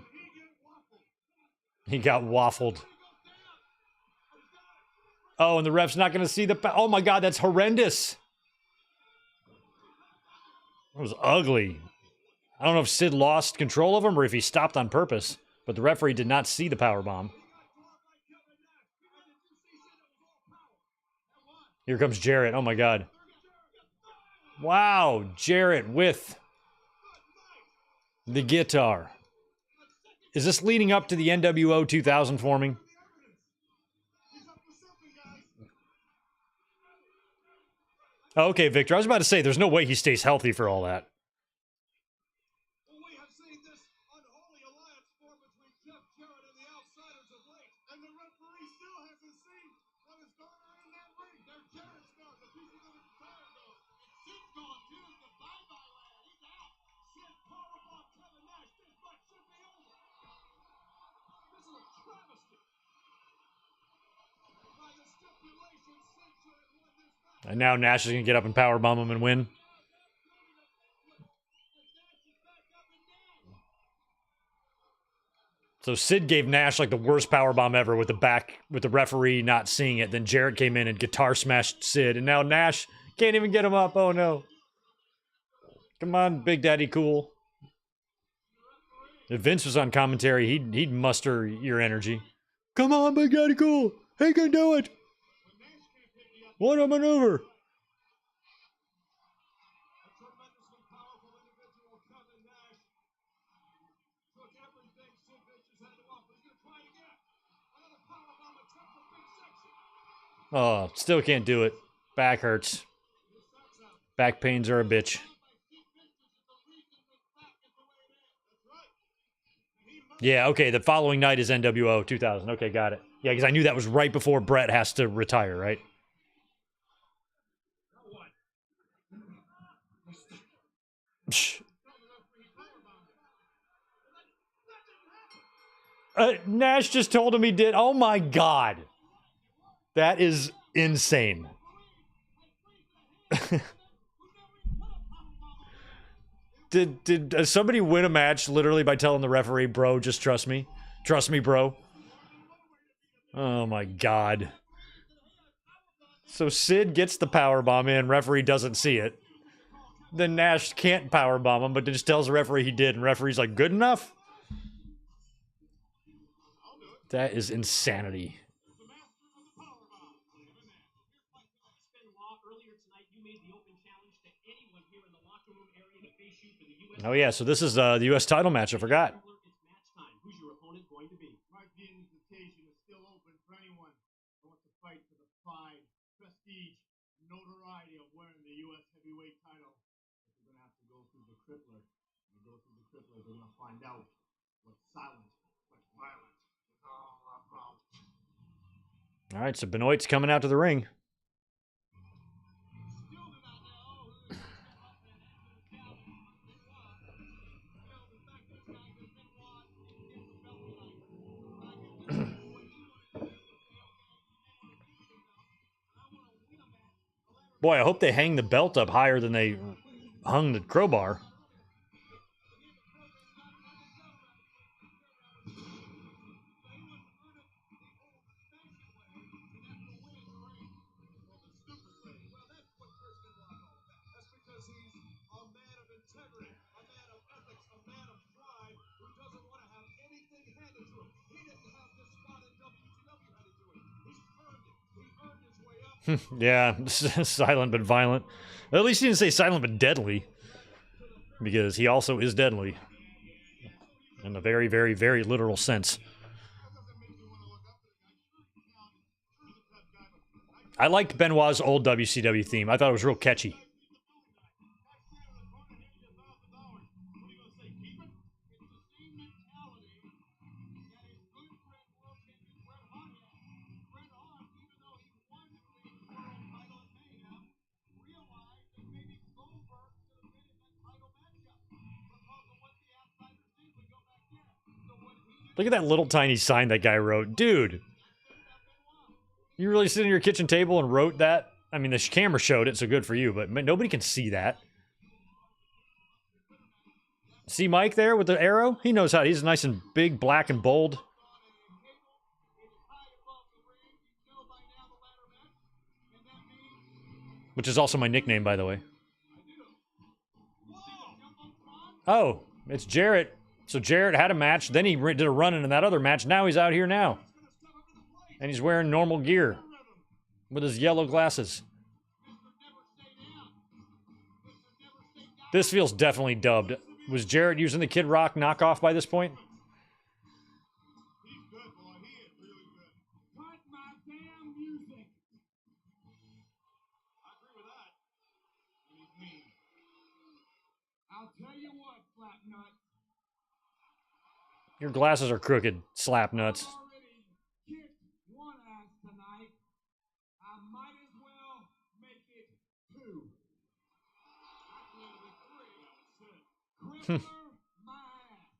[SPEAKER 1] He got waffled. Oh, and the ref's not going to see the... Oh my God, that's horrendous. That was ugly. I don't know if Sid lost control of him or if he stopped on purpose, but the referee did not see the powerbomb. Here comes Jarrett. Oh my God. Wow, Jarrett with the guitar. Is this leading up to the NWO 2000 forming? Oh, okay, Victor. I was about to say, there's no way he stays healthy for all that.
[SPEAKER 2] Well, we have seen this unholy alliance form between Jeff Jarrett and the outsiders of late, and the referee still hasn't seen what is going on in that ring. They're Jarrett's gone, the pieces of his tire gone. And Sid's gone too. The bye-bye lad, he's out. Sid powerbomb Kevin Nash. This match should be over. This is a travesty. By the stipulation, Sid should have won this match.
[SPEAKER 1] And now Nash is going to get up and powerbomb him and win. So Sid gave Nash like the worst powerbomb ever with the referee not seeing it. Then Jarrett came in and guitar smashed Sid, and now Nash can't even get him up. Oh no! Come on, Big Daddy Cool. If Vince was on commentary, he'd muster your energy. Come on, Big Daddy Cool. He can do it. What a maneuver! Oh, still can't do it. Back hurts. Back pains are a bitch. Yeah, okay, the following night is NWO 2000. Okay, got it. Yeah, because I knew that was right before Bret has to retire, right? Nash just told him he did. Oh my God. That is insane. Did somebody win a match literally by telling the referee, bro, just trust me? Trust me, bro. Oh my God. So Sid gets the powerbomb in, referee doesn't see it. Then Nash can't powerbomb him, but just tells the referee he did, and referee's like, good enough? That is insanity. Oh yeah, so this is the U.S. title match, I forgot.
[SPEAKER 2] Who's your opponent going to be? The invitation is still open for anyone who wants to fight for the pride, prestige, notoriety of wearing the U.S. heavyweight title. But they're going to have to go through the crippler. When they go through the crippler, they're going to find out what's silent, what's violent. It's all about.
[SPEAKER 1] All right, so Benoit's coming out to the ring. Boy, I hope they hang the belt up higher than they hung the crowbar. Yeah, silent but violent. At least he didn't say silent but deadly. Because he also is deadly. In a very, very, very literal sense. I liked Benoit's old WCW theme. I thought it was real catchy. Look at that little tiny sign that guy wrote. Dude, you really sit at your kitchen table and wrote that I mean, the camera showed it, so good for you, but nobody can see that. See Mike there with the arrow? He knows how. He's nice and big, black and bold. Which is also my nickname, by the way. Oh, it's Jarrett. So Jarrett had a match, then he did a run in that other match. Now he's out here now. And he's wearing normal gear with his yellow glasses. This feels definitely dubbed. Was Jarrett using the Kid Rock knockoff by this point?
[SPEAKER 2] He's good, boy. He is really good.
[SPEAKER 3] Cut my damn music.
[SPEAKER 2] I agree with that. And he's mean.
[SPEAKER 3] I'll tell you what, Flapnut.
[SPEAKER 1] Your glasses are crooked, slap nuts.
[SPEAKER 3] I've already kicked one ass tonight. I might as well make it two. Actually, it'll be three. Crippler my ass.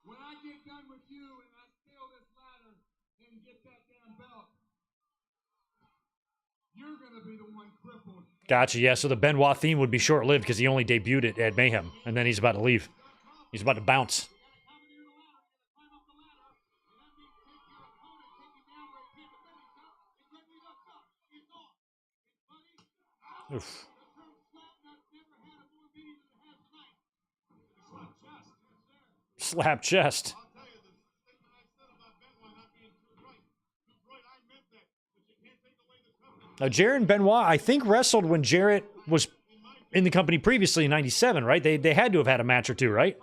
[SPEAKER 3] When I get done with you and I steal this ladder and get that damn belt, you're gonna be the one crippled.
[SPEAKER 1] Gotcha, yeah, so the Benoit theme would be short-lived because he only debuted it at Mayhem, and then he's about to leave. He's about to bounce. Oof. Slap chest.
[SPEAKER 2] I'll tell you, the statement I said about Benoit not being too right. I meant that. But you can't take away the toughness.
[SPEAKER 1] Now, Jarrett and Benoit, I think, wrestled when Jarrett was in the company previously in '97, right? They had to have had a match or two, right?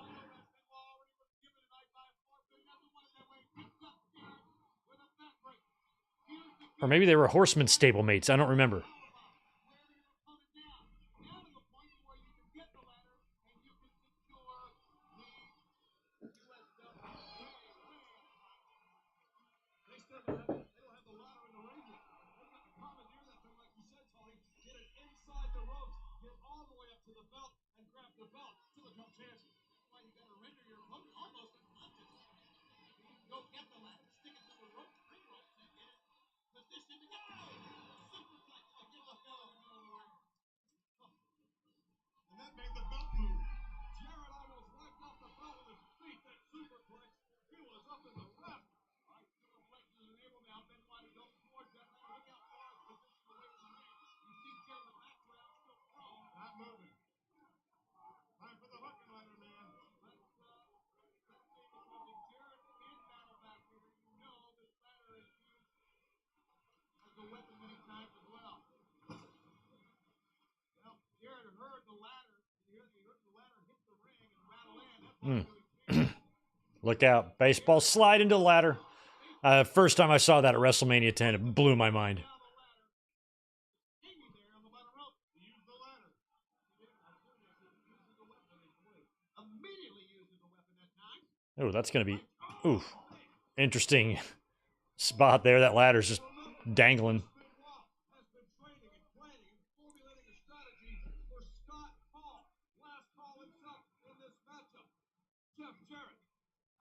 [SPEAKER 1] Or maybe they were Horseman stablemates. I don't remember.
[SPEAKER 2] And that made the belt move. Jarrett almost wiped off the belt with his feet. That superplex. He was up in the left. All right, superplex is enabled now. Benoit to go towards that. Look out for his position away from the ring. You see Jarrett in the background still prone. Not moving. Time for the hook and ladder, man.
[SPEAKER 3] Let's see, because if Jarrett can battle back here, you know this ladder is used as a weapon many times as well. Well, Jarrett heard the ladder. He heard the ladder hit the ring and rattle in. That's what really came.
[SPEAKER 1] Look out. Baseball slide into the ladder. First time I saw that at WrestleMania 10, it blew my mind.
[SPEAKER 2] Hanging there on the bottom rope. He used the ladder.
[SPEAKER 3] Immediately uses a weapon that time.
[SPEAKER 1] Oh, that's going to be, oof, interesting spot there. That ladder's just dangling.
[SPEAKER 2] Benoit has been training and planning and formulating a strategy for Scott Hall. Last call himself in this matchup. Jeff Jarrett,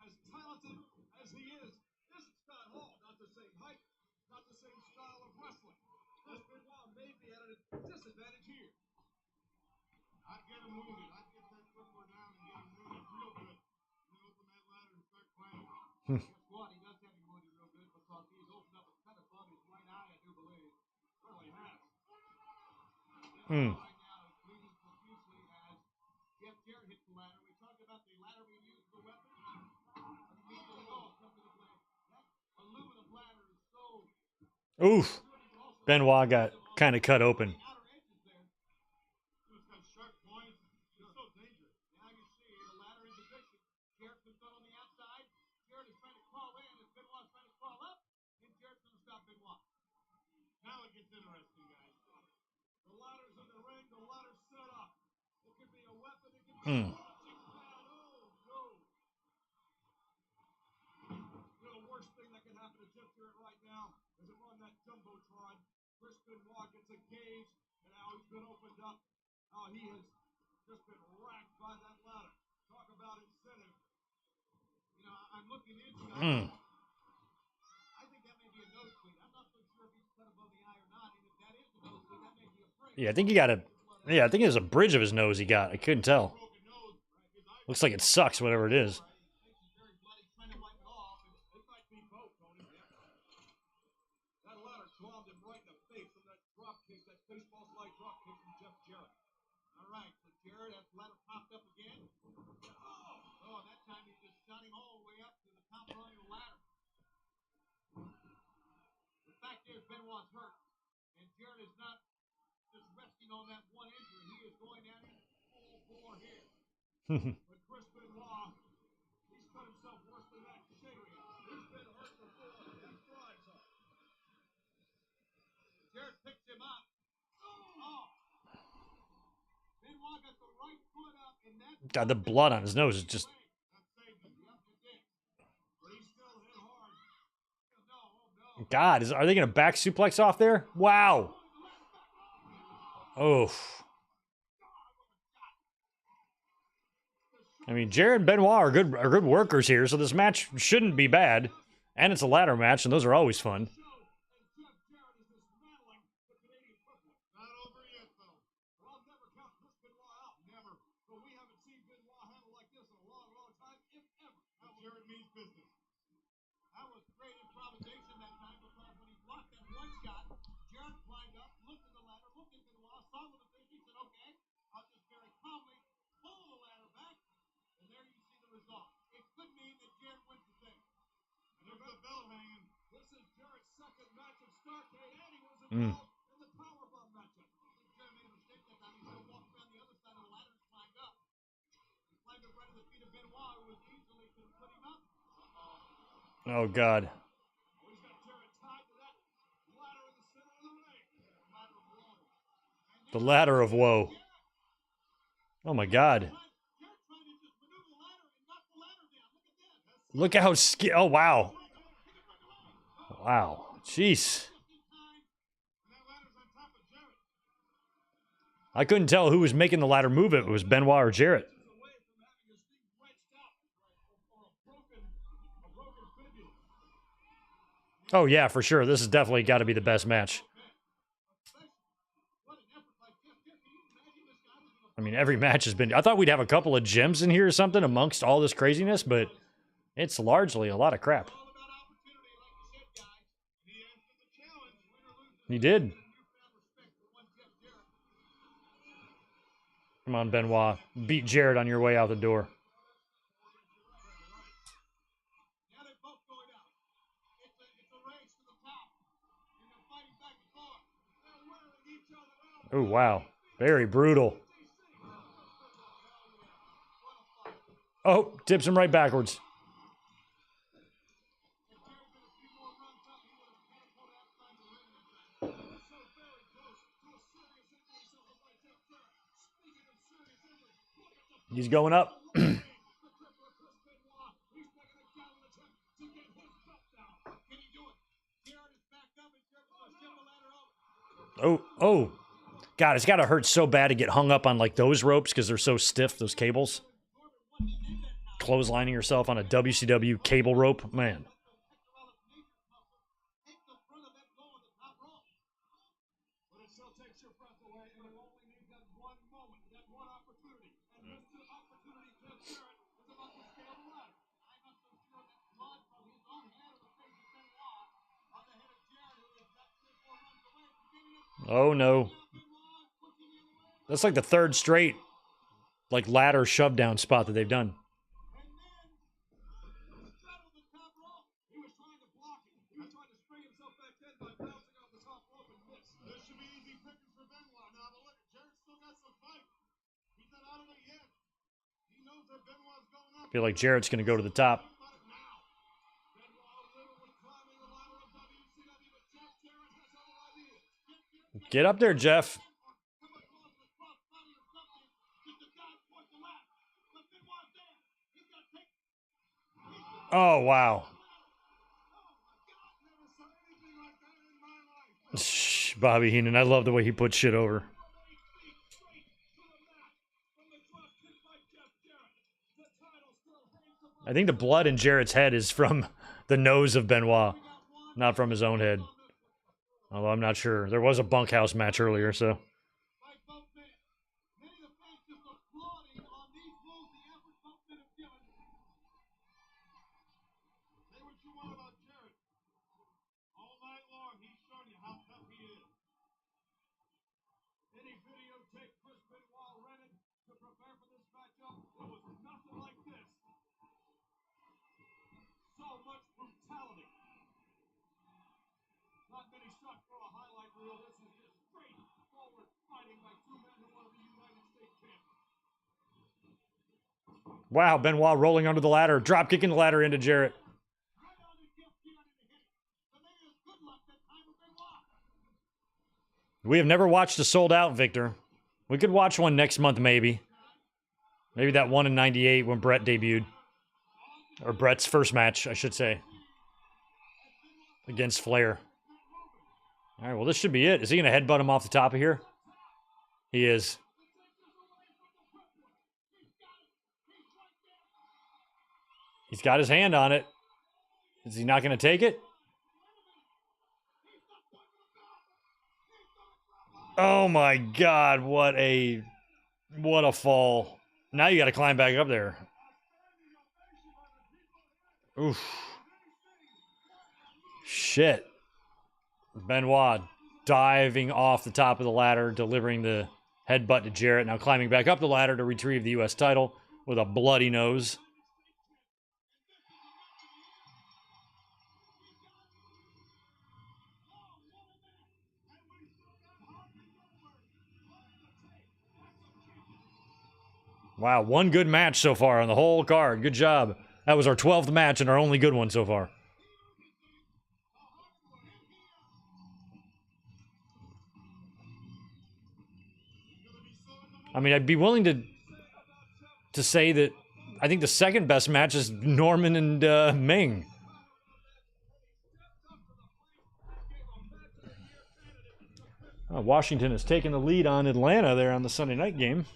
[SPEAKER 2] as talented as he is, isn't Scott Hall. Not the same height, not the same style of wrestling. Chris Benoit may be at a disadvantage here. I'd get him wounded. I'd get that crippler down and get him wounded real good. And then open that ladder and start climbing.
[SPEAKER 3] Guess what? He does have him wounded real good because he's opened up a cut above his right eye, I do believe. Well, he has.
[SPEAKER 1] Hmm.
[SPEAKER 3] Right now, he's bleeding profusely as Jeff Jarrett hits the ladder. We talked about the ladder being used as a weapon. Immediately, oh, come to the play. That aluminum ladder is so.
[SPEAKER 1] Oof. Benoit got kind of cut open.
[SPEAKER 3] Outer edges there.
[SPEAKER 2] It's got sharp points. It's so dangerous.
[SPEAKER 3] Now you see the ladder in position. Jarrett's been done on the outside. Jarrett is trying to crawl in as Benoit's trying to crawl up. And Jarrett's going to stop Benoit.
[SPEAKER 2] Now it gets interesting, guys. The ladder's in the ring. The ladder's set up. It could be a weapon. It could be a launching pad. Oh, no. You know, the worst thing that can happen to Jeff Jarrett right now is if on that jumbotron, Chris Benoit gets a gauge and how he's been opened up. How he has just been racked by that ladder. Talk about incentive.
[SPEAKER 3] You know, I'm looking into that. I think that may be a nosebleed. I'm not so sure if he's cut
[SPEAKER 1] Yeah, I think he got a. Yeah, I think it was a bridge of his nose he got. I couldn't tell. Looks like it sucks, whatever it is.
[SPEAKER 3] That ladder swarmed him right in the face from that drop kick, that baseball slide drop kick from Jeff Jarrett.
[SPEAKER 2] All right, so Jarrett, that ladder popped up again. Oh, that time he just shot him all the way up to the top rung of the ladder. The fact is, Benoit's hurt, and Jarrett is not just resting on that one injury. He is going at him full bore here.
[SPEAKER 3] But Chris Benoit, he's cut himself worse than that Catering. He's been hurt before. He thrives on it.
[SPEAKER 2] Jarrett picks him up. Oh. Benoit got the right foot up, and that
[SPEAKER 1] God, the blood on his nose is just.
[SPEAKER 2] that saved him. Yep, it did. But he's still hit hard. No, oh no.
[SPEAKER 1] God, are they going to back suplex off there? Wow. Oh. I mean, Jarrett and Benoit are good workers here, so this match shouldn't be bad. And it's a ladder match, and those are always fun.
[SPEAKER 2] Not over yet, though.
[SPEAKER 3] Well, I'll never count Chris Benoit out. Never. But we haven't seen Benoit handle like this in a long, long time, if ever.
[SPEAKER 2] Now Jarrett means business. That was great improvisation that time because when he blocked that one shot, Jarrett climbed up, looked at the ladder, looked at Benoit, saw the decision, said, okay, I'll just very calmly pull the ladder back, and there you see the result. It could mean that Jarrett wins the thing.
[SPEAKER 3] And there's the bell hanging. This is Jarrett's second match of Starcade, and he was involved in the Powerbomb matchup.
[SPEAKER 2] Jarrett made a mistake that time. He should have walked around the other side of the ladder and climbed up. He climbed up right at the feet of Benoit, who was easily could have put him up.
[SPEAKER 1] Oh, God.
[SPEAKER 3] Oh, he's got Jarrett tied to that ladder in the center of the ring.
[SPEAKER 2] Ladder of woe.
[SPEAKER 1] The ladder of woe. Oh, my God.
[SPEAKER 2] Jarrett trying to just maneuver the ladder and knock the ladder down. Look at that.
[SPEAKER 1] Look at how oh, wow. Wow. Jeez.
[SPEAKER 2] And that ladder's on top of Jarrett.
[SPEAKER 1] I couldn't tell who was making the ladder move. If it was Benoit or Jarrett.
[SPEAKER 3] Away from having his thing wedged out or a broken fibula.
[SPEAKER 1] Oh, yeah, for sure. This has definitely got to be the best match.
[SPEAKER 2] What an effort like this. Can you imagine this guy was in a
[SPEAKER 1] I mean, every match has been. I thought we'd have a couple of gems in here or something amongst all this craziness, but it's largely a lot of crap.
[SPEAKER 2] all about opportunity, like you said, guys. He answered the challenge. Win or lose,
[SPEAKER 1] He did.
[SPEAKER 2] newfound respect for one Jeff Jarrett.
[SPEAKER 1] Come on, Benoit. Beat Jarrett on your way out the door.
[SPEAKER 2] Now they're both going out. It's a race to the top. And they're fighting back and forth. They're wearing each other out.
[SPEAKER 1] Oh, wow. Very brutal. Oh, tips him right backwards.
[SPEAKER 2] If Jarrett did a few more runs up, he would have catapulted outside the ring that time.
[SPEAKER 3] So very close to a serious injury suffered by Jeff Jarrett. Speaking of serious injury, look at the
[SPEAKER 1] He's going up.
[SPEAKER 3] the crippler Chris Benoit. He's making a gallant attempt to get his belt down.
[SPEAKER 2] Can he do it? Jarrett is backed up and Jarrett's going to shove the ladder over.
[SPEAKER 1] Oh. God, it's got to hurt so bad to get hung up on like those ropes because they're so stiff, those cables. Clotheslining yourself on a WCW cable rope. Man.
[SPEAKER 2] Take the front of that goal on the top rope.
[SPEAKER 3] But it still takes your breath away, and it only needs that one moment, that one opportunity. And this opportunity, Jeff Jarrett is about to scale the ladder.
[SPEAKER 2] I'm not so sure that blood from his own head or the face of Benoit on the head of Jarrett, who is got 3 or 4 runs away from getting it.
[SPEAKER 1] Oh, no.
[SPEAKER 2] Benoit pushing the other way.
[SPEAKER 1] That's like the third straight like ladder shove down spot that they've done.
[SPEAKER 2] And then straddled the top rope.
[SPEAKER 3] He was trying to block it. He was trying to spring himself back in by bouncing off the top rope and missed.
[SPEAKER 2] This should be easy pickings for Benoit now, but look, Jarrett's still got some fight. He's not out of it yet. He knows that Benoit's going up.
[SPEAKER 1] Feel like Jarrett's going to go to the top.
[SPEAKER 2] What about it now?
[SPEAKER 3] Benoit literally climbing the ladder of WCW, but Jeff Jarrett has other ideas.
[SPEAKER 1] Get up there, Jeff.
[SPEAKER 2] Come across the cross body or something just to dive towards the ladder. But Benoit's there. He's got to take.
[SPEAKER 1] Oh, wow.
[SPEAKER 2] Oh my God! Never saw anything like that in my life.
[SPEAKER 1] Shh, Bobby Heenan. I love the way he puts shit over. I think the blood in Jarrett's head is from the nose of Benoit, not from his own head. Although I'm not sure. There was a bunkhouse match earlier, so.
[SPEAKER 3] shot for a highlight reel. This is just straightforward fighting by two men who want to be United States champions.
[SPEAKER 1] Wow, Benoit rolling under the ladder, drop kicking the ladder into Jarrett. We have never watched a sold out, Victor. We could watch one next month, maybe. Maybe that one in '98 when Bret debuted. Or Bret's first match, I should say. Against Flair. All right, well, this should be it. Is he going to headbutt him off the top of here? He is. He's got his hand on it. Is he not going to take it? Oh my God, what a fall. Now you got to climb back up there. Oof. Shit. Benoit diving off the top of the ladder, delivering the headbutt to Jarrett, now climbing back up the ladder to retrieve the U.S. title with a bloody nose. Wow, one good match so far on the whole card. Good job. That was our 12th match and our only good one so far. I mean, I'd be willing to say that I think the second best match is Norman and Ming. Washington has taken the lead on Atlanta there on the Sunday night game.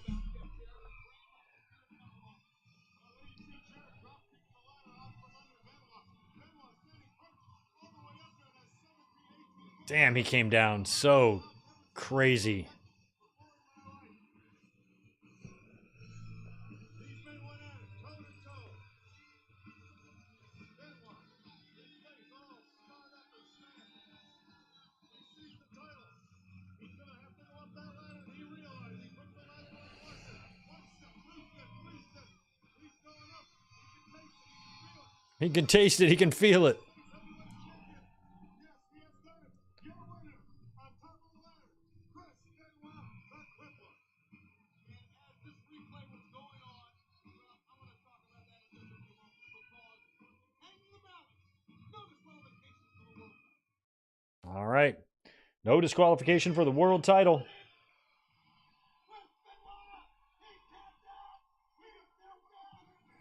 [SPEAKER 1] Damn, he came down so crazy. He can taste it, he can feel it. All right. No disqualification for the world title.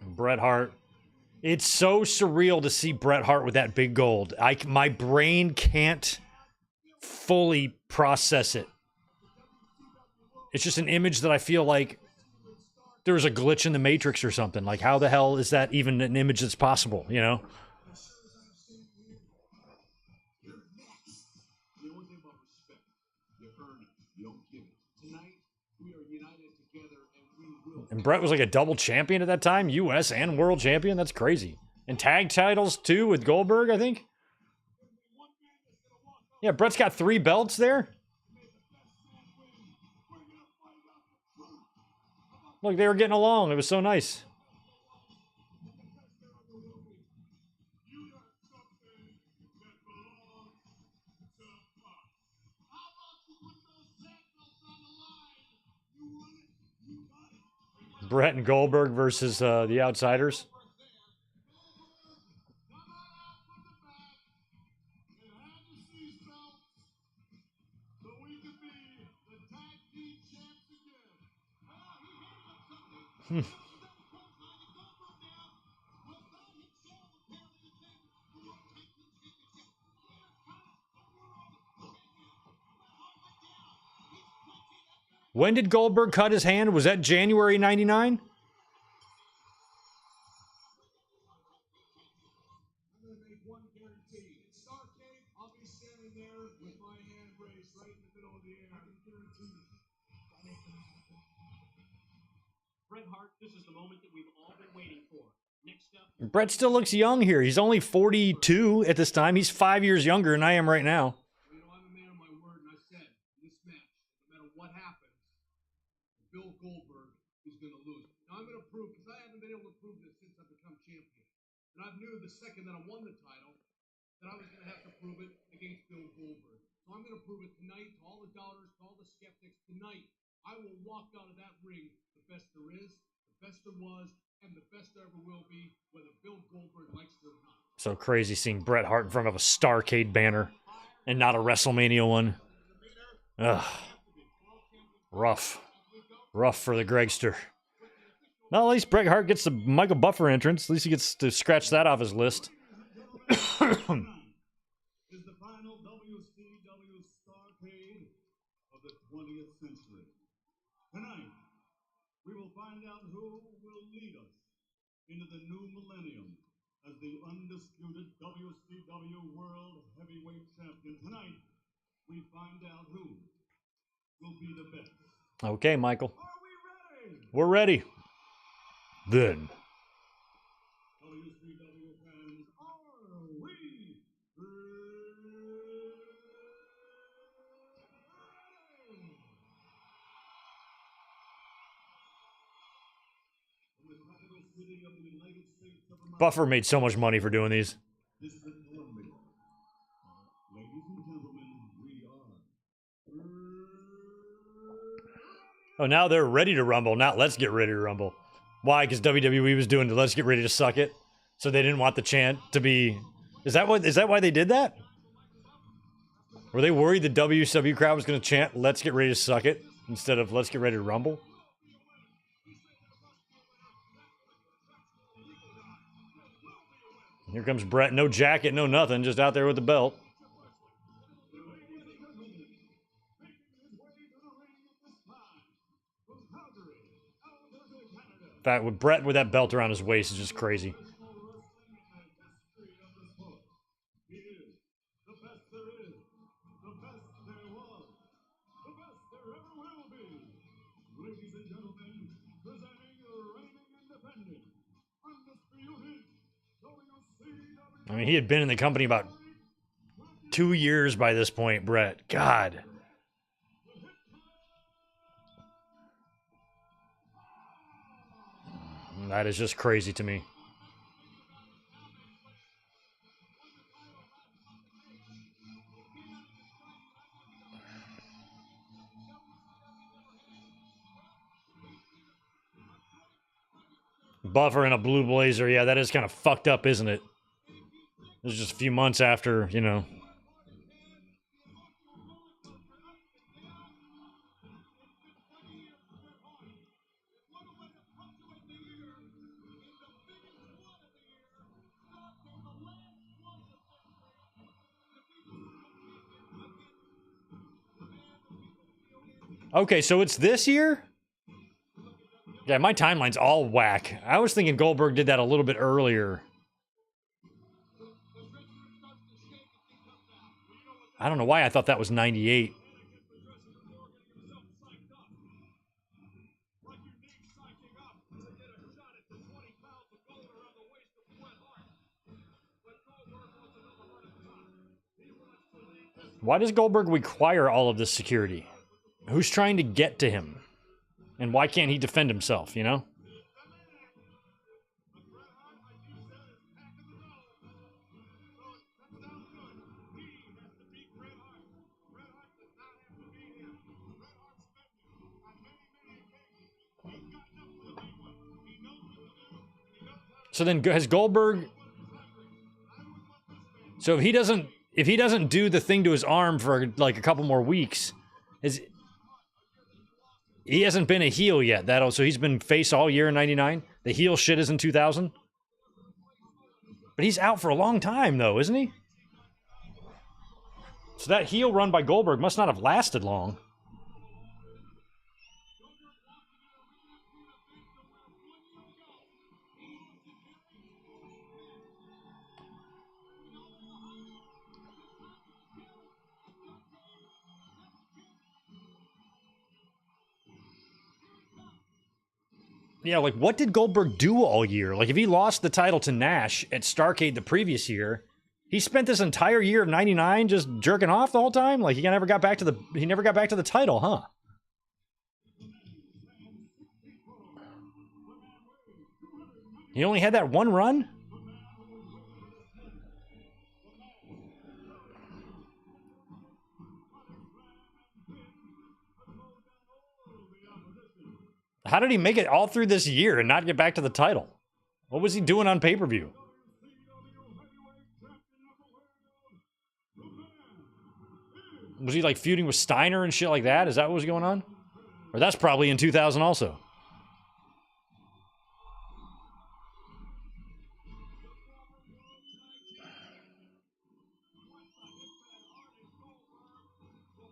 [SPEAKER 1] Bret Hart. It's so surreal to see Bret Hart with that big gold. My brain can't fully process it. It's just an image that I feel like there's a glitch in the Matrix or something. Like, how the hell is that even an image that's possible, you know? And Bret was like a double champion at that time, U.S. and world champion. That's crazy. And tag titles, too, with Goldberg, I think. Yeah, Bret's got 3 belts there. Look, they were getting along. It was so nice. Bret and Goldberg versus the Outsiders. When did Goldberg cut his hand? Was that January '99?
[SPEAKER 2] I'm going to make one guarantee. At Starcade, I'll be standing there with my hand raised right in the middle of the air. I can guarantee you.
[SPEAKER 3] Bret Hart, this is the moment that we've all been waiting for. Next up,
[SPEAKER 1] Bret still looks young here. He's only 42 at this time. He's 5 years younger than I am right now.
[SPEAKER 2] You know, I'm a man of my word, and I said, in this match, no matter what happens, Bill Goldberg is going to lose. Now, I'm going to prove, because I haven't been able to prove this since I've become champion. And I knew the second that I won the title that I was going to have to prove it against Bill Goldberg.
[SPEAKER 3] So I'm going to prove it tonight to all the doubters, to all the skeptics. Tonight, I will walk out of that ring the best there is, the best there was, and the best there ever will be, whether Bill Goldberg likes it or not.
[SPEAKER 1] So crazy seeing Bret Hart in front of a Starcade banner and not a WrestleMania one. Ugh. Rough. Rough for the Gregster. Well, at least Bret Hart gets the Michael Buffer entrance. At least he gets to scratch that off his list.
[SPEAKER 2] Is the final WCW Starrcade of the 20th century. Tonight, we will find out who will lead us into the new millennium as the undisputed WCW World Heavyweight Champion. Tonight, we find out who will be the best.
[SPEAKER 1] Okay, Michael.
[SPEAKER 2] Are we ready?
[SPEAKER 1] We're ready. Then.
[SPEAKER 2] WCW fans, are we ready? From the capital city of the United States of America,
[SPEAKER 1] Buffer made so much money for doing these.
[SPEAKER 2] District Columbia. Ladies and gentlemen, we are.
[SPEAKER 1] Oh, now they're ready to rumble. Not let's get ready to rumble. Why? Because WWE was doing the let's get ready to suck it. So they didn't want the chant to be. Is that why they did that? Were they worried the WCW crowd was going to chant let's get ready to suck it instead of let's get ready to rumble? Here comes Bret. No jacket, no nothing. Just out there with the belt. In fact, with Bret with that belt around his waist is just crazy.
[SPEAKER 2] He is the best there is, the best there was, the best there ever will be. Ladies and gentlemen, presenting the reigning independent, undisputed WCW.
[SPEAKER 1] I mean, he had been in the company about 2 years by this point, Bret. God. That is just crazy to me. Buffer in a blue blazer. Yeah, that is kind of fucked up, isn't it? This is just a few months after, you know. Okay, so it's this year? Yeah, my timeline's all whack. I was thinking Goldberg did that a little bit earlier. I don't know why I thought that was 98. Why does Goldberg require all of this security? Who's trying to get to him? And why can't he defend himself, you know? So then has Goldberg... So if he doesn't do the thing to his arm for like a couple more weeks, he hasn't been a heel yet. So he's been face all year in 99. The heel shit is in 2000. But he's out for a long time though, isn't he? So that heel run by Goldberg must not have lasted long. Yeah, like, what did Goldberg do all year? Like, if he lost the title to Nash at Starrcade the previous year, he spent this entire year of 99 just jerking off the whole time? Like, he never got back to the title, huh? He only had that one run? How did he make it all through this year and not get back to the title? What was he doing on pay-per-view? Was he like feuding with Steiner and shit like that? Is that what was going on? Or that's probably in 2000 also.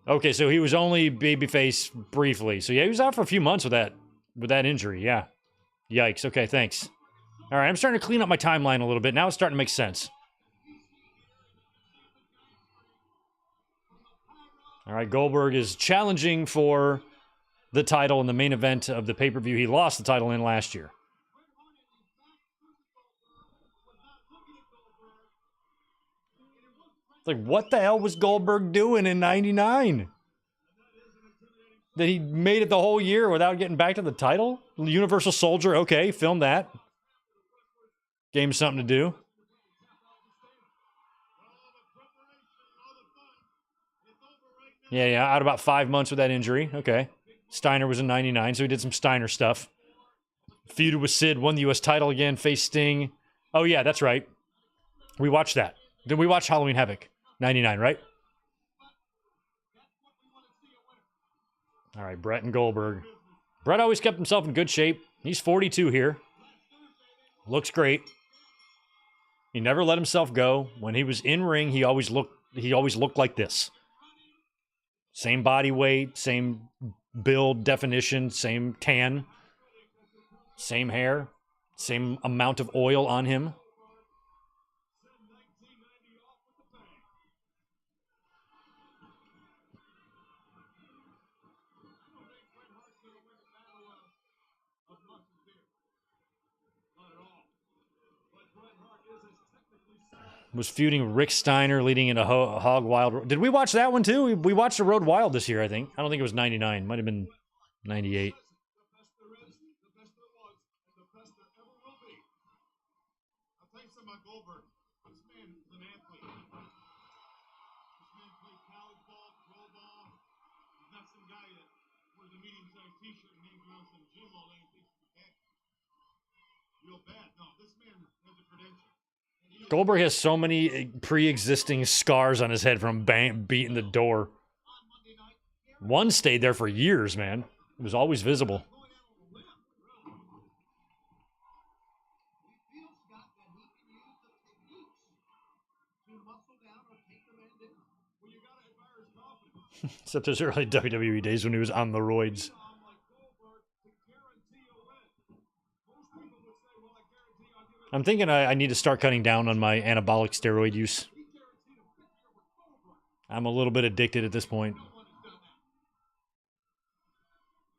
[SPEAKER 1] Okay, so he was only babyface briefly. So yeah, he was out for a few months with that injury. Yeah. Yikes. Okay, thanks. All right, I'm starting to clean up my timeline a little bit. Now it's starting to make sense. All right, Goldberg is challenging for the title in the main event of the pay-per-view he lost the title in last year. It's like, what the hell was Goldberg doing in 99? That he made it the whole year without getting back to the title? Universal Soldier, okay, film that. Gave him something to do. Yeah, out about 5 months with that injury. Okay. Steiner was in 99, so he did some Steiner stuff. Feuded with Sid, won the U.S. title again, faced Sting. Oh, yeah, that's right. We watched that. Did we watch Halloween Havoc? 99, right? All right, Bret and Goldberg. Bret always kept himself in good shape. He's 42 here. Looks great. He never let himself go. When he was in ring, he always looked like this. Same body weight, same build definition, same tan, same hair, same amount of oil on him. Was feuding with Rick Steiner leading into Hog Wild. Did we watch that one too? We watched the Road Wild this year, I think. I don't think it was 99. Might have been 98.
[SPEAKER 2] I'll tell you something about Goldberg. This man is an athlete. This man played college ball, pro ball. He's not some guy that wears a medium-sized t-shirt and hangs around some gym all day and thinks he can. Real bad. No, this man has a credential.
[SPEAKER 1] Goldberg has so many pre-existing scars on his head from beating the door. One stayed there for years, man. It was always visible. Except his early WWE days when he was on the roids. I'm thinking I need to start cutting down on my anabolic steroid use. I'm a little bit addicted at this point.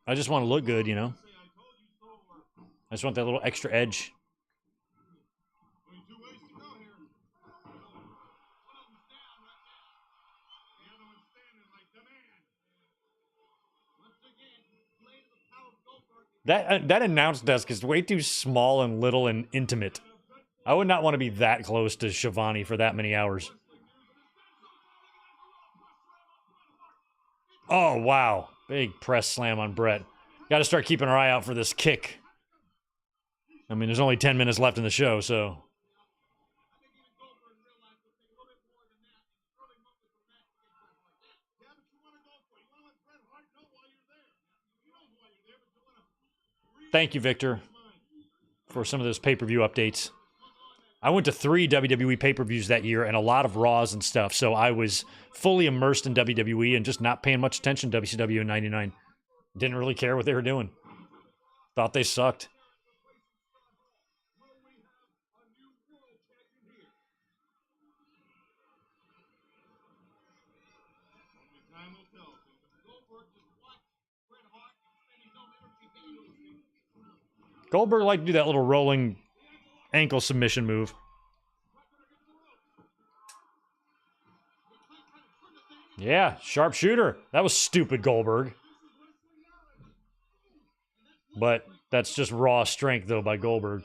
[SPEAKER 1] I just want to look good, you know? I just want that little extra edge. That announce desk is way too small and little and intimate. I would not want to be that close to Shivani for that many hours. Oh, wow. Big press slam on Bret. Got to start keeping our eye out for this kick. I mean, there's only 10 minutes left in the show, so... Thank you, Victor, for some of those pay-per-view updates. I went to 3 WWE pay-per-views that year and a lot of Raws and stuff, so I was fully immersed in WWE and just not paying much attention to WCW in 99. Didn't really care what they were doing. Thought they sucked. Goldberg liked to do that little rolling ankle submission move. Yeah, sharpshooter. That was stupid, Goldberg. But that's just raw strength, though, by Goldberg.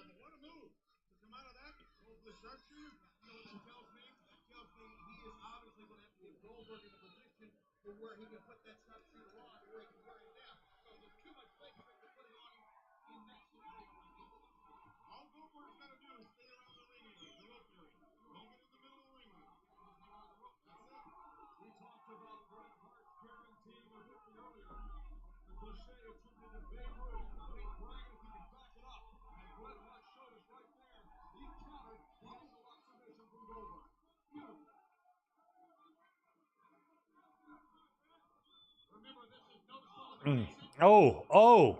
[SPEAKER 1] Oh.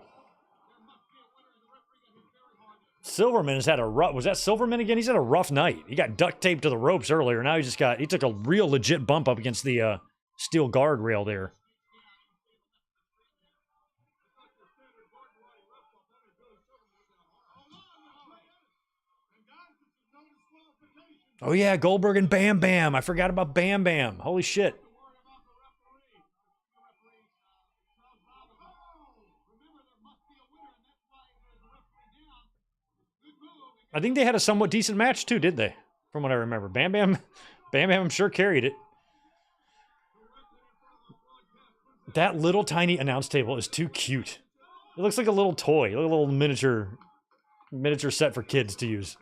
[SPEAKER 1] Silverman has had a rough. Was that Silverman again? He's had a rough night. He got duct taped to the ropes earlier. Now he took a real legit bump up against the steel guardrail there. Oh yeah, Goldberg and Bam Bam. I forgot about Bam Bam. Holy shit. I think they had a somewhat decent match too, did they? From what I remember. Bam Bam, I'm sure carried it. That little tiny announce table is too cute. It looks like a little toy, a little miniature set for kids to use.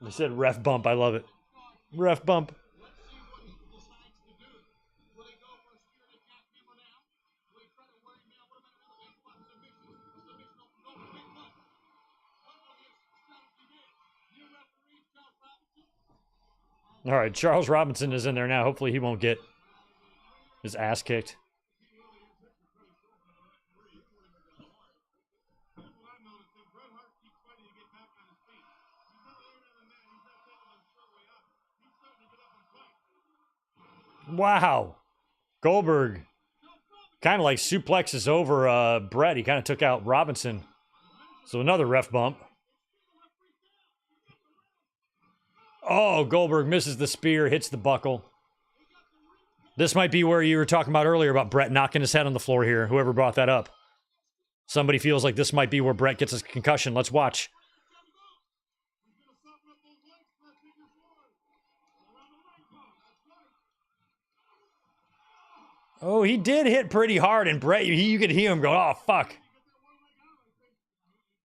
[SPEAKER 1] They said ref bump. I love it. Ref bump. All right, Charles Robinson is in there now. Hopefully he won't get his ass kicked. Wow. Goldberg kind of like suplexes over Bret. He kind of took out Robinson. So another ref bump. Oh, Goldberg misses the spear, hits the buckle. This might be where you were talking about earlier about Bret knocking his head on the floor here. Whoever brought that up. Somebody feels like this might be where Bret gets his concussion. Let's watch. Oh, he did hit pretty hard, and Bret, you could hear him go, oh, fuck.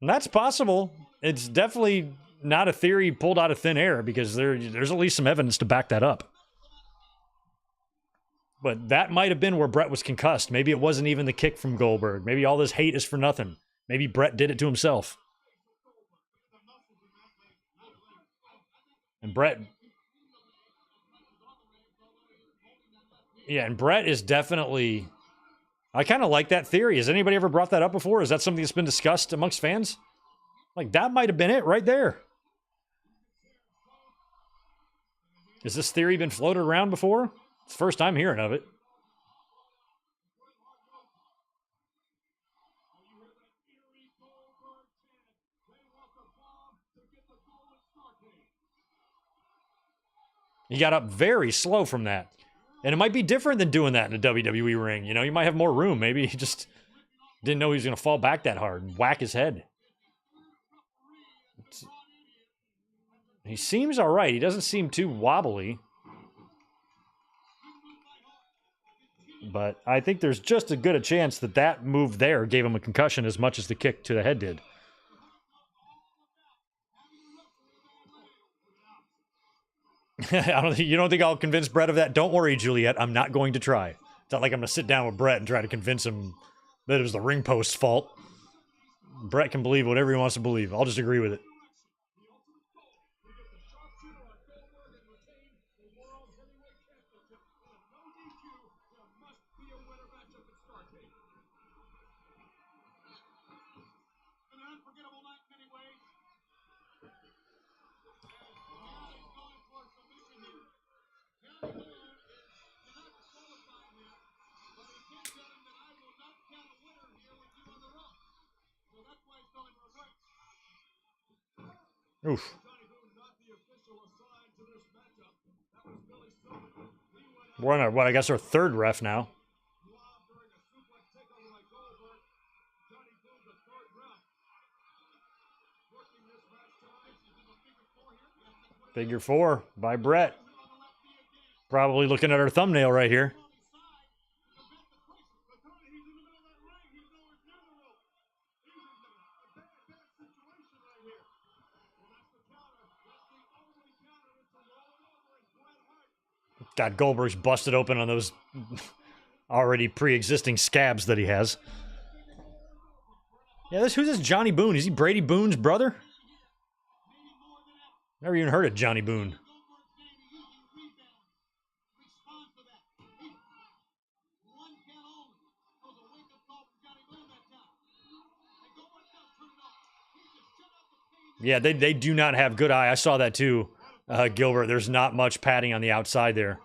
[SPEAKER 1] And that's possible. It's definitely not a theory pulled out of thin air because there's at least some evidence to back that up. But that might have been where Bret was concussed. Maybe it wasn't even the kick from Goldberg. Maybe all this hate is for nothing. Maybe Bret did it to himself. And Bret... Yeah, and Bret is definitely... I kind of like that theory. Has anybody ever brought that up before? Is that something that's been discussed amongst fans? Like, that might have been it right there. Has this theory been floated around before? It's the first time hearing of it. He got up very slow from that. And it might be different than doing that in a WWE ring. You know, you might have more room. Maybe he just didn't know he was going to fall back that hard and whack his head. He seems all right. He doesn't seem too wobbly. But I think there's just as good a chance that that move there gave him a concussion as much as the kick to the head did. You don't think I'll convince Bret of that? Don't worry, Juliet. I'm not going to try. It's not like I'm going to sit down with Bret and try to convince him that it was the ring post's fault. Bret can believe whatever he wants to believe. I'll just agree with it. Oof. We're on our, what, I guess our third ref now. Figure 4 by Bret. Probably looking at our thumbnail right here. God, Goldberg's busted open on those already pre-existing scabs that he has. Yeah, who's this Johnny Boone? Is he Brady Boone's brother? Never even heard of Johnny Boone. Yeah, they do not have good eye. I saw that too, Gilbert. There's not much padding on the outside there.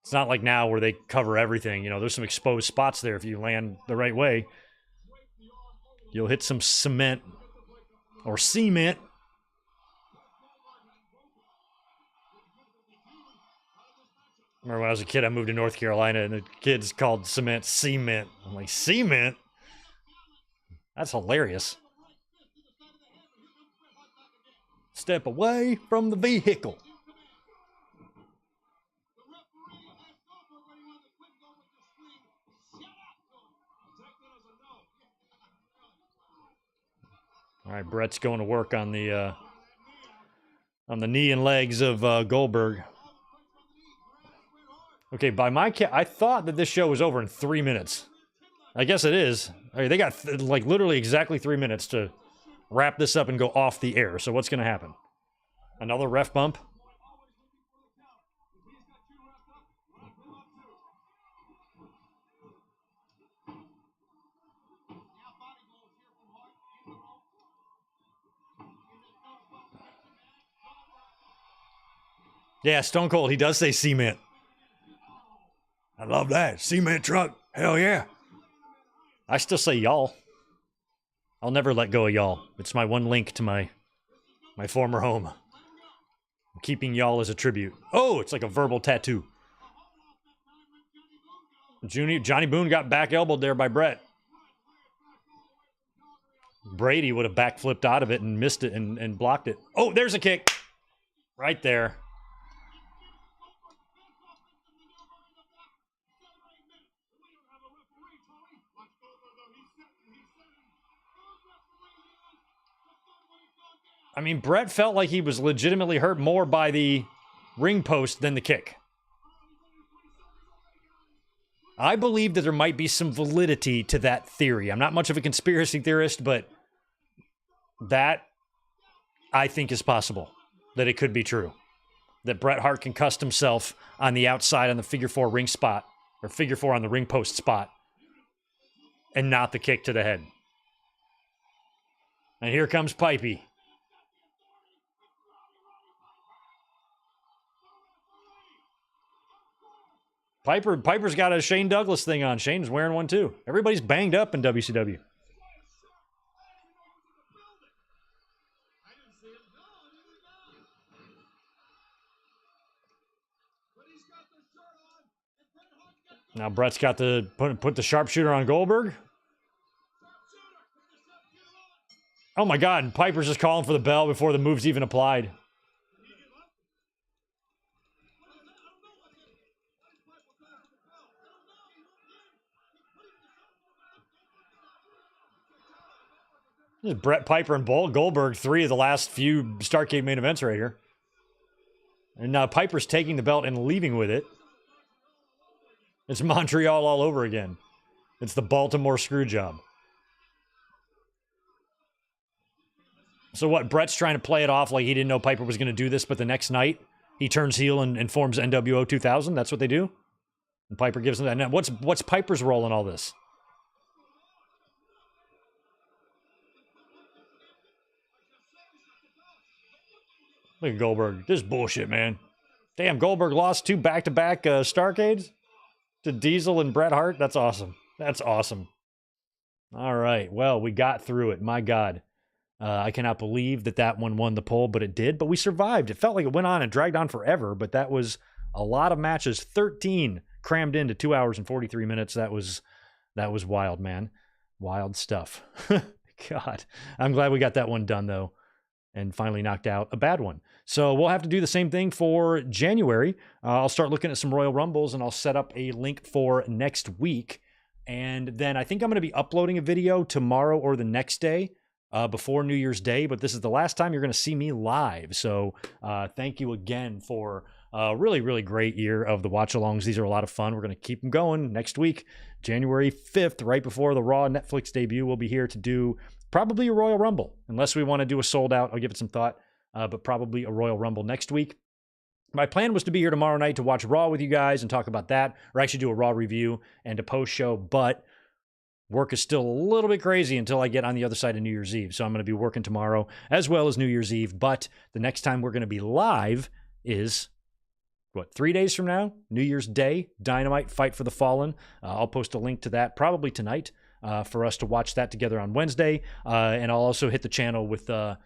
[SPEAKER 1] It's not like now where they cover everything. You know, there's some exposed spots there. If you land the right way, you'll hit some cement or cement. Remember when I was a kid, I moved to North Carolina, and the kids called cement cement. I'm like, cement? That's hilarious. Step away from the vehicle. All right, Bret's going to work on the knee and legs of Goldberg. Okay, by my count, I thought that this show was over in 3 minutes. I guess it is. I mean, they got like literally exactly 3 minutes to wrap this up and go off the air. So what's going to happen? Another ref bump? Yeah, Stone Cold, he does say cement. I love that. Cement truck. Hell yeah. I still say y'all. I'll never let go of y'all. It's my one link to my former home. I'm keeping y'all as a tribute. Oh, it's like a verbal tattoo. Johnny Boone got back elbowed there by Bret. Brady would have backflipped out of it and missed it and blocked it. Oh, there's a kick. Right there. I mean, Bret felt like he was legitimately hurt more by the ring post than the kick. I believe that there might be some validity to that theory. I'm not much of a conspiracy theorist, but that I think is possible. That it could be true. That Bret Hart concussed himself on the outside on the figure four ring spot, or figure four on the ring post spot, and not the kick to the head. And here comes Pipey. Piper's got a Shane Douglas thing on. Shane's wearing one too. Everybody's banged up in WCW. Now Bret's got to put the sharpshooter on Goldberg. Oh my God, Piper's just calling for the bell before the move's even applied. This is Bret, Piper, and Goldberg, three of the last few Starcade main events right here. And now Piper's taking the belt and leaving with it. It's Montreal all over again. It's the Baltimore screw job. So what, Bret's trying to play it off like he didn't know Piper was going to do this, but the next night he turns heel and forms NWO 2000? That's what they do? And Piper gives him that. Now, what's Piper's role in all this? Look at Goldberg. This is bullshit, man. Damn, Goldberg lost 2 back-to-back Starcades to Diesel and Bret Hart. That's awesome. That's awesome. All right. Well, we got through it. My God. I cannot believe that one won the poll, but it did. But we survived. It felt like it went on and dragged on forever, but that was a lot of matches. 13 crammed into 2 hours and 43 minutes. That was wild, man. Wild stuff. God. I'm glad we got that one done, though, and finally knocked out a bad one. So we'll have to do the same thing for January. I'll start looking at some Royal Rumbles, and I'll set up a link for next week. And then I think I'm going to be uploading a video tomorrow or the next day before New Year's Day. But this is the last time you're going to see me live. So thank you again for Really, really great year of the watch-alongs. These are a lot of fun. We're going to keep them going next week, January 5th, right before the Raw Netflix debut. We'll be here to do probably a Royal Rumble, unless we want to do a sold-out. I'll give it some thought, but probably a Royal Rumble next week. My plan was to be here tomorrow night to watch Raw with you guys and talk about that, or actually do a Raw review and a post-show, but work is still a little bit crazy until I get on the other side of New Year's Eve. So I'm going to be working tomorrow as well as New Year's Eve, but the next time we're going to be live is, 3 days from now? New Year's Day, Dynamite, Fight for the Fallen. I'll post a link to that probably tonight for us to watch that together on Wednesday, and I'll also hit the channel with a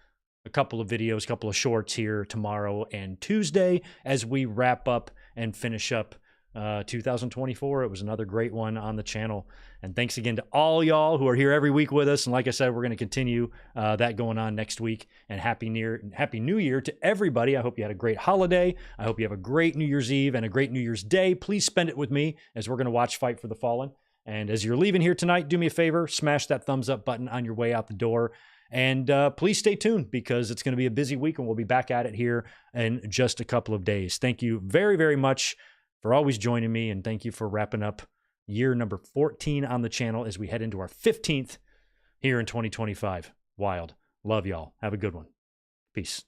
[SPEAKER 1] couple of videos, a couple of shorts here tomorrow and Tuesday as we wrap up and finish up 2024. It was another great one on the channel. And thanks again to all y'all who are here every week with us. And like I said, we're going to continue that going on next week. And Happy New Year to everybody. I hope you had a great holiday. I hope you have a great New Year's Eve and a great New Year's Day. Please spend it with me as we're going to watch Fight for the Fallen. And as you're leaving here tonight, do me a favor, smash that thumbs up button on your way out the door. And please stay tuned because it's going to be a busy week and we'll be back at it here in just a couple of days. Thank you very, very much for always joining me. And thank you for wrapping up year number 14 on the channel as we head into our 15th here in 2025. Wild. Love y'all. Have a good one. Peace.